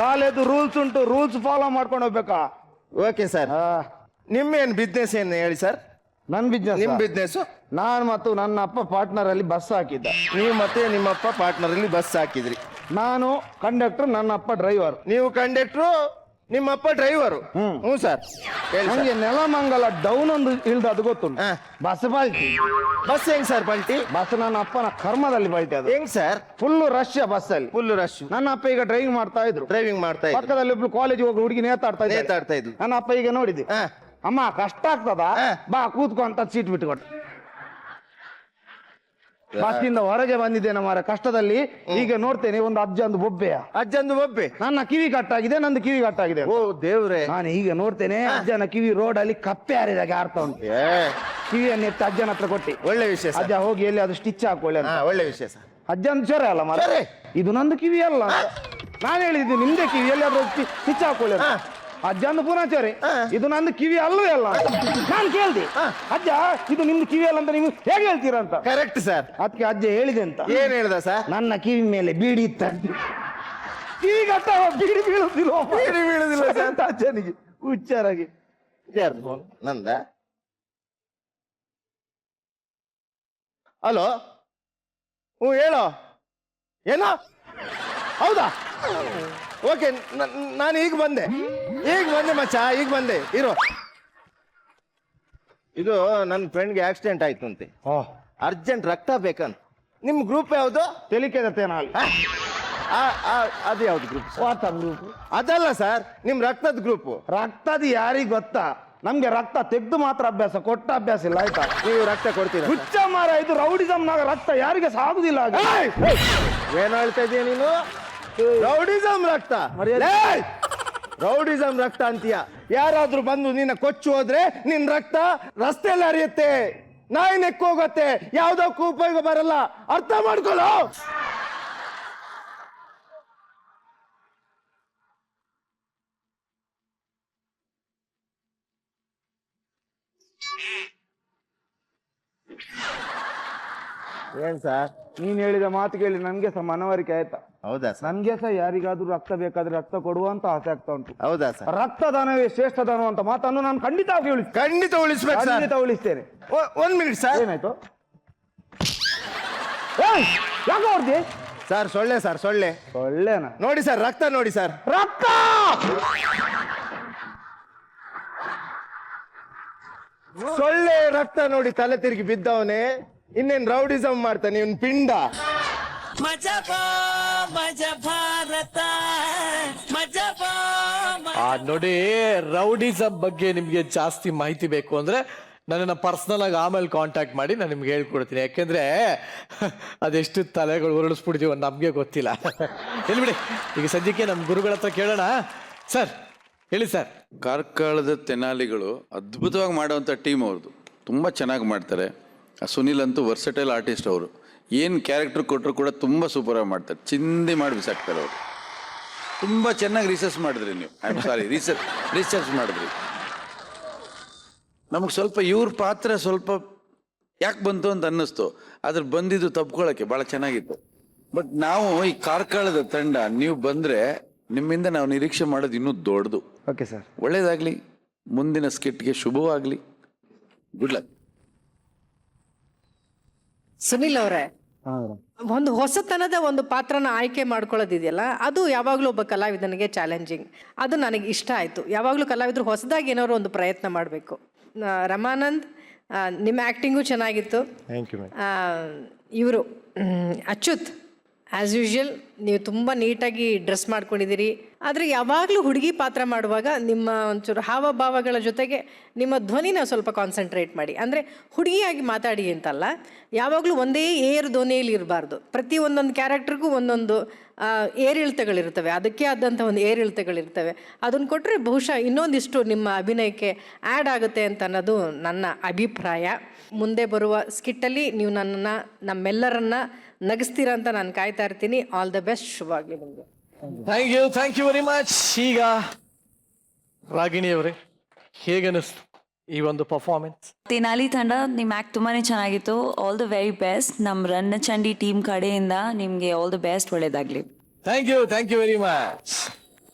ಶಾಲೆದು ರೂಲ್ಸ್ ಉಂಟು, ರೂಲ್ಸ್ ಫಾಲೋ ಮಾಡ್ಕೊಂಡು ಹೋಗ್ಬೇಕಾ? Okay sir. ನಿಮ್ಮೇನು ಬಿಸ್ನೆಸ್ ಏನು ಹೇಳಿ ಸರ್? ನನ್ನ ಬಿಸ್ನೆಸ್? ನಿಮ್ ಬಿಸ್ನೆಸ್? ನಾನು ಮತ್ತು ನನ್ನ ಅಪ್ಪ ಪಾರ್ಟ್ನರ್ ಅಲ್ಲಿ ಬಸ್ ಹಾಕಿದ್ದ. ನೀವು ಮತ್ತೆ ನಿಮ್ಮಪ್ಪ ಪಾರ್ಟ್ನರ್ ಅಲ್ಲಿ ಬಸ್ ಹಾಕಿದ್ರಿ. ನಾನು ಕಂಡಕ್ಟರ್, ನನ್ನ ಅಪ್ಪ ಡ್ರೈವರ್. ನೀವು ಕಂಡಕ್ಟ್ರು, ನಿಮ್ಮಪ್ಪ ಡ್ರೈವರು. ಹ್ಞೂ ಸರ್. ನನಗೆ ನೆಲಮಂಗಲ ಡೌನ್ ಒಂದು ಇಳ್ದು ಅದು ಗೊತ್ತುಂಟು. ಬಸ್ ಬಾಲ್ಟಿ. ಬಸ್ ಹೆಂಗ್ ಸರ್ ಪಲ್ಟಿ? ಬಸ್ ನನ್ನ ಅಪ್ಪನ ಕರ್ಮದಲ್ಲಿ ಬಾಲ್ಟಿ. ಅದು ಹೆಂಗ್ ಸರ್? ಫುಲ್ ರಶ್ ಬಸ್ ಅಲ್ಲಿ. Full rush. ನನ್ನ ಅಪ್ಪ ಈಗ ಡ್ರೈವಿಂಗ್ ಮಾಡ್ತಾ ಇದ್ರು. ಪಕ್ಕದಲ್ಲಿ ಒಬ್ಳು ಕಾಲೇಜ್ ಹೋಗಿ ಹುಡುಗಿ ನೇತಾಡ್ತಾ ಇದ್ರು. ನನ್ನ ಅಪ್ಪ ಈಗ ನೋಡಿದ್ದೆ, ಅಮ್ಮ ಕಷ್ಟ ಆಗ್ತದ, ಬಾ ಕೂತ್ಕೊ ಅಂತ ಸೀಟ್ ಬಿಟ್ಟುಕೊಟ್ಟು. ಬಸ್ಸಿಂದ ಹೊರಗೆ ಬಂದಿದ್ದೇನೆ ಮಾರ ಕಷ್ಟದಲ್ಲಿ. ಈಗ ನೋಡ್ತೇನೆ ಒಂದು ಅಜ್ಜಂದು ಬೊಬ್ಬೆ. ನನ್ನ ಕಿವಿ ಕಟ್ಟಾಗಿದೆ, ನಂದು ಕಿವಿ ಕಟ್ಟಾಗಿದೆ. ಓ ದೇವ್ರೆ. ನಾನು ಈಗ ನೋಡ್ತೇನೆ ಅಜ್ಜನ ಕಿವಿ ರೋಡ್ ಅಲ್ಲಿ ಕಪ್ಪೆ ಹಾರಿದಾಗ ಆರ್ತಾ ಉಂಟು. ಕಿವಿಯನ್ನು ಎತ್ತಿ ಅಜ್ಜನ ಹತ್ರ ಕೊಟ್ಟಿ. ಒಳ್ಳೆ ವಿಷಯ. ಅಜ್ಜ ಹೋಗಿ ಎಲ್ಲಿ ಅದು ಸ್ಟಿಚ್ ಹಾಕೊಳ್ಳಿ. ಒಳ್ಳೆ ವಿಷಯ ಸರ್. ಅಜ್ಜನ ಚೊರೆ ಅಲ್ಲ ಮಾರ, ಇದು ನಂದು ಕಿವಿ ಅಲ್ಲ. ನಾನು ಹೇಳಿದ್ದೀನಿ ನಿಮ್ದೇ ಕಿವಿ, ಎಲ್ಲಿಯಾದ್ರೂ ಸ್ಟಿಚ್ ಹಾಕೊಳ್ಳಿ. ಅಜ್ಜಂದು ಪುನಃ ಚೊರೆ, ಇದು ನಂದು ಕಿವಿ ಅಲ್ಲವೇ ಅಲ್ಲ. ನಾನು ಕೇಳ್ದೆ, ಅಜ್ಜ ಇದು ನಿಮ್ದು ಕಿವಿ ಅಲ್ಲ ಅಂತ ನೀವು ಹೇಗೆ ಹೇಳ್ತೀರಾ ಅಂತ. Correct sir. ಅದಕ್ಕೆ ಅಜ್ಜ ಹೇಳಿದೆ ಅಂತ. ಏನ್ ಹೇಳ್ದ ಸರ್? ನನ್ನ ಕಿವಿ ಮೇಲೆ ಬೀಡಿ ಇತ್ತ. ಕಿವಿ ಕಟ್ಟ ಬೀಡಿ ಬೀಳುದಿಲ್ಲ ಸರ್ ಅಜ್ಜನಿಗೆ ಹುಚ್ಚಾರಾಗಿ. ಇದ್ಯಾರ್ದು ಫೋನ್ ನಂದ? ಹಲೋ, ಹ್ಞೂ ಹೇಳೋ. ಏನೋ? ಹೌದಾ? ಓಕೆ, ನಾನು ಈಗ ಬಂದೆ ಮಚ್ಚ, ಈಗ ಬಂದೆ ಇರೋ. ಇದು ನನ್ನ ಫ್ರೆಂಡ್ಗೆ ಆಕ್ಸಿಡೆಂಟ್ ಆಯ್ತು ಅಂತೆ, ಅರ್ಜೆಂಟ್ ರಕ್ತ ಬೇಕಂತ. ನಿಮ್ಮ ಗ್ರೂಪ್ ಯಾವುದು? ತೆಲಿಕೆದತ್ತೆ ನಾಳೆ ಅದು ಯಾವ್ದು ಗ್ರೂಪ್? WhatsApp group. ಅದಲ್ಲ ಸರ್, ನಿಮ್ ರಕ್ತದ ಗ್ರೂಪ್. ರಕ್ತದ ಯಾರಿಗ್ ಗೊತ್ತಾ? ನಮ್ಗೆ ರಕ್ತ ತೆಗ್ದು ಮಾತ್ರ ಅಭ್ಯಾಸ, ಕೊಟ್ಟ ಅಭ್ಯಾಸ ಇಲ್ಲ, ಆಯ್ತಾ? ನೀವು ರಕ್ತ ಕೊಡ್ತೀರಾ? ಹುಚ್ಚ ಮಾರ, ಇದು ರೌಡಿಸಮ್ನಾಗ ರಕ್ತ ಯಾರಿಗೆ ಸಾಗುದಿಲ್ಲ. ಏನು ಹೇಳ್ತಾ ಇದೀಯ ನೀನು? ರೌಡಿಸಮ್ ರಕ್ತ, ರೌಡಿಸಮ್ ರಕ್ತ ಅಂತೀಯ? ಯಾರಾದ್ರೂ ಬಂದು ನಿನ್ನ ಕೊಚ್ಚು ಹೋದ್ರೆ ನಿನ್ ರಕ್ತ ರಸ್ತೆಯಲ್ಲಿ ಹರಿಯುತ್ತೆ, ನಾಯಿ ನೆಕ್ಕೋಗತ್ತೆ, ಯಾವ್ದಕ್ಕೂ ಉಪಯೋಗ ಬರಲ್ಲ. ಅರ್ಥ ಮಾಡ್ಕೊಳ್ಳೋ. ಏನ್ ಸರ್, ನೀನ್ ಹೇಳಿದ ಮಾತು ಕೇಳಿ ನನ್ಗೆ ಸಹ ಮನವರಿಕೆ ಆಯ್ತಾ? ಹೌದಾ ಸರ್? ನನ್ಗೆ ಸಹ ಯಾರಿಗಾದ್ರೂ ರಕ್ತ ಬೇಕಾದ್ರೆ ರಕ್ತ ಕೊಡುವಂತ ಆಸೆ ಆಗ್ತಾ ಉಂಟು. ಹೌದಾ ಸರ್? ರಕ್ತದಾನವೇ ಶ್ರೇಷ್ಠ ದಾನ ಅಂತ ಮಾತನ್ನು ನಾನು ಖಂಡಿತ ಉಳಿಸ್ಬೇಕು ಸರ್. ಖಂಡಿತ ಉಳಿಸ್ತೇನೆ. 1 ಮಿನಿಟ್ ಸರ್. ಏನಾಯ್ತು? ಯಾಕೆ ಹೊಡ್ದಿ ಸರ್? ಸೊಳ್ಳೆ ಸರ್, ಸೊಳ್ಳೆ. ಒಳ್ಳೆನಾ? ನೋಡಿ ಸರ್, ರಕ್ತ ನೋಡಿ ಸರ್, ರಕ್ತ. ಸೊಳ್ಳೆ ರಕ್ತ ನೋಡಿ ತಲೆ ತಿರುಗಿ ಬಿದ್ದವನೇ, ಇನ್ನೇನ್ ರೌಡಿಸಮ್ ಮಾಡ್ತಾನೆ ಇವನ್ ಪಿಂಡ. ನೋಡಿ, ರೌಡಿಸಮ್ ಬಗ್ಗೆ ನಿಮ್ಗೆ ಜಾಸ್ತಿ ಮಾಹಿತಿ ಬೇಕು ಅಂದ್ರೆ ನನ್ನನ್ನು ಪರ್ಸ್ನಲ್ ಆಗಿ ಆಮೇಲೆ ಕಾಂಟ್ಯಾಕ್ಟ್ ಮಾಡಿ ನಾನು ನಿಮ್ಗೆ ಹೇಳ್ಕೊಡ್ತೀನಿ. ಯಾಕೆಂದ್ರೆ ಅದೆಷ್ಟು ತಲೆಗಳು ಉರುಳಿಸ್ಬಿಡ್ತೀವಿ ನಮ್ಗೆ ಗೊತ್ತಿಲ್ಲ. ಎಲ್ಲಿ ಬಿಡಿ, ಈಗ ಸದ್ಯಕ್ಕೆ ನಮ್ಮ ಗುರುಗಳ ಹತ್ರ ಕೇಳೋಣ. ಸರ್ ಹೇಳಿ ಸರ್. ಕಾರ್ಕಳದ ತೆನಾಲಿಗಳು ಅದ್ಭುತವಾಗಿ ಮಾಡುವಂಥ ಟೀಮ್ ಅವ್ರದ್ದು, ತುಂಬ ಚೆನ್ನಾಗಿ ಮಾಡ್ತಾರೆ. ಸುನಿಲ್ ಅಂತೂ ವರ್ಸಟೈಲ್ ಆರ್ಟಿಸ್ಟ್. ಅವರು ಏನು ಕ್ಯಾರೆಕ್ಟರ್ ಕೊಟ್ಟರು ಕೂಡ ತುಂಬ ಸೂಪರಾಗಿ ಮಾಡ್ತಾರೆ, ಚಿಂದಿ ಮಾಡಿ ಬಿಸಾಕ್ತಾರೆ ಅವರು. ತುಂಬ ಚೆನ್ನಾಗಿ ರಿಸರ್ಚ್ ಮಾಡಿದ್ರಿ ನೀವು. ಐ ಆಮ್ ಸಾರಿ, ರಿಸರ್ಚ್ ಮಾಡಿದ್ರಿ. ನಮಗೆ ಸ್ವಲ್ಪ ಇವ್ರ ಪಾತ್ರ ಸ್ವಲ್ಪ ಯಾಕೆ ಬಂತು ಅಂತ ಅನ್ನಿಸ್ತು, ಆದ್ರೆ ಬಂದಿದ್ದು ತಪ್ಕೊಳ್ಳೋಕ್ಕೆ ಭಾಳ ಚೆನ್ನಾಗಿತ್ತು. ಬಟ್ ನಾವು ಈ ಕಾರ್ಕಳದ ತಂಡ ನೀವು ಬಂದರೆ ನಿಮ್ಮಿಂದ ನಾವು ನಿರೀಕ್ಷೆ ಮಾಡೋದು ಇನ್ನೂ ದೊಡ್ಡದು. ಓಕೆ ಸರ್, ಒಳ್ಳೇದಾಗಲಿ, ಮುಂದಿನ ಸ್ಕಿಟ್ಗೆ ಶುಭವಾಗಲಿ, ಗುಡ್ ಲಕ್. ಸುನಿಲ್ ಅವರೇ, ಒಂದು ಹೊಸತನದ ಒಂದು ಪಾತ್ರನ ಆಯ್ಕೆ ಮಾಡ್ಕೊಳ್ಳೋದಿದೆಯಲ್ಲ, ಅದು ಯಾವಾಗಲೂ ಒಬ್ಬ ಕಲಾವಿದನಿಗೆ ಚಾಲೆಂಜಿಂಗ್. ಅದು ನನಗೆ ಇಷ್ಟ ಆಯಿತು. ಯಾವಾಗಲೂ ಕಲಾವಿದರು ಹೊಸದಾಗಿ ಏನಾದ್ರು ಒಂದು ಪ್ರಯತ್ನ ಮಾಡಬೇಕು. ರಮಾನಂದ್, ನಿಮ್ಮ ಆ್ಯಕ್ಟಿಂಗು ಚೆನ್ನಾಗಿತ್ತು. Thank you. ಇವರು ಅಚ್ಯುತ್, ಆ್ಯಸ್ ಯೂಶ್ವಲ್ ನೀವು ತುಂಬ ನೀಟಾಗಿ ಡ್ರೆಸ್ ಮಾಡ್ಕೊಂಡಿದ್ದೀರಿ. ಆದರೆ ಯಾವಾಗಲೂ ಹುಡುಗಿ ಪಾತ್ರ ಮಾಡುವಾಗ ನಿಮ್ಮ ಒಂಚೂರು ಹಾವಭಾವಗಳ ಜೊತೆಗೆ ನಿಮ್ಮ ಧ್ವನಿನ ಸ್ವಲ್ಪ ಕಾನ್ಸಂಟ್ರೇಟ್ ಮಾಡಿ. ಅಂದರೆ ಹುಡುಗಿಯಾಗಿ ಮಾತಾಡಿ ಅಂತಲ್ಲ, ಯಾವಾಗಲೂ ಒಂದೇ ಏರು ಧ್ವನಿಯಲ್ಲಿ ಇರಬಾರ್ದು. ಪ್ರತಿ ಒಂದೊಂದು ಕ್ಯಾರೆಕ್ಟರ್ಗೂ ಒಂದೊಂದು ಏರಿಳಿತಗಳಿರ್ತವೆ, ಅದಕ್ಕೆ ಆದಂಥ ಒಂದು ಏರಿಳಿತಗಳಿರ್ತವೆ. ಅದನ್ನು ಕೊಟ್ಟರೆ ಬಹುಶಃ ಇನ್ನೊಂದಿಷ್ಟು ನಿಮ್ಮ ಅಭಿನಯಕ್ಕೆ ಆ್ಯಡ್ ಆಗುತ್ತೆ ಅಂತ ಅನ್ನೋದು ನನ್ನ ಅಭಿಪ್ರಾಯ. ಮುಂದೆ ಬರುವ ಸ್ಕಿಟ್ಟಲ್ಲಿ ನೀವು ನನ್ನನ್ನು, ನಮ್ಮೆಲ್ಲರನ್ನ ನಗಿಸ್ತೀರಾ ಅಂತ ನಾನು ಕಾಯ್ತಾ ಇರ್ತೀನಿ. ಆಲ್ ದ ಬೆಸ್ಟ್, ಶುಭವಾಗಲಿ ನಿಮಗೆ. Thank you very much. ಈಗ ರಾಗಿಣಿಯವರೇ, ಹೇಗನ್ನಿಸ್ತು ಈ ಒಂದು ಪರ್ಫಾರ್ಮೆನ್ಸ್? ತೆನಾಲಿ ತಂಡ ನಿಮ್ಮ ಆ್ಯಕ್ಟ್ ತುಂಬಾ ಚೆನ್ನಾಗಿತ್ತು. All the very best. ನಮ್ಮ ರನ್ನಚಂಡಿ ಟೀಮ್ ಕಡೆಯಿಂದ ನಿಮಗೆ ಆಲ್ ದ ಬೆಸ್ಟ್, ಒಳ್ಳೇದಾಗಲಿ. Thank you very much.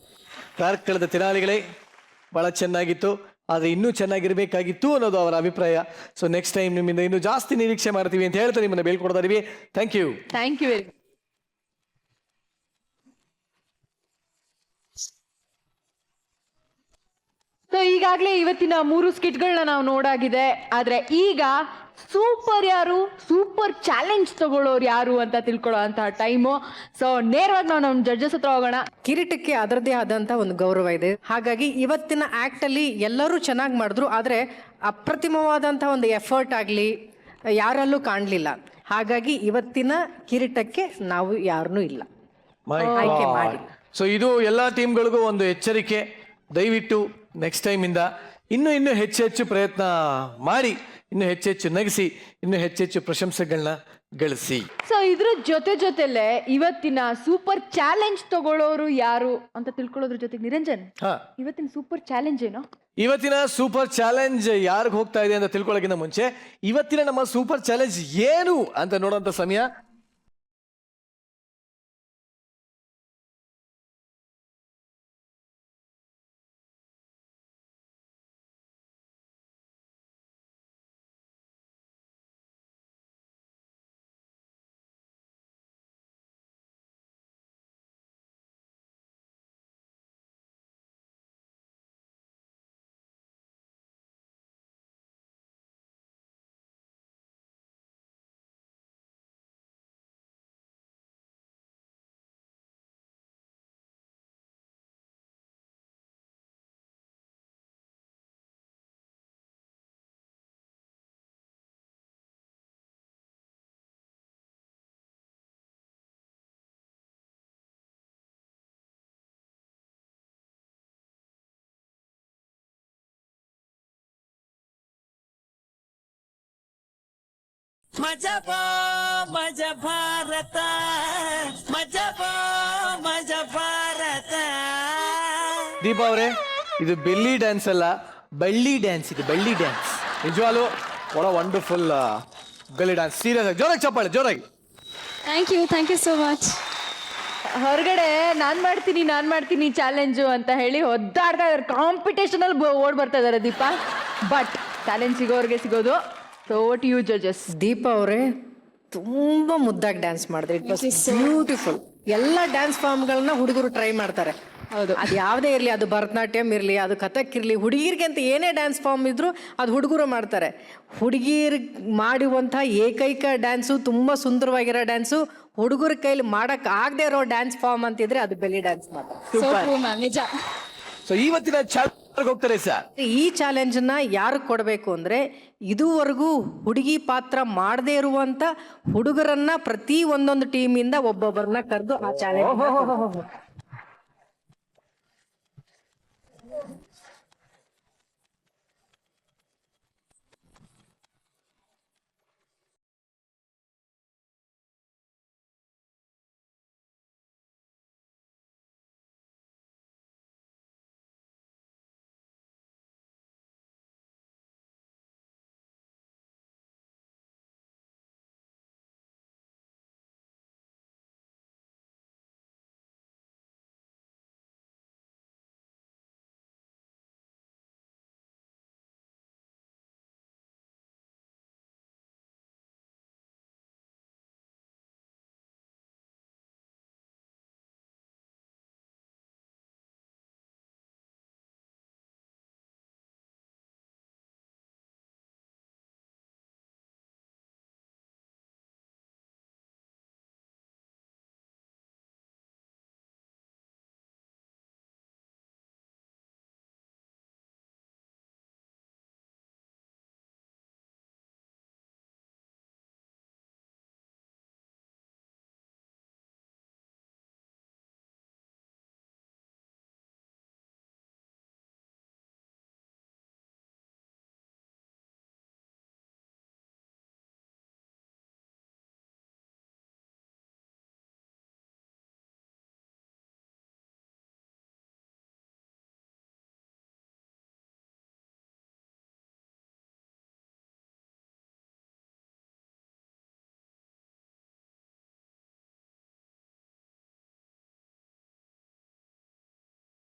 ಕಾರ್ಕಳದ ತೆನಾಲಿಗಳೇ, ಭಾಳ ಚೆನ್ನಾಗಿತ್ತು, ಆದರೆ ಇನ್ನೂ ಚೆನ್ನಾಗಿರ್ಬೇಕಾಗಿತ್ತು ಅನ್ನೋದು ಅವರ ಅಭಿಪ್ರಾಯ. ಸೊ ನೆಕ್ಸ್ಟ್ ಟೈಮ್ ನಿಮ್ಮಿಂದ ಇನ್ನೂ ಜಾಸ್ತಿ ನಿರೀಕ್ಷೆ ಮಾಡ್ತೀವಿ ಅಂತ ಹೇಳ್ತಾ ನಿಮ್ಮನ್ನು ಬೀಳ್ಕೊಡ್ತಾ ಇದೀವಿ. Thank you very much. So ಈಗಾಗಲೇ ಇವತ್ತಿನ 3 ಸ್ಕಿಟ್ಗಳನ್ನ ನಾವು ನೋಡಾಗಿದೆ. ಆದರೆ ಈಗ ಸೂಪರ್ ಯಾರು, ಸೂಪರ್ ಚಾಲೆಂಜ್ ತಗೊಳ್ಳೋರು ಯಾರು ಅಂತ ತಿಳ್ಕೊಳ್ಳೋ ಅಂತಹ ಟೈಮು. ಸೊ ನೇರವಾಗಿ ನಾವು ನಮ್ಮ ಜಡ್ಜಸ್ ಹತ್ರ ಹೋಗೋಣ. ಕಿರೀಟಕ್ಕೆ ಅದರದ್ದೇ ಆದಂಥ ಒಂದು ಗೌರವ ಇದೆ. ಹಾಗಾಗಿ ಇವತ್ತಿನ ಆ್ಯಕ್ಟಲ್ಲಿ ಎಲ್ಲರೂ ಚೆನ್ನಾಗಿ ಮಾಡಿದ್ರು, ಆದರೆ ಅಪ್ರತಿಮವಾದಂಥ ಒಂದು ಎಫರ್ಟ್ ಆಗಲಿ ಯಾರಲ್ಲೂ ಕಾಣಲಿಲ್ಲ. ಹಾಗಾಗಿ ಇವತ್ತಿನ ಕಿರೀಟಕ್ಕೆ ನಾವು ಯಾರನ್ನೂ ಇಲ್ಲ ಆಯ್ಕೆ ಮಾಡಿ. ಸೊ ಇದು ಎಲ್ಲ ಟೀಮ್ಗಳಿಗೂ ಒಂದು ಎಚ್ಚರಿಕೆ. ದಯವಿಟ್ಟು ನೆಕ್ಸ್ಟ್ ಟೈಮಿಂದ ಇನ್ನೂ ಹೆಚ್ಚು ಪ್ರಯತ್ನ ಮಾಡಿ, ಇನ್ನೂ ಹೆಚ್ಚು ನಗಿಸಿ, ಇನ್ನೂ ಹೆಚ್ಚು ಪ್ರಶಂಸೆಗಳನ್ನ ಗಳಿಸಿ. ಸೊ ಇದ್ರ ಜೊತೆಲೇ ಇವತ್ತಿನ ಸೂಪರ್ ಚಾಲೆಂಜ್ ತಗೊಳ್ಳೋರು ಯಾರು ಅಂತ ತಿಳ್ಕೊಳ್ಳೋದ್ರ ಜೊತೆಗೆ ನಿರಂಜನ್, ಇವತ್ತಿನ ಸೂಪರ್ ಚಾಲೆಂಜ್ ಏನು? ಇವತ್ತಿನ ಸೂಪರ್ ಚಾಲೆಂಜ್ ಯಾರಿಗೆ ಹೋಗ್ತಾ ಇದೆ ಅಂತ ತಿಳ್ಕೊಳ್ಳೋಕ್ಕಿಂತ ಮುಂಚೆ ಇವತ್ತಿನ ನಮ್ಮ ಸೂಪರ್ ಚಾಲೆಂಜ್ ಏನು ಅಂತ ನೋಡೋಂಥ ಸಮಯ. ಮಜಾ ಭಾರತ ಮಜಾ ಭಾರತ. ದೀಪಾ ಅವರೇ, ಇದು ಬೆಲ್ಲಿ ಡ್ಯಾನ್ಸ್ ಅಲ್ಲ, ಬಳ್ಳಿ ಡ್ಯಾನ್ಸ್. ಇದು ಬಳ್ಳಿ ಡ್ಯಾನ್ಸ್. ನಿಜವಾಗ್ಲೂ ಒಳ ವಂಡರ್ಫುಲ್ ಬೆಲ್ಲಿ ಡ್ಯಾನ್ಸ್. ಸೀರಿಯಸ್ ಆಗಿ ಜೋರಾಗಿ ಚಪ್ಪಾಳೆ, ಜೋರಾಗಿ. Thank you so much. ಹೊರಗಡೆ ನಾನ್ ಮಾಡ್ತೀನಿ ಚಾಲೆಂಜು ಅಂತ ಹೇಳಿ ಒದ್ದಾಡ್ತಾ ಇದಾರೆ. ಕಾಂಪಿಟೇಷನ್ ಅಲ್ಲಿ ಓಡ್ ಬರ್ತಾ ಇದಾರೆ ದೀಪಾ. ಬಟ್ ಚಾಲೆಂಜ್ ಸಿಗೋರ್ಗೆ ಸಿಗೋದು. So what you judges? Deepa ಅವರೇ ತುಂಬಾ ಮುದ್ದಾಗಿ ಡ್ಯಾನ್ಸ್ ಮಾಡಿದ್ರಿ. It was beautiful. ಎಲ್ಲ ಡ್ಯಾನ್ಸ್ ಫಾರ್ಮ್ಗಳನ್ನ ಹುಡುಗರು ಟ್ರೈ ಮಾಡ್ತಾರೆ. ಹೌದು. ಅದು ಯಾವುದೇ ಇರಲಿ, ಅದು ಭರತನಾಟ್ಯಂ ಇರಲಿ, ಅದು ಕಥಕ್ ಇರಲಿ, ಹುಡುಗಿರಿಗೆ ಅಂತ ಏನೇ ಡ್ಯಾನ್ಸ್ ಫಾರ್ಮ್ ಇದ್ರು ಅದು ಹುಡುಗರು ಮಾಡ್ತಾರೆ. ಹುಡುಗಿರ್ ಮಾಡುವಂಥ ಏಕೈಕ ಡ್ಯಾನ್ಸು, ತುಂಬ ಸುಂದರವಾಗಿರೋ ಡ್ಯಾನ್ಸು, ಹುಡುಗರ ಕೈಲಿ ಮಾಡಕ್ ಆಗದೆ ಇರೋ ಡ್ಯಾನ್ಸ್ ಫಾರ್ಮ್ ಅಂತಿದ್ರೆ ಅದು ಬೆಲ್ಲಿ ಡ್ಯಾನ್ಸ್ ಮಾತ್ರ. ನಿಜ. ಸೊ ಇವತ್ತಿನ ಚಾಲೆಂಜ್ ಹೋಗ್ತಾರೆ ಸರ್. ಈ ಚಾಲೆಂಜನ್ನ ಯಾರಿಗೆ ಕೊಡಬೇಕು ಅಂದರೆ, ಇದುವರೆಗೂ ಹುಡುಗಿ ಪಾತ್ರ ಮಾಡದೇ ಇರುವಂಥ ಹುಡುಗರನ್ನ ಪ್ರತಿ ಒಂದೊಂದು ಟೀಮಿಂದ ಒಬ್ಬೊಬ್ಬರನ್ನ ಕರೆದು ಆ challenge.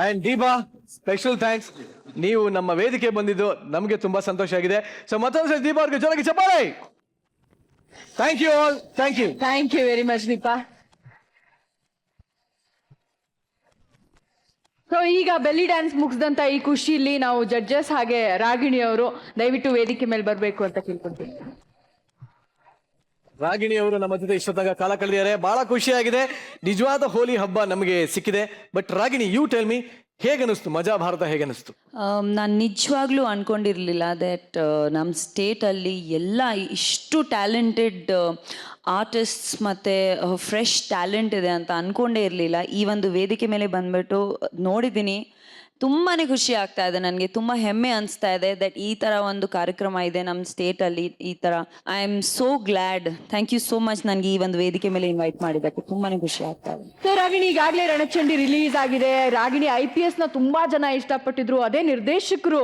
And Deepa, special thanks. ನೀವು ನಮ್ಮ ವೇದಿಕೆ ಬಂದಿದ್ದು ನಮಗೆ ತುಂಬಾ ಸಂತೋಷ ಆಗಿದೆ. ಸೊ ಮತ್ತೊಂದ್ಸರಿ ದೀಪಾ ಅವ್ರಿಗೆ ಜೋರಾಗಿ ಚಪ್ಪಾಳೆ. Thank you all. Thank you very much Deepa. So ಈಗ ಬೆಲ್ಲಿ ಡ್ಯಾನ್ಸ್ ಮುಗಿಸಿದಂತ ಈ ಖುಷಿಯಲ್ಲಿ ನಾವು ಜಡ್ಜಸ್ ಹಾಗೆ ರಾಗಿಣಿ ಅವರು ದಯವಿಟ್ಟು ವೇದಿಕೆ ಮೇಲೆ ಬರಬೇಕು ಅಂತ ಕೇಳ್ಕೊಂತೀವಿ. ರಾಗಿಣಿ ಅವರು ನಮ್ಮ ಜೊತೆ ಇಷ್ಟೊತ್ತಾಗ ಕಾಲ ಕಳೆದಿದ್ದಾರೆ. ಬಹಳ ಖುಷಿಯಾಗಿದೆ. ನಿಜವಾದ ಹೋಲಿ ಹಬ್ಬ ನಮಗೆ ಸಿಕ್ಕಿದೆ. But Ragini, you tell me, ಹೇಗನಿಸ್ತು ಮಜಾ ಭಾರತ? ಹೇಗನಿಸ್ತು? ನಾನು ನಿಜವಾಗ್ಲೂ ಅನ್ಕೊಂಡಿರಲಿಲ್ಲ ದಟ್ ನಮ್ಮ ಸ್ಟೇಟಲ್ಲಿ ಎಲ್ಲ ಇಷ್ಟು ಟ್ಯಾಲೆಂಟೆಡ್ ಆರ್ಟಿಸ್ಟ್ಸ್ ಮತ್ತು ಫ್ರೆಶ್ ಟ್ಯಾಲೆಂಟ್ ಇದೆ ಅಂತ ಅಂದ್ಕೊಂಡೇ ಇರಲಿಲ್ಲ. ಈ ಒಂದು ವೇದಿಕೆ ಮೇಲೆ ಬಂದ್ಬಿಟ್ಟು ನೋಡಿದ್ದೀನಿ. ತುಂಬಾ ಖುಷಿ ಆಗ್ತಾ ಇದೆ ನನಗೆ. ತುಂಬ ಹೆಮ್ಮೆ ಅನಿಸ್ತಾ ಇದೆ ದಟ್ ಈ ಥರ ಒಂದು ಕಾರ್ಯಕ್ರಮ ಇದೆ ನಮ್ಮ ಸ್ಟೇಟಲ್ಲಿ. ಈ ಥರ I am so glad. Thank you so much ನನಗೆ ಈ ಒಂದು ವೇದಿಕೆ ಮೇಲೆ ಇನ್ವೈಟ್ ಮಾಡಿದ್ದಕ್ಕೆ. ತುಂಬಾ ಖುಷಿ ಆಗ್ತಾ ಇದೆ. ಸೊ ರಾಗಿಣಿ, ಈಗಾಗಲೇ ರಣಚಂಡಿ ರಿಲೀಸ್ ಆಗಿದೆ. ರಾಗಿಣಿ IPS ನ ತುಂಬಾ ಜನ ಇಷ್ಟಪಟ್ಟಿದ್ರು. ಅದೇ ನಿರ್ದೇಶಕರು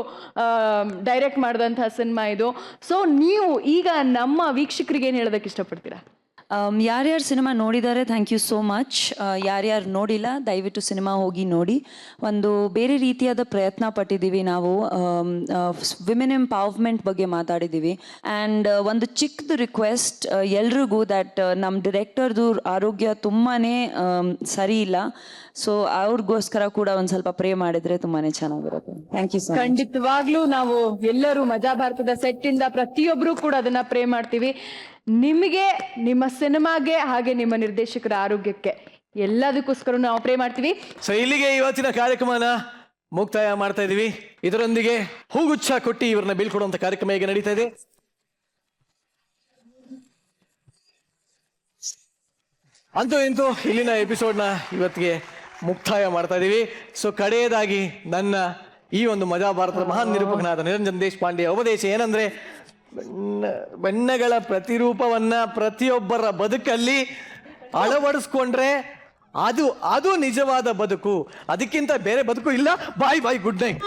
ಡೈರೆಕ್ಟ್ ಮಾಡಿದಂತಹ ಸಿನಿಮಾ ಇದು. ಸೊ ನೀವು ಈಗ ನಮ್ಮ ವೀಕ್ಷಕರಿಗೆ ಏನು ಹೇಳೋದಕ್ಕೆ ಇಷ್ಟಪಡ್ತೀರಾ? ಯಾರ್ಯಾರು ಸಿನಿಮಾ ನೋಡಿದ್ದಾರೆ ಥ್ಯಾಂಕ್ ಯು ಸೋ ಮಚ್. ಯಾರ್ಯಾರು ನೋಡಿಲ್ಲ ದಯವಿಟ್ಟು ಸಿನಿಮಾ ಹೋಗಿ ನೋಡಿ. ಒಂದು ಬೇರೆ ರೀತಿಯಾದ ಪ್ರಯತ್ನ ಪಟ್ಟಿದ್ದೀವಿ ನಾವು. ವಿಮೆನ್ ಎಂಪವರ್ಮೆಂಟ್ ಬಗ್ಗೆ ಮಾತಾಡಿದ್ದೀವಿ. ಆ್ಯಂಡ್ ಒಂದು ಚಿಕ್ಕದು ರಿಕ್ವೆಸ್ಟ್ ಎಲ್ರಿಗೂ, ದಟ್ ನಮ್ಮ ಡಿರೆಕ್ಟರ್ದು ಆರೋಗ್ಯ ತುಂಬಾ ಸರಿ ಇಲ್ಲ. ಸೊ ಅವ್ರಿಗೋಸ್ಕರ ಕೂಡ ಒಂದು ಸ್ವಲ್ಪ ಪ್ರೇ ಮಾಡಿದರೆ ತುಂಬಾ ಚೆನ್ನಾಗಿರುತ್ತೆ. Thank you so much. ಖಂಡಿತವಾಗ್ಲೂ ನಾವು ಎಲ್ಲರೂ ಮಜಾ ಭಾರತದ ಸೆಟ್ ಇಂದ ಪ್ರತಿಯೊಬ್ಬರು ಕೂಡ ಅದನ್ನ ಪ್ರೇ ಮಾಡ್ತೀವಿ. ನಿಮಗೆ, ನಿಮ್ಮ ಸಿನಿಮಾಗೆ, ಹಾಗೆ ನಿಮ್ಮ ನಿರ್ದೇಶಕರ ಆರೋಗ್ಯಕ್ಕೆ, ಎಲ್ಲದಕ್ಕೋಸ್ಕರ ನಾವು ಪ್ರೇ ಮಾಡ್ತೀವಿ. ಸೊ ಇಲ್ಲಿಗೆ ಇವತ್ತಿನ ಕಾರ್ಯಕ್ರಮನ ಮುಕ್ತಾಯ ಮಾಡ್ತಾ ಇದೀವಿ. ಇದರೊಂದಿಗೆ ಹೂಗುಚ್ಛ ಕೊಟ್ಟಿ ಇವ್ರನ್ನ ಬೀಳ್ಕೊಡುವಂತ ಕಾರ್ಯಕ್ರಮ ಈಗ ನಡೀತಾ ಇದೆ. ಅಂತೂ ಇಂತೂ ಇಲ್ಲಿನ ಎಪಿಸೋಡ್ನ ಇವತ್ತಿಗೆ ಮುಕ್ತಾಯ ಮಾಡ್ತಾ ಇದೀವಿ. ಸೊ ಕಡೆಯದಾಗಿ ನನ್ನ ಈ ಒಂದು ಮಜಾ ಭಾರತದ ಮಹಾನ್ ನಿರೂಪಕನಾದ ನಿರಂಜನ್ ದೇಶಪಾಂಡೆ ಉಪದೇಶ ಏನಂದ್ರೆ, ಬಣ್ಣಗಳ ಪ್ರತಿರೂಪವನ್ನ ಪ್ರತಿಯೊಬ್ಬರ ಬದುಕಲ್ಲಿ ಅಳವಡಿಸ್ಕೊಂಡ್ರೆ ಅದು ನಿಜವಾದ ಬದುಕು, ಅದಕ್ಕಿಂತ ಬೇರೆ ಬದುಕು ಇಲ್ಲ. ಬಾಯ್ ಬಾಯ್, ಗುಡ್ ನೈಟ್.